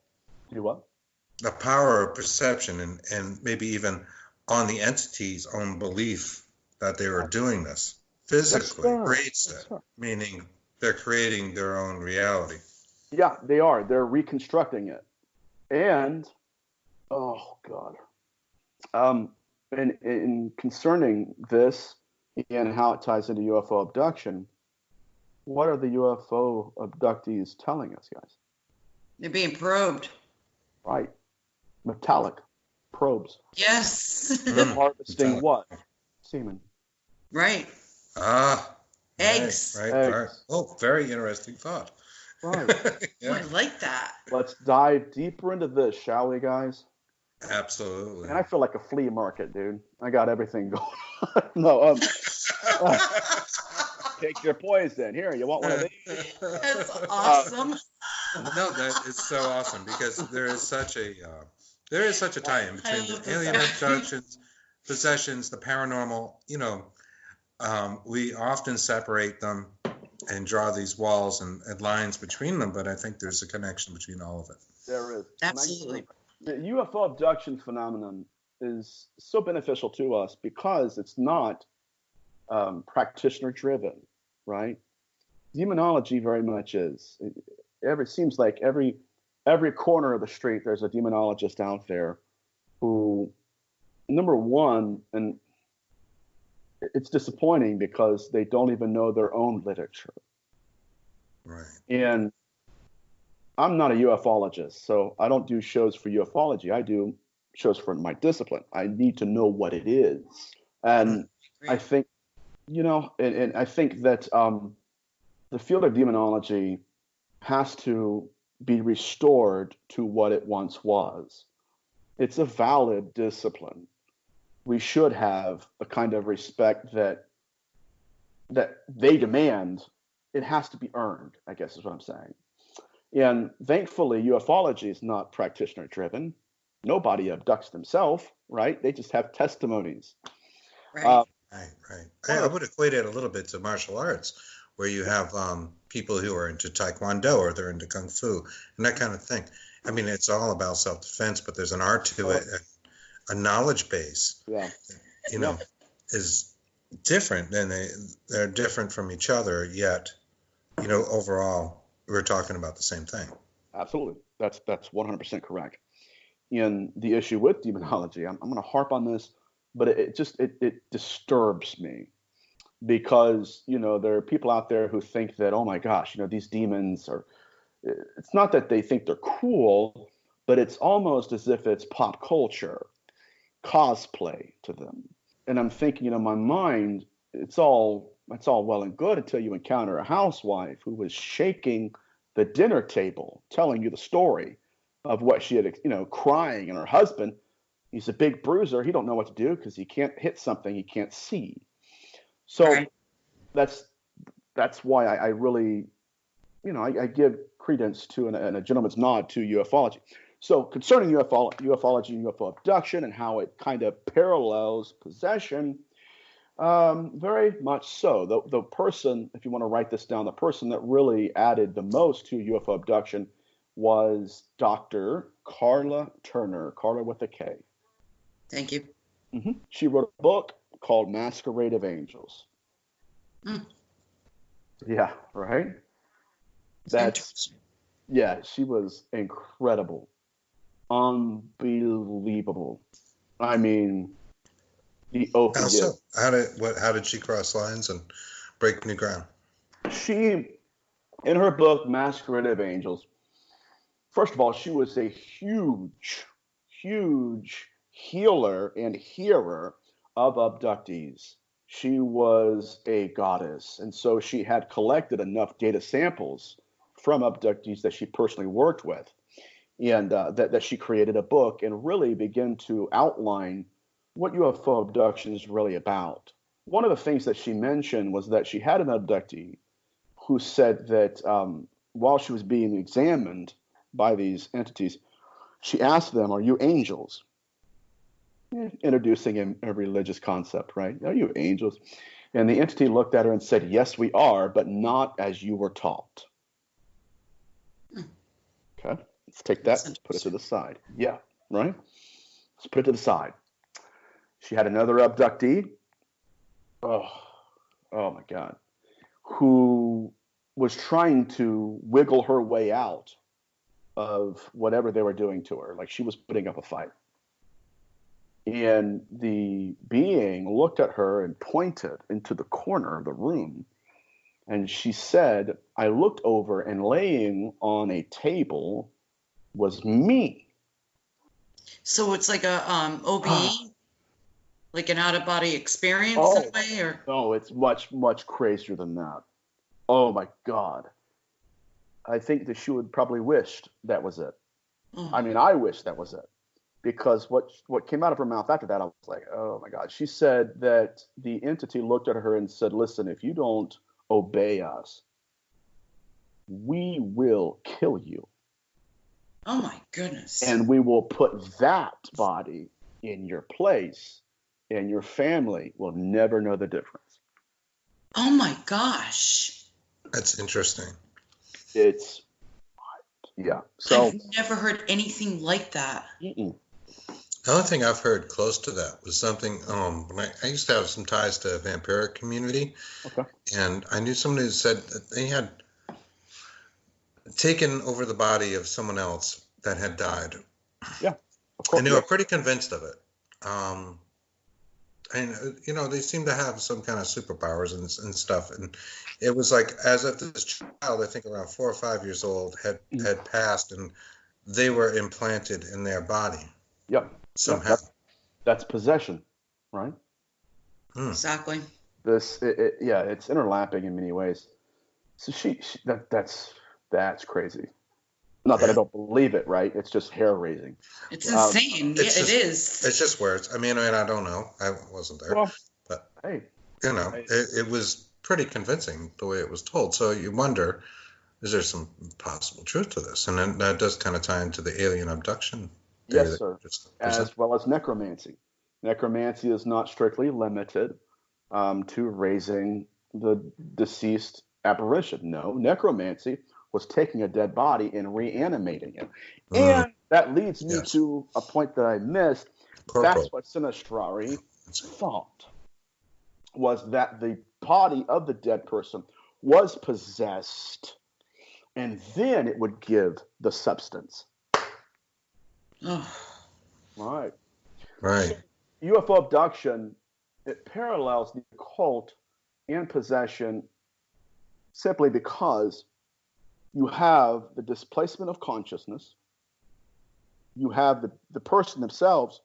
The power of perception and maybe even on the entity's own belief that they were doing this physically creates that, meaning they're creating their own reality. Yeah, they are. They're reconstructing it. And, oh, God. And concerning this and how it ties into UFO abduction, what are the UFO abductees telling us, guys? They're being probed. Right. Metallic probes. Yes. They're harvesting what? Semen. Right. Eggs. Right. Oh, very interesting thought. Right. I like that. Let's dive deeper into this, shall we, guys? Absolutely. And I feel like a flea market, dude. I got everything going on. No, take your poison. Here, you want one of these? That's awesome. No, that is so awesome because there is such a tie-in between the alien abductions, possessions, the paranormal. We often separate them and draw these walls and lines between them, but I think there's a connection between all of it. There is. Absolutely. The UFO abduction phenomenon is so beneficial to us because it's not practitioner-driven, right? Demonology very much is. It seems like every corner of the street there's a demonologist out there who, number one, and it's disappointing because they don't even know their own literature. Right. And I'm not a ufologist, so I don't do shows for ufology. I do shows for my discipline. I need to know what it is. And I think, and I think that the field of demonology has to be restored to what it once was. It's a valid discipline. We should have the kind of respect that they demand. It has to be earned, I guess is what I'm saying. And thankfully, ufology is not practitioner driven. Nobody abducts themselves, right? They just have testimonies. Right. Right. I would equate it a little bit to martial arts, where you have people who are into Taekwondo or they're into Kung Fu and that kind of thing. I mean, it's all about self-defense, but there's an art to it, a knowledge base, is different, and they're different from each other, yet, overall, we're talking about the same thing. Absolutely. That's 100% correct. And the issue with demonology, I'm going to harp on this, but it disturbs me because, there are people out there who think that, oh my gosh, these demons are, it's not that they think they're cool, but it's almost as if it's pop culture, cosplay to them. And I'm thinking, in my mind, it's all well and good until you encounter a housewife who was shaking the dinner table, telling you the story of what she had, crying, and her husband, he's a big bruiser. He don't know what to do because he can't hit something he can't see. So Right. that's why I really, I give credence to and a gentleman's nod to ufology. So concerning ufology and UFO abduction and how it kind of parallels possession, very much so. The person, if you want to write this down, the person that really added the most to UFO abduction was Dr. Carla Turner, Carla with a K. Thank you. She wrote a book called Masquerade of Angels. Mm. Yeah, right? She was incredible. Unbelievable. I mean, the How opiate. so? How did she cross lines and break new ground? She, in her book, Masquerade of Angels, first of all, she was a huge, huge healer and hearer of abductees. She was a goddess. And so she had collected enough data samples from abductees that she personally worked with. And that she created a book and really began to outline what UFO abduction is really about. One of the things that she mentioned was that she had an abductee who said that while she was being examined by these entities, she asked them, "Are you angels?" Introducing a religious concept, right? "Are you angels?" And the entity looked at her and said, "Yes, we are, but not as you were taught." Okay, let's take that and put it to the side. Yeah, right? Let's put it to the side. She had another abductee. Oh my God. Who was trying to wiggle her way out of whatever they were doing to her. Like she was putting up a fight. And the being looked at her and pointed into the corner of the room. And she said, "I looked over and laying on a table was me." So it's like a OBE, like an out-of-body experience in a way, or? No, it's much, much crazier than that. Oh my God. I think that she would probably wished that was it. I mean, I wish that was it. Because what came out of her mouth after that, I was like, oh my God. She said that the entity looked at her and said, "Listen, if you don't obey us, we will kill you. Oh my goodness. And we will put that body in your place, and your family will never know the difference." Oh my gosh. That's interesting. So I've never heard anything like that. Mm-mm. The only thing I've heard close to that was something. When I used to have some ties to a vampiric community, Okay. and I knew somebody who said that they had taken over the body of someone else that had died. Yeah, of course. And they were pretty convinced of it. And they seem to have some kind of superpowers and stuff. And it was like as if this child, I think around 4 or 5 years old, had passed, and they were implanted in their body. Yep. Somehow. Yep. That's possession, right? Exactly. It's interlapping in many ways. So that's crazy. Not that I don't believe it, right? It's just hair raising. It's insane. It is. It's just words. I mean, I don't know. I wasn't there. Well, but, hey. It was pretty convincing the way it was told. So you wonder, is there some possible truth to this? And then that does kind of tie into the alien abduction. Yes, sir. As well as necromancy. Necromancy is not strictly limited to raising the deceased apparition. No, necromancy was taking a dead body and reanimating it. And that leads me to a point that I missed. That's what Sinistrari thought, was that the body of the dead person was possessed, and then it would give the substance. Right. Right. UFO abduction, it parallels the occult and possession simply because you have the displacement of consciousness. You have the person themselves.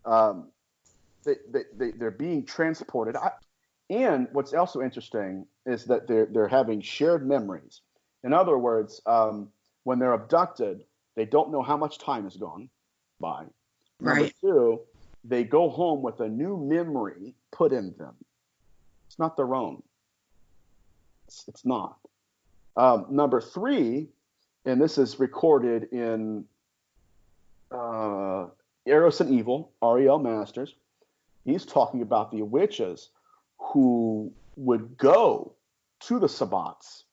They're being transported. And what's also interesting is that they're having shared memories. In other words, when they're abducted, they don't know how much time has gone by. Number two, they go home with a new memory put in them. It's not their own. It's not. Number 3, and this is recorded in Eros and Evil, R.E.L. Masters. He's talking about the witches who would go to the sabbats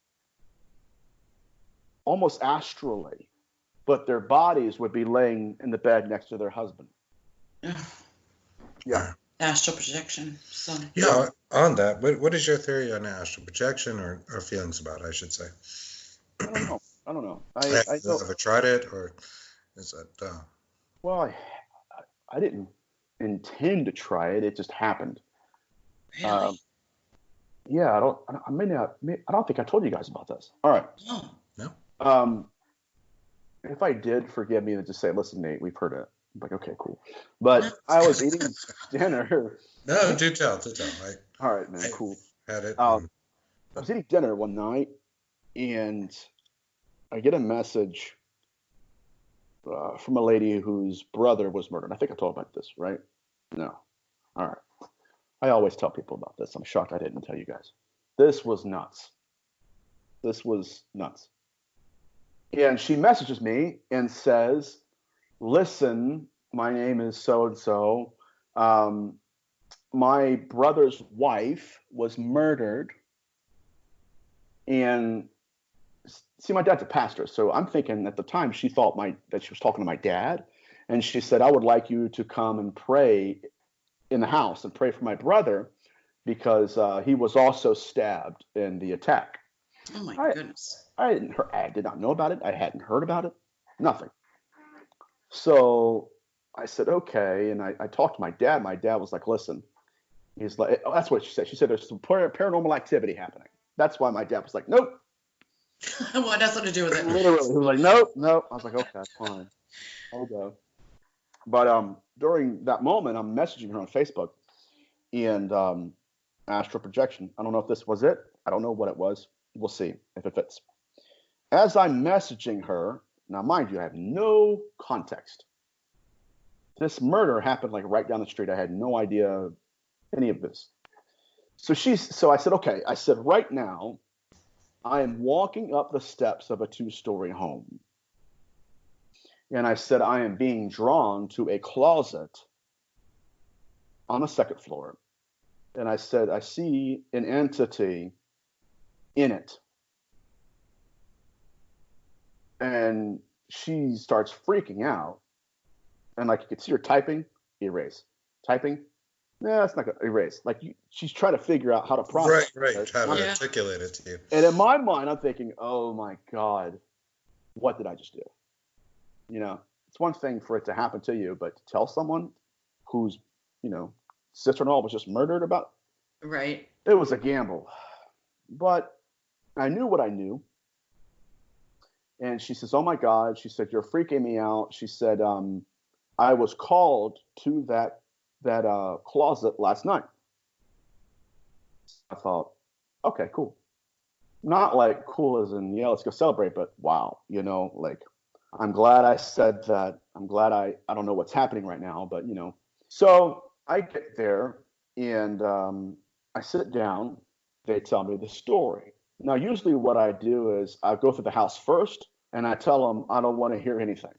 almost astrally, but their bodies would be laying in the bed next to their husband. Yeah. Astral projection. So. Yeah, on that, what is your theory on astral projection or feelings about it, I should say? I don't know. I have ever tried it, or is that... Well, I didn't intend to try it. It just happened. Really? Yeah, I don't think I told you guys about this. All right. No. If I did, forgive me and just say, listen, Nate, we've heard it. I'm like, okay, cool. But I was eating dinner. No, do tell. All right, man, cool. Had it. I was eating dinner one night, and I get a message from a lady whose brother was murdered. I think I told about this, right? No. All right. I always tell people about this. I'm shocked I didn't tell you guys. This was nuts. And she messages me and says, listen, my name is so-and-so. My brother's wife was murdered. And see, my dad's a pastor, so I'm thinking at the time she thought that she was talking to my dad. And she said, I would like you to come and pray in the house and pray for my brother because he was also stabbed in the attack. Oh, my goodness. I did not know about it. I hadn't heard about it. Nothing. So I said, okay. And I talked to my dad. My dad was like, listen. He's like, oh, that's what she said. She said there's some paranormal activity happening. That's why my dad was like, nope. What has to do with it? Literally. He was like, nope. I was like, okay, fine. I'll go. But during that moment, I'm messaging her on Facebook and astral projection. I don't know if this was it. I don't know what it was. We'll see if it fits. As I'm messaging her, now mind you, I have no context. This murder happened like right down the street. I had no idea any of this. So I said, okay. I said, right now, I am walking up the steps of a 2-story home. And I said, I am being drawn to a closet on the 2nd floor. And I said, I see an entity in it. And she starts freaking out. And like you could see her typing, erase. Typing, no, it's not going to erase. Like she's trying to figure out how to process. Right. How to articulate it to you. And in my mind, I'm thinking, oh my God, what did I just do? You know, it's one thing for it to happen to you, but to tell someone whose, sister-in-law was just murdered about. Right. It was a gamble. But I knew what I knew. And she says, oh my God. She said, you're freaking me out. She said, I was called to that closet last night. I thought, okay, cool. Not like cool as in, yeah, let's go celebrate, but wow, like, I'm glad I said that. I'm glad I don't know what's happening right now, but So I get there and I sit down. They tell me the story. Now, usually what I do is I go through the house first and I tell them I don't want to hear anything.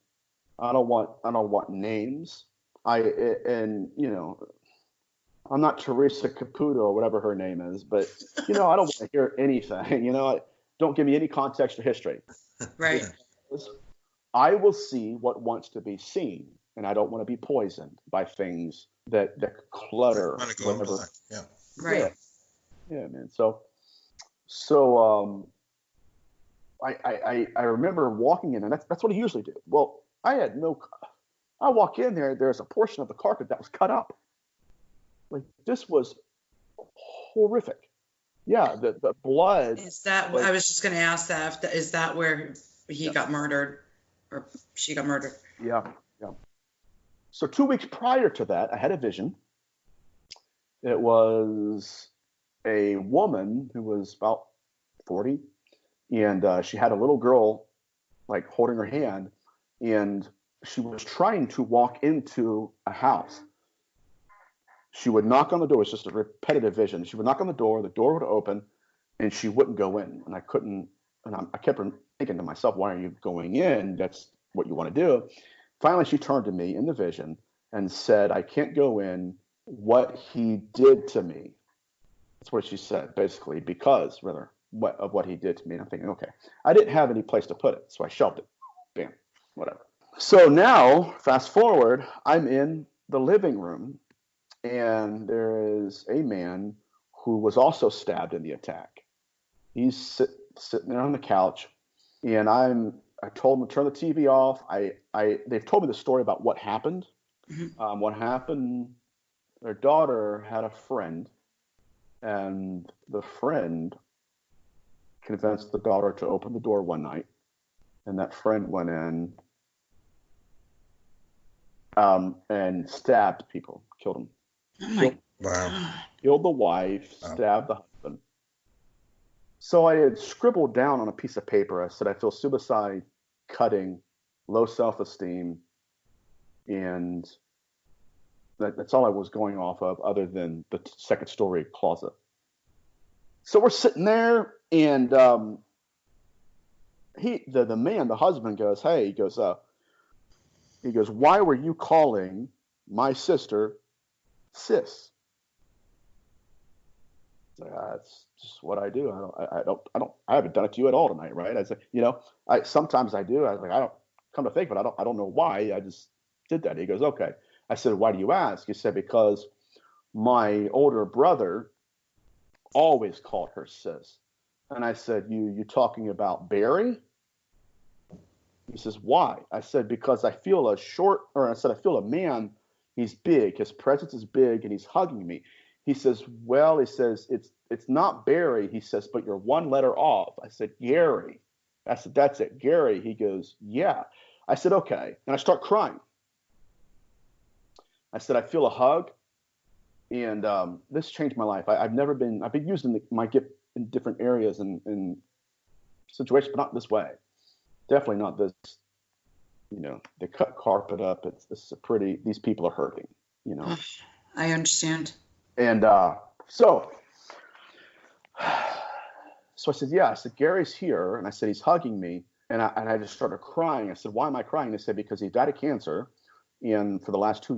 I don't want names. I'm not Teresa Caputo or whatever her name is, but I don't want to hear anything. Don't give me any context or history. Right. I will see what wants to be seen, and I don't want to be poisoned by things that clutter. Whatever. Yeah. Right. Yeah, man. So I remember walking in, and that's what I usually do. Well, I walk in there. There's a portion of the carpet that was cut up. Like this was horrific. Yeah, the blood. Is that? I was just going to ask that. Is that where he got murdered, or she got murdered? Yeah. So 2 weeks prior to that, I had a vision. It was a woman who was about 40, and she had a little girl, like holding her hand, and she was trying to walk into a house. She would knock on the door. It's just a repetitive vision. She would knock on the door would open, and she wouldn't go in. And I couldn't, and I kept thinking to myself, why are you going in? That's what you want to do. Finally, she turned to me in the vision and said, I can't go in. What he did to me. That's what she said, basically, because of what he did to me. And I'm thinking, okay, I didn't have any place to put it, so I shelved it. Bam, whatever. So now, fast forward, I'm in the living room, and there is a man who was also stabbed in the attack. He's sitting there on the couch, and I told him to turn the TV off. They've told me the story about what happened. Mm-hmm. What happened? Their daughter had a friend, and the friend convinced the daughter to open the door one night, and that friend went in and stabbed people, killed them. Oh my Wow. Killed the wife, stabbed the husband. So I had scribbled down on a piece of paper, I said, I feel suicide, cutting, low self-esteem, and that's all I was going off of other than the second story closet. So we're sitting there, and the man, the husband goes, hey, he goes, why were you calling my sister sis? That's just what I do. I haven't done it to you at all tonight, right? I said, sometimes I do. I was like, I don't come to think of it. I don't know why. I just did that. He goes, okay. I said, why do you ask? He said, because my older brother always called her sis. And I said, you talking about Barry? He says, why? I said, because I feel I feel a man. He's big. His presence is big, and he's hugging me. He says, it's not Barry. He says, but you're one letter off. I said, Gary. I said, that's it, Gary. He goes, yeah. I said, okay. And I start crying. I said, I feel a hug. And this changed my life. I've been using my gift in different areas and situations, but not this way. Definitely not this. They cut carpet up. These people are hurting, I understand. And so I said, yeah. I said, Gary's here. And I said, he's hugging me. And I just started crying. I said, why am I crying? They said, because he died of cancer. And for the last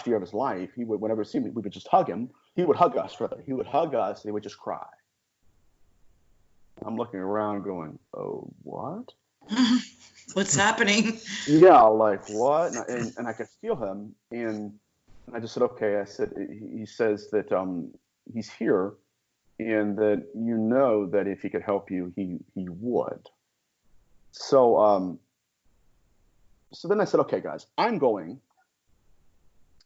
year of his life, he would, whenever he see me, we would just hug him. He would hug us, rather. He would hug us, and he would just cry. I'm looking around going, oh, what? What's happening? Yeah, like what? And I could feel him. And I just said, okay. I said, he says that he's here, and that that if he could help you, he would. So then I said, okay, guys, I'm going.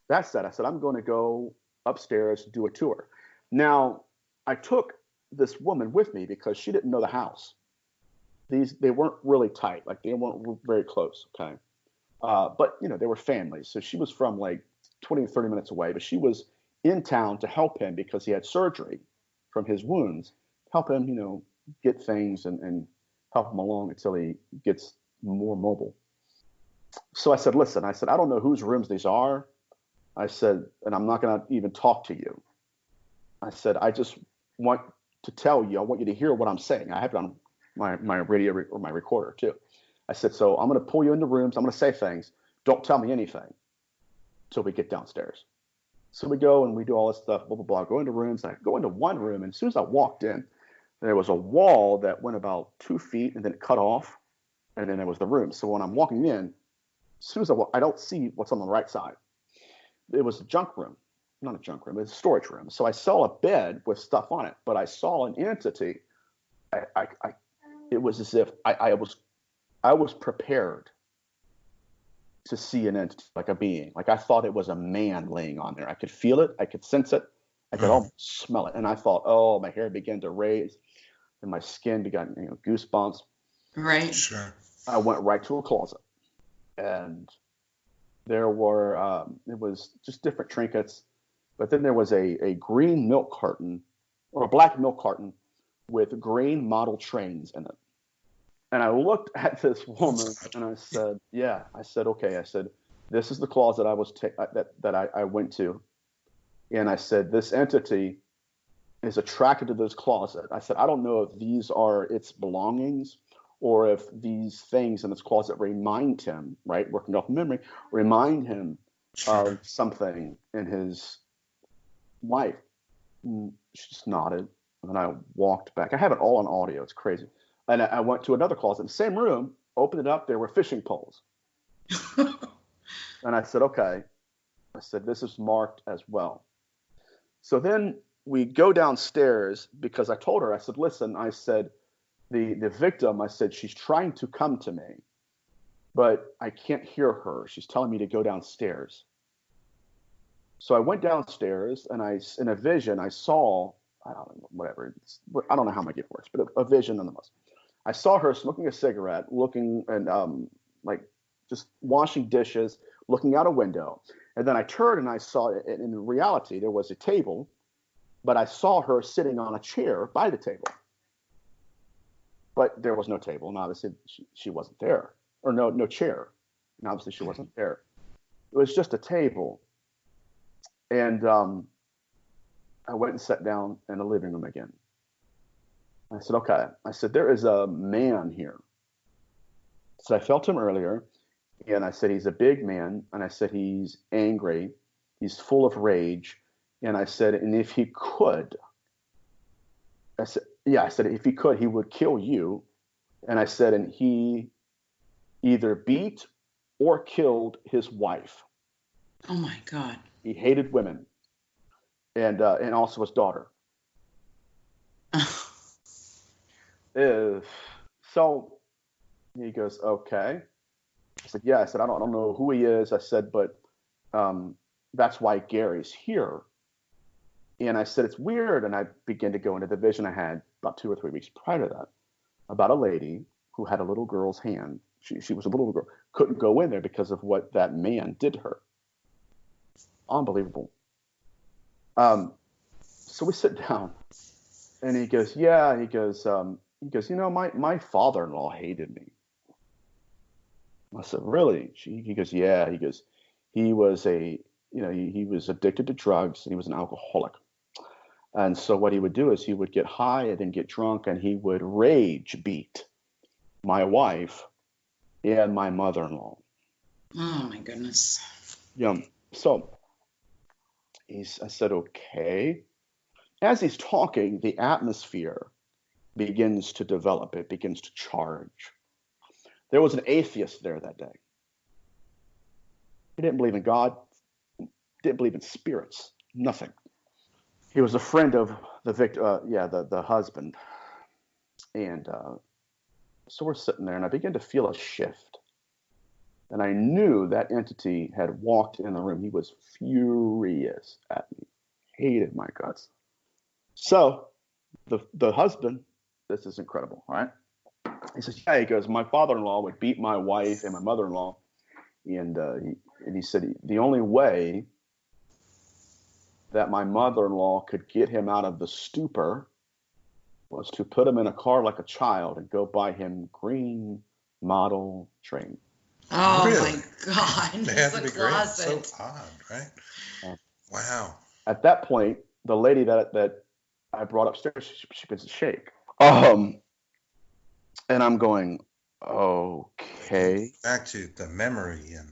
That said, I said, I'm going to go upstairs to do a tour. Now, I took this woman with me because she didn't know the house. They weren't really tight, like they weren't very close, okay? But, they were families. So she was from like 20 to 30 minutes away, but she was in town to help him because he had surgery from his wounds, help him, get things and help him along until he gets more mobile. So I said, listen, I don't know whose rooms these are. I said, and I'm not going to even talk to you. I said, I just want to tell you, I want you to hear what I'm saying. I have it on my radio or my recorder too. I said, so I'm going to pull you into rooms. I'm going to say things. Don't tell me anything till we get downstairs. So we go and we do all this stuff, blah, blah, blah. Go into rooms. And I go into one room. And as soon as I walked in, there was a wall that went about 2 feet and then it cut off. And then there was the room. So when I'm walking in, as soon as I don't see what's on the right side. It was a junk room, not a junk room, it was a storage room. So I saw a bed with stuff on it, but I saw an entity. It was as if I was prepared to see an entity, like a being. Like I thought it was a man laying on there. I could feel it, I could sense it, I could almost smell it. And I thought, oh, my hair began to raise and my skin began, goosebumps. Right. Sure. I went right to a closet, and there were it was just different trinkets, but then there was a green milk carton or a black milk carton with green model trains in it. And I looked at this woman and I said, yeah, I said, okay. I said, this is the closet I was that I went to And I said, this entity is attracted to this closet. I said, I don't know if these are its belongings or if these things in this closet remind him, right, working off memory, remind him of something in his life. And she just nodded. And then I walked back. I have it all on audio. It's crazy. And I went to another closet in the same room, opened it up. There were fishing poles. And I said, okay. I said, this is marked as well. So then we go downstairs because I told her, I said, listen, I said, the victim, I said, she's trying to come to me, but I can't hear her. She's telling me to go downstairs. So I went downstairs and in a vision, I saw, I don't know, whatever. I don't know how my gift works, but a vision nonetheless. I saw her smoking a cigarette, looking and like just washing dishes, looking out a window. And then I turned and I saw, in reality, there was a table, but I saw her sitting on a chair by the table. But there was no table, and obviously she wasn't there. Or no chair, and obviously she wasn't there. It was just a table. And I went and sat down in the living room again. I said, okay. I said, there is a man here. So I felt him earlier, and I said, he's a big man, and I said, he's angry, he's full of rage, and I said, and if he could, I said, if he could, he would kill you. And I said, and he either beat or killed his wife. Oh my God. He hated women, and also his daughter. So he goes, okay. I said, yeah. I said, I don't know who he is. I said, but that's why Gary's here. And I said, it's weird. And I began to go into the vision I had about 2 or 3 weeks prior to that about a lady who had a little girl's hand. She was a little girl, couldn't go in there because of what that man did to her. Unbelievable. So we sit down, and he goes, yeah. He goes, you know, my father-in-law hated me. I said, really? He goes, yeah. He goes, he was he was addicted to drugs, and he was an alcoholic. And so what he would do is he would get high and then get drunk, and he would rage beat my wife and my mother-in-law. Oh my goodness. Yeah. So I said, okay. As he's talking, the atmosphere begins to develop. It begins to charge. There was an atheist there that day. He didn't believe in God, didn't believe in spirits, nothing. He was a friend of the victim, the husband. And so we're sitting there, and I began to feel a shift. And I knew that entity had walked in the room. He was furious at me, hated my guts. So the husband, this is incredible, right? He says, yeah, he goes, my father-in-law would beat my wife and my mother-in-law. And he said the only way that my mother-in-law could get him out of the stupor was to put him in a car like a child and go buy him green model train. Oh Really? my God! They have to The be great. closet. So odd, right? Wow. At that point, the lady that I brought upstairs, she begins to shake. And I'm going, okay. Back to the memory and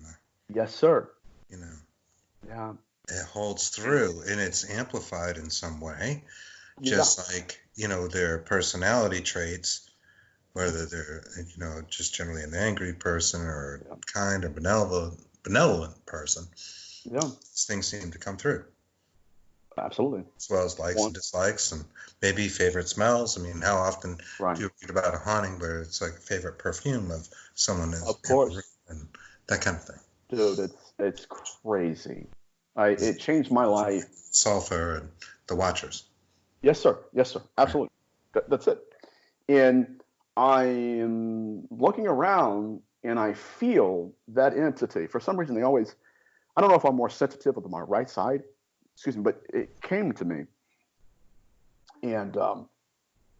Yes, sir. Yeah. it holds through and it's amplified in some way. Yeah. Just like, their personality traits, whether they're, just generally an angry person or kind or benevolent person. Yeah. These things seem to come through. Absolutely. As well as likes and dislikes and maybe favorite smells. I mean, how often do you read about a haunting where it's like a favorite perfume of someone is of course, and that kind of thing. Dude, it's crazy. It changed my life. Sulfur and the Watchers. Yes, sir. Yes, sir. Absolutely. That's it. And I am looking around and I feel that entity. For some reason, I don't know if I'm more sensitive to my right side, but it came to me. And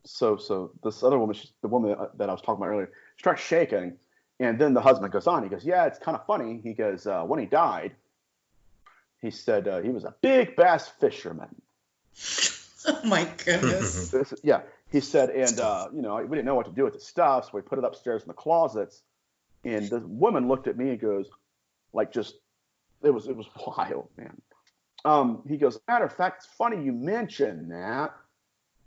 so this other woman, the woman that I was talking about earlier, starts shaking. And then the husband goes on. He goes, yeah, it's kind of funny. He goes, when he died, He said he was a big bass fisherman. Oh my goodness. Yeah. He said, and we didn't know what to do with the stuff, so we put it upstairs in the closets. And the woman looked at me and goes, like, just, it was wild, man. He goes, matter of fact, it's funny you mentioned that.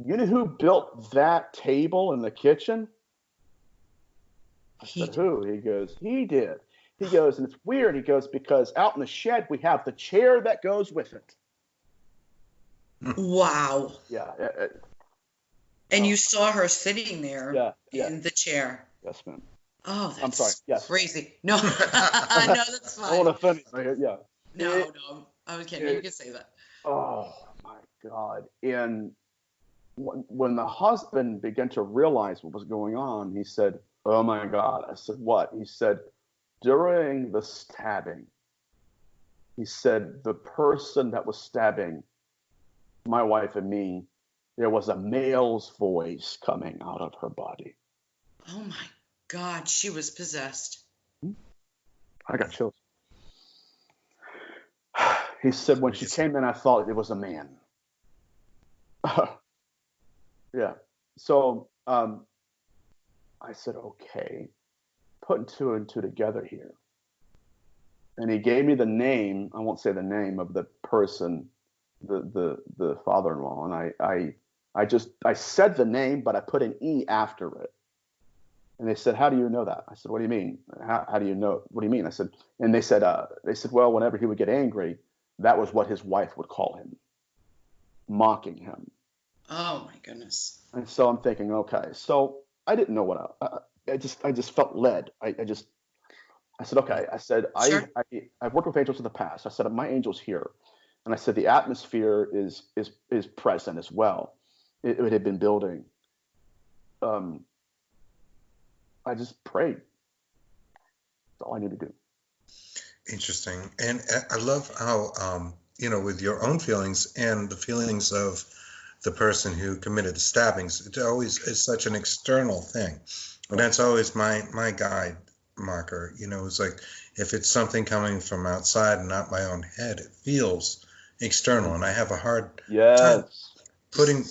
You know who built that table in the kitchen? I said, who? He goes, he did. He goes, and it's weird. He goes, because out in the shed, we have the chair that goes with it. Wow. Yeah. And you saw her sitting there yeah. in the chair. Yes, ma'am. Oh, that's I'm sorry. Yes. crazy. No, no, that's fine. I want to offend you. Yeah. No, I was kidding. You can say that. Oh, my God. And when the husband began to realize what was going on, he said, oh, my God. I said, what? He said, during the stabbing, he said, the person that was stabbing my wife and me, there was a male's voice coming out of her body. Oh, my God. She was possessed. I got chills. He said, when she came in, I thought it was a man. Yeah. So I said, okay, putting two and two together here. And he gave me the name. I won't say the name of the person, the father-in-law. And I said the name, but I put an E after it. And they said, how do you know that? I said, what do you mean? How do you know? What do you mean? I said, and they said, well, whenever he would get angry, that was what his wife would call him, mocking him. Oh my goodness. And so I'm thinking, okay, so I didn't know what I just felt led. I said, okay. I said, sure. I've worked with angels in the past. I said, my angel's here. And I said, the atmosphere is present as well. It had been building. I just prayed. That's all I need to do. Interesting. And I love how, with your own feelings and the feelings of the person who committed the stabbings, it always is such an external thing. And that's always my guide marker. It's like if it's something coming from outside and not my own head, it feels external. And I have a hard time putting,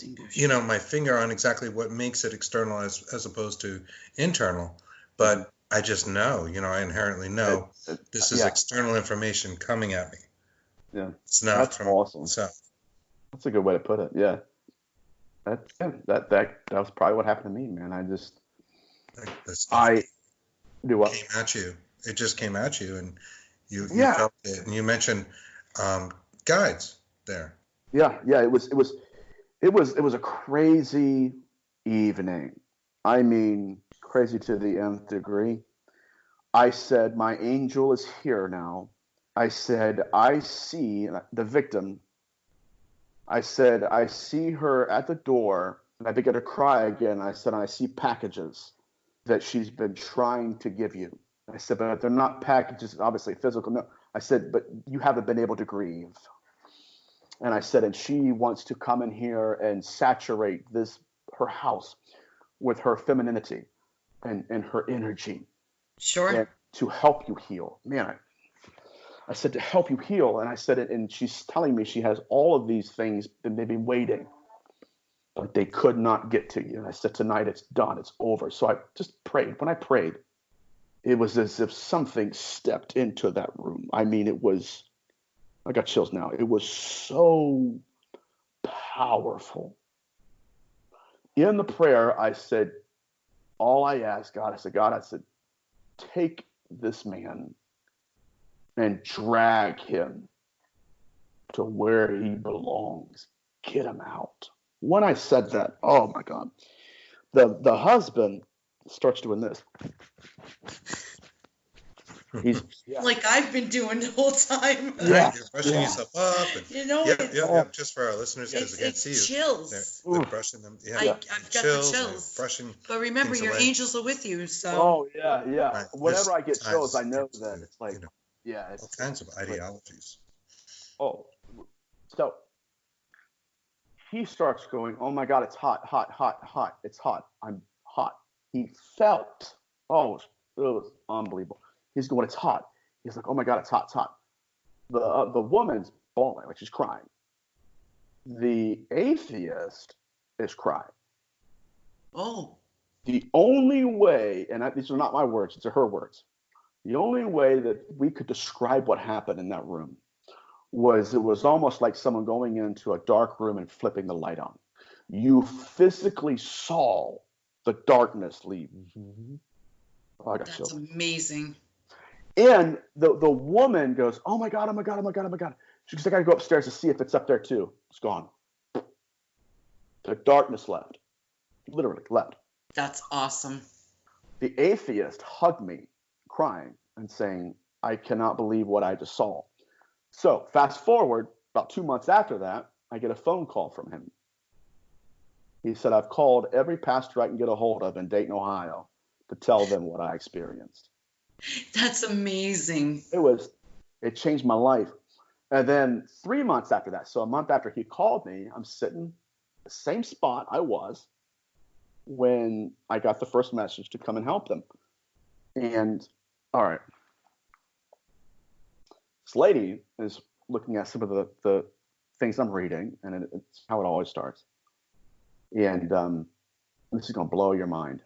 my finger on exactly what makes it external as opposed to internal. But I just know, I inherently know this is external information coming at me. Yeah. It's not That's from awesome. itself. That's a good way to put it. Yeah. That was probably what happened to me, man. Do what? Came at you. It just came at you, and you felt it. And you mentioned guides there. Yeah. It was a crazy evening. I mean, crazy to the nth degree. I said, my angel is here now. I said, I see the victim. I said, I see her at the door, and I began to cry again. I said, I see packages that she's been trying to give you. I said, but they're not packages, obviously physical. No. I said, but you haven't been able to grieve. And I said, and she wants to come in here and saturate her house with her femininity and her energy. Sure. And to help you heal. Man, I said, to help you heal. And I said it, and she's telling me she has all of these things and they've been waiting, but they could not get to you. And I said, tonight it's done. It's over. So I just prayed. When I prayed, it was as if something stepped into that room. I mean, I got chills now. It was so powerful. In the prayer, I said, all I asked God, I said, take this man and drag him to where he belongs. Get him out. When I said that, oh my God, the husband starts doing this. He's like I've been doing the whole time. Right, you're brushing yourself up. And, just for our listeners, because they can't see you. Chills. They're brushing them. Yeah, I've got the chills. Brushing. But remember, your angels are with you. So. Oh yeah. Right. Whenever I get chills, I know that it's like, it's all kinds of ideologies. Oh, so he starts going, oh my God, it's hot. It's hot. I'm hot. He felt, it was unbelievable. He's going, it's hot. He's like, oh my God, it's hot. The woman's bawling, like she's crying. The atheist is crying. Oh. The only way, and these are not my words, these are her words. The only way that we could describe what happened in that room was it was almost like someone going into a dark room and flipping the light on. You physically saw the darkness leave. Oh, That's amazing. And the woman goes, oh my God, oh my God, oh my God, oh my God. She goes, I got to go upstairs to see if it's up there too. It's gone. The darkness left. Literally left. That's awesome. The atheist hugged me, crying and saying, I cannot believe what I just saw. So fast forward, about 2 months after that, I get a phone call from him. He said, I've called every pastor I can get a hold of in Dayton, Ohio, to tell them what I experienced. That's amazing. It changed my life. And then 3 months after that, so a month after he called me, I'm sitting the same spot I was when I got the first message to come and help them. And all right, this lady is looking at some of the things I'm reading, and it's how it always starts. And this is going to blow your mind.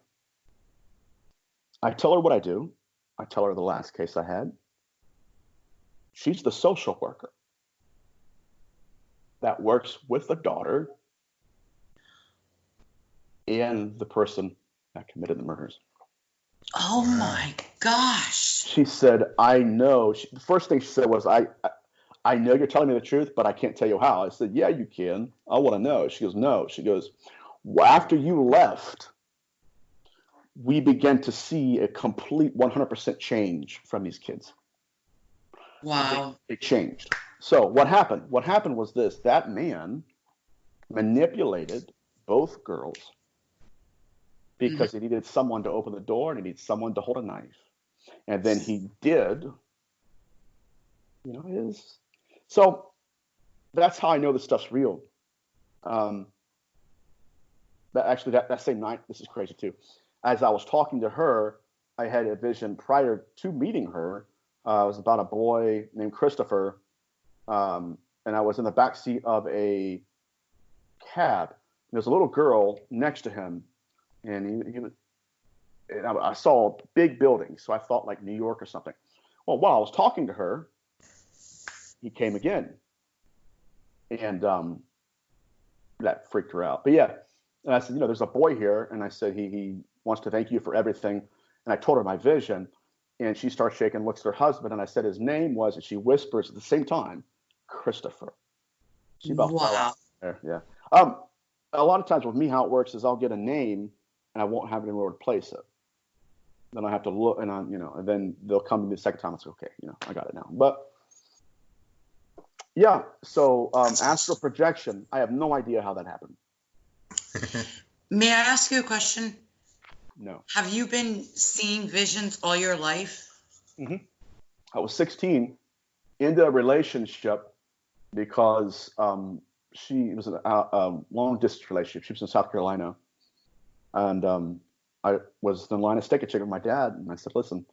I tell her what I do. I tell her the last case I had. She's the social worker that works with the daughter and the person that committed the murders. Oh my gosh. She said, I know. The first thing she said was, I know you're telling me the truth, but I can't tell you how. I said, yeah, you can. I want to know. She goes, no. She goes, well, after you left, we began to see a complete 100% change from these kids. Wow. It changed. So what happened? What happened was this. That man manipulated both girls because he needed someone to open the door and he needed someone to hold a knife. And then he did, his. So that's how I know this stuff's real. That same night, this is crazy too. As I was talking to her, I had a vision prior to meeting her. It was about a boy named Christopher. And I was in the back seat of a cab. There's a little girl next to him. And I saw a big building, so I thought like New York or something. Well, while I was talking to her, he came again. And that freaked her out. But yeah, and I said, there's a boy here. And I said, he wants to thank you for everything. And I told her my vision. And she starts shaking, looks at her husband. And I said his name was, and she whispers at the same time, Christopher. She about fell out there. Yeah. A lot of times with me, how it works is I'll get a name and I won't have anywhere to place it. Then I have to look, and and then they'll come to me the second time. It's okay, I got it now. But yeah, so astral projection. I have no idea how that happened. May I ask you a question? No. Have you been seeing visions all your life? Mm-hmm. I was 16, into a relationship because she was a long distance relationship. She was in South Carolina. And I was in line to take a chick with my dad. And I said, listen,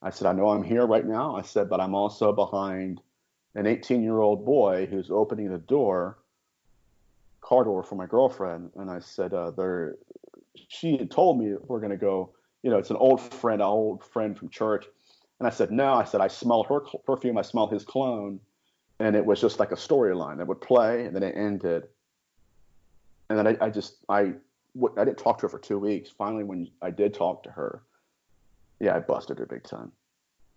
I know I'm here right now. I said, but I'm also behind an 18-year-old boy who's opening the car door for my girlfriend. And I said, she had told me we're going to go, it's an old friend from church. And I said, no, I smelled her perfume. I smelled his cologne. And it was just like a storyline that would play and then it ended. And then I didn't talk to her for 2 weeks. Finally, when I did talk to her, I busted her big time.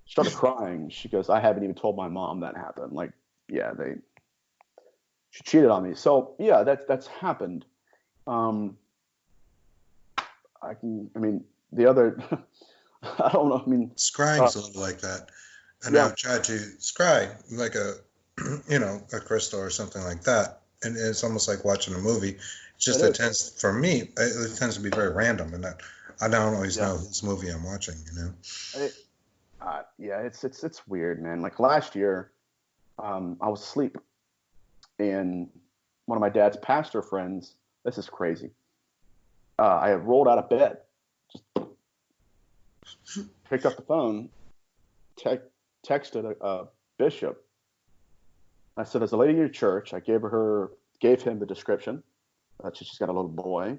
She started crying. She goes, I haven't even told my mom that happened. Like, she cheated on me. So that's happened. The other, I don't know. Scrying's a little like that. And I've tried to scry like a crystal or something like that. And it's almost like watching a movie. It tends to be very random, and that I don't always know whose movie I'm watching. It's weird, man. Like last year, I was asleep, and one of my dad's pastor friends. This is crazy. I had rolled out of bed, just picked up the phone, texted a bishop, I said, there's a lady in your church. I gave him the description. She's got a little boy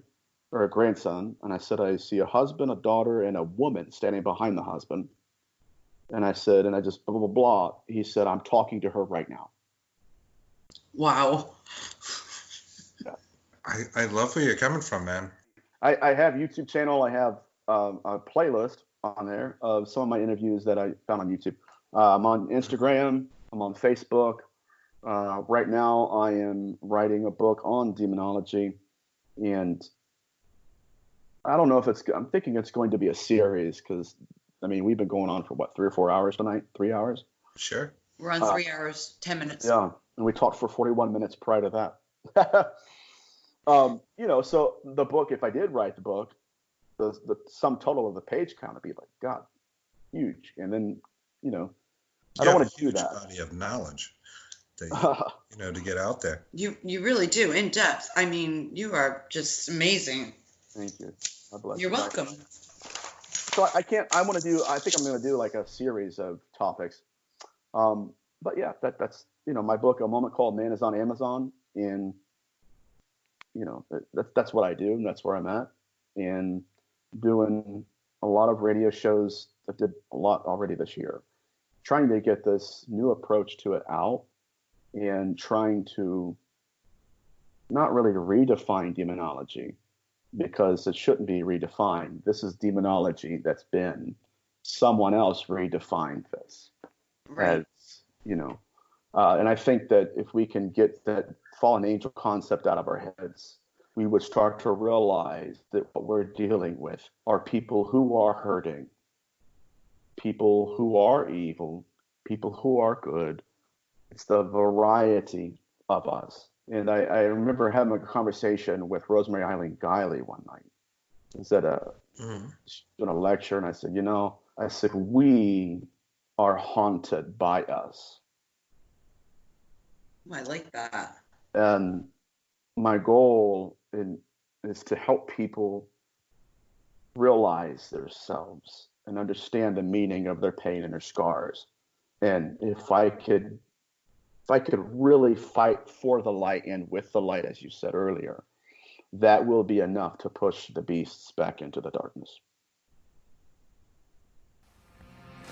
or a grandson. And I said, I see a husband, a daughter, and a woman standing behind the husband. And I said, and I just blah, blah, blah. He said, I'm talking to her right now. Wow. Yeah. I love where you're coming from, man. I have a YouTube channel. I have a playlist on there of some of my interviews that I found on YouTube. I'm on Instagram. I'm on Facebook. Right now, I am writing a book on demonology, and I don't know if I'm thinking it's going to be a series because, I mean, we've been going on for 3 or 4 hours tonight? 3 hours? Sure. We're on 3 hours, 10 minutes. Yeah, and we talked for 41 minutes prior to that. So the book, if I did write the book, the sum total of the page count would be like, God, huge. And then, I don't want to do that. Body of knowledge. To get out there. You really do, in depth. I mean, you are just amazing. Thank you. God bless You're welcome. So I think I'm going to do like a series of topics. But yeah, that's, my book, A Moment Called Man, is on Amazon, and, that's what I do, and that's where I'm at, and doing a lot of radio shows. I did a lot already this year, trying to get this new approach to it out, and trying to not really redefine demonology, because it shouldn't be redefined. This is demonology that's been, someone else redefined this. Right. As, and I think that if we can get that fallen angel concept out of our heads, we would start to realize that what we're dealing with are people who are hurting, people who are evil, people who are good. It's the variety of us. And I remember having a conversation with Rosemary Eileen Guiley one night. I was at doing a lecture, and I said, we are haunted by us. I like that. And my goal is to help people realize themselves and understand the meaning of their pain and their scars. And if I could really fight for the light and with the light, as you said earlier, that will be enough to push the beasts back into the darkness.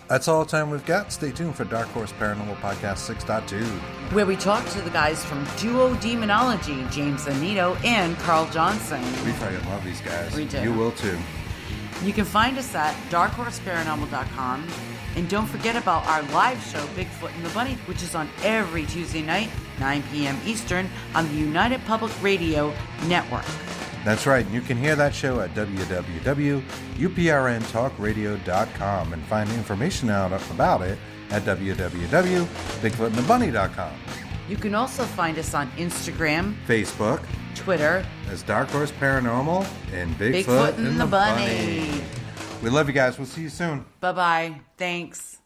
That's all the time we've got. Stay tuned for Dark Horse Paranormal Podcast 6.2, where we talk to the guys from Duo Demonology, James Anito and Carl Johnson. We fucking love these guys. We do. You will too. You can find us at darkhorseparanormal.com. And don't forget about our live show, Bigfoot and the Bunny, which is on every Tuesday night, 9 p.m. Eastern, on the United Public Radio Network. That's right. You can hear that show at www.uprntalkradio.com and find information out about it at www.bigfootandthebunny.com. You can also find us on Instagram, Facebook, Twitter, as Dark Horse Paranormal and Bigfoot and the Bunny. We love you guys. We'll see you soon. Bye-bye. Thanks.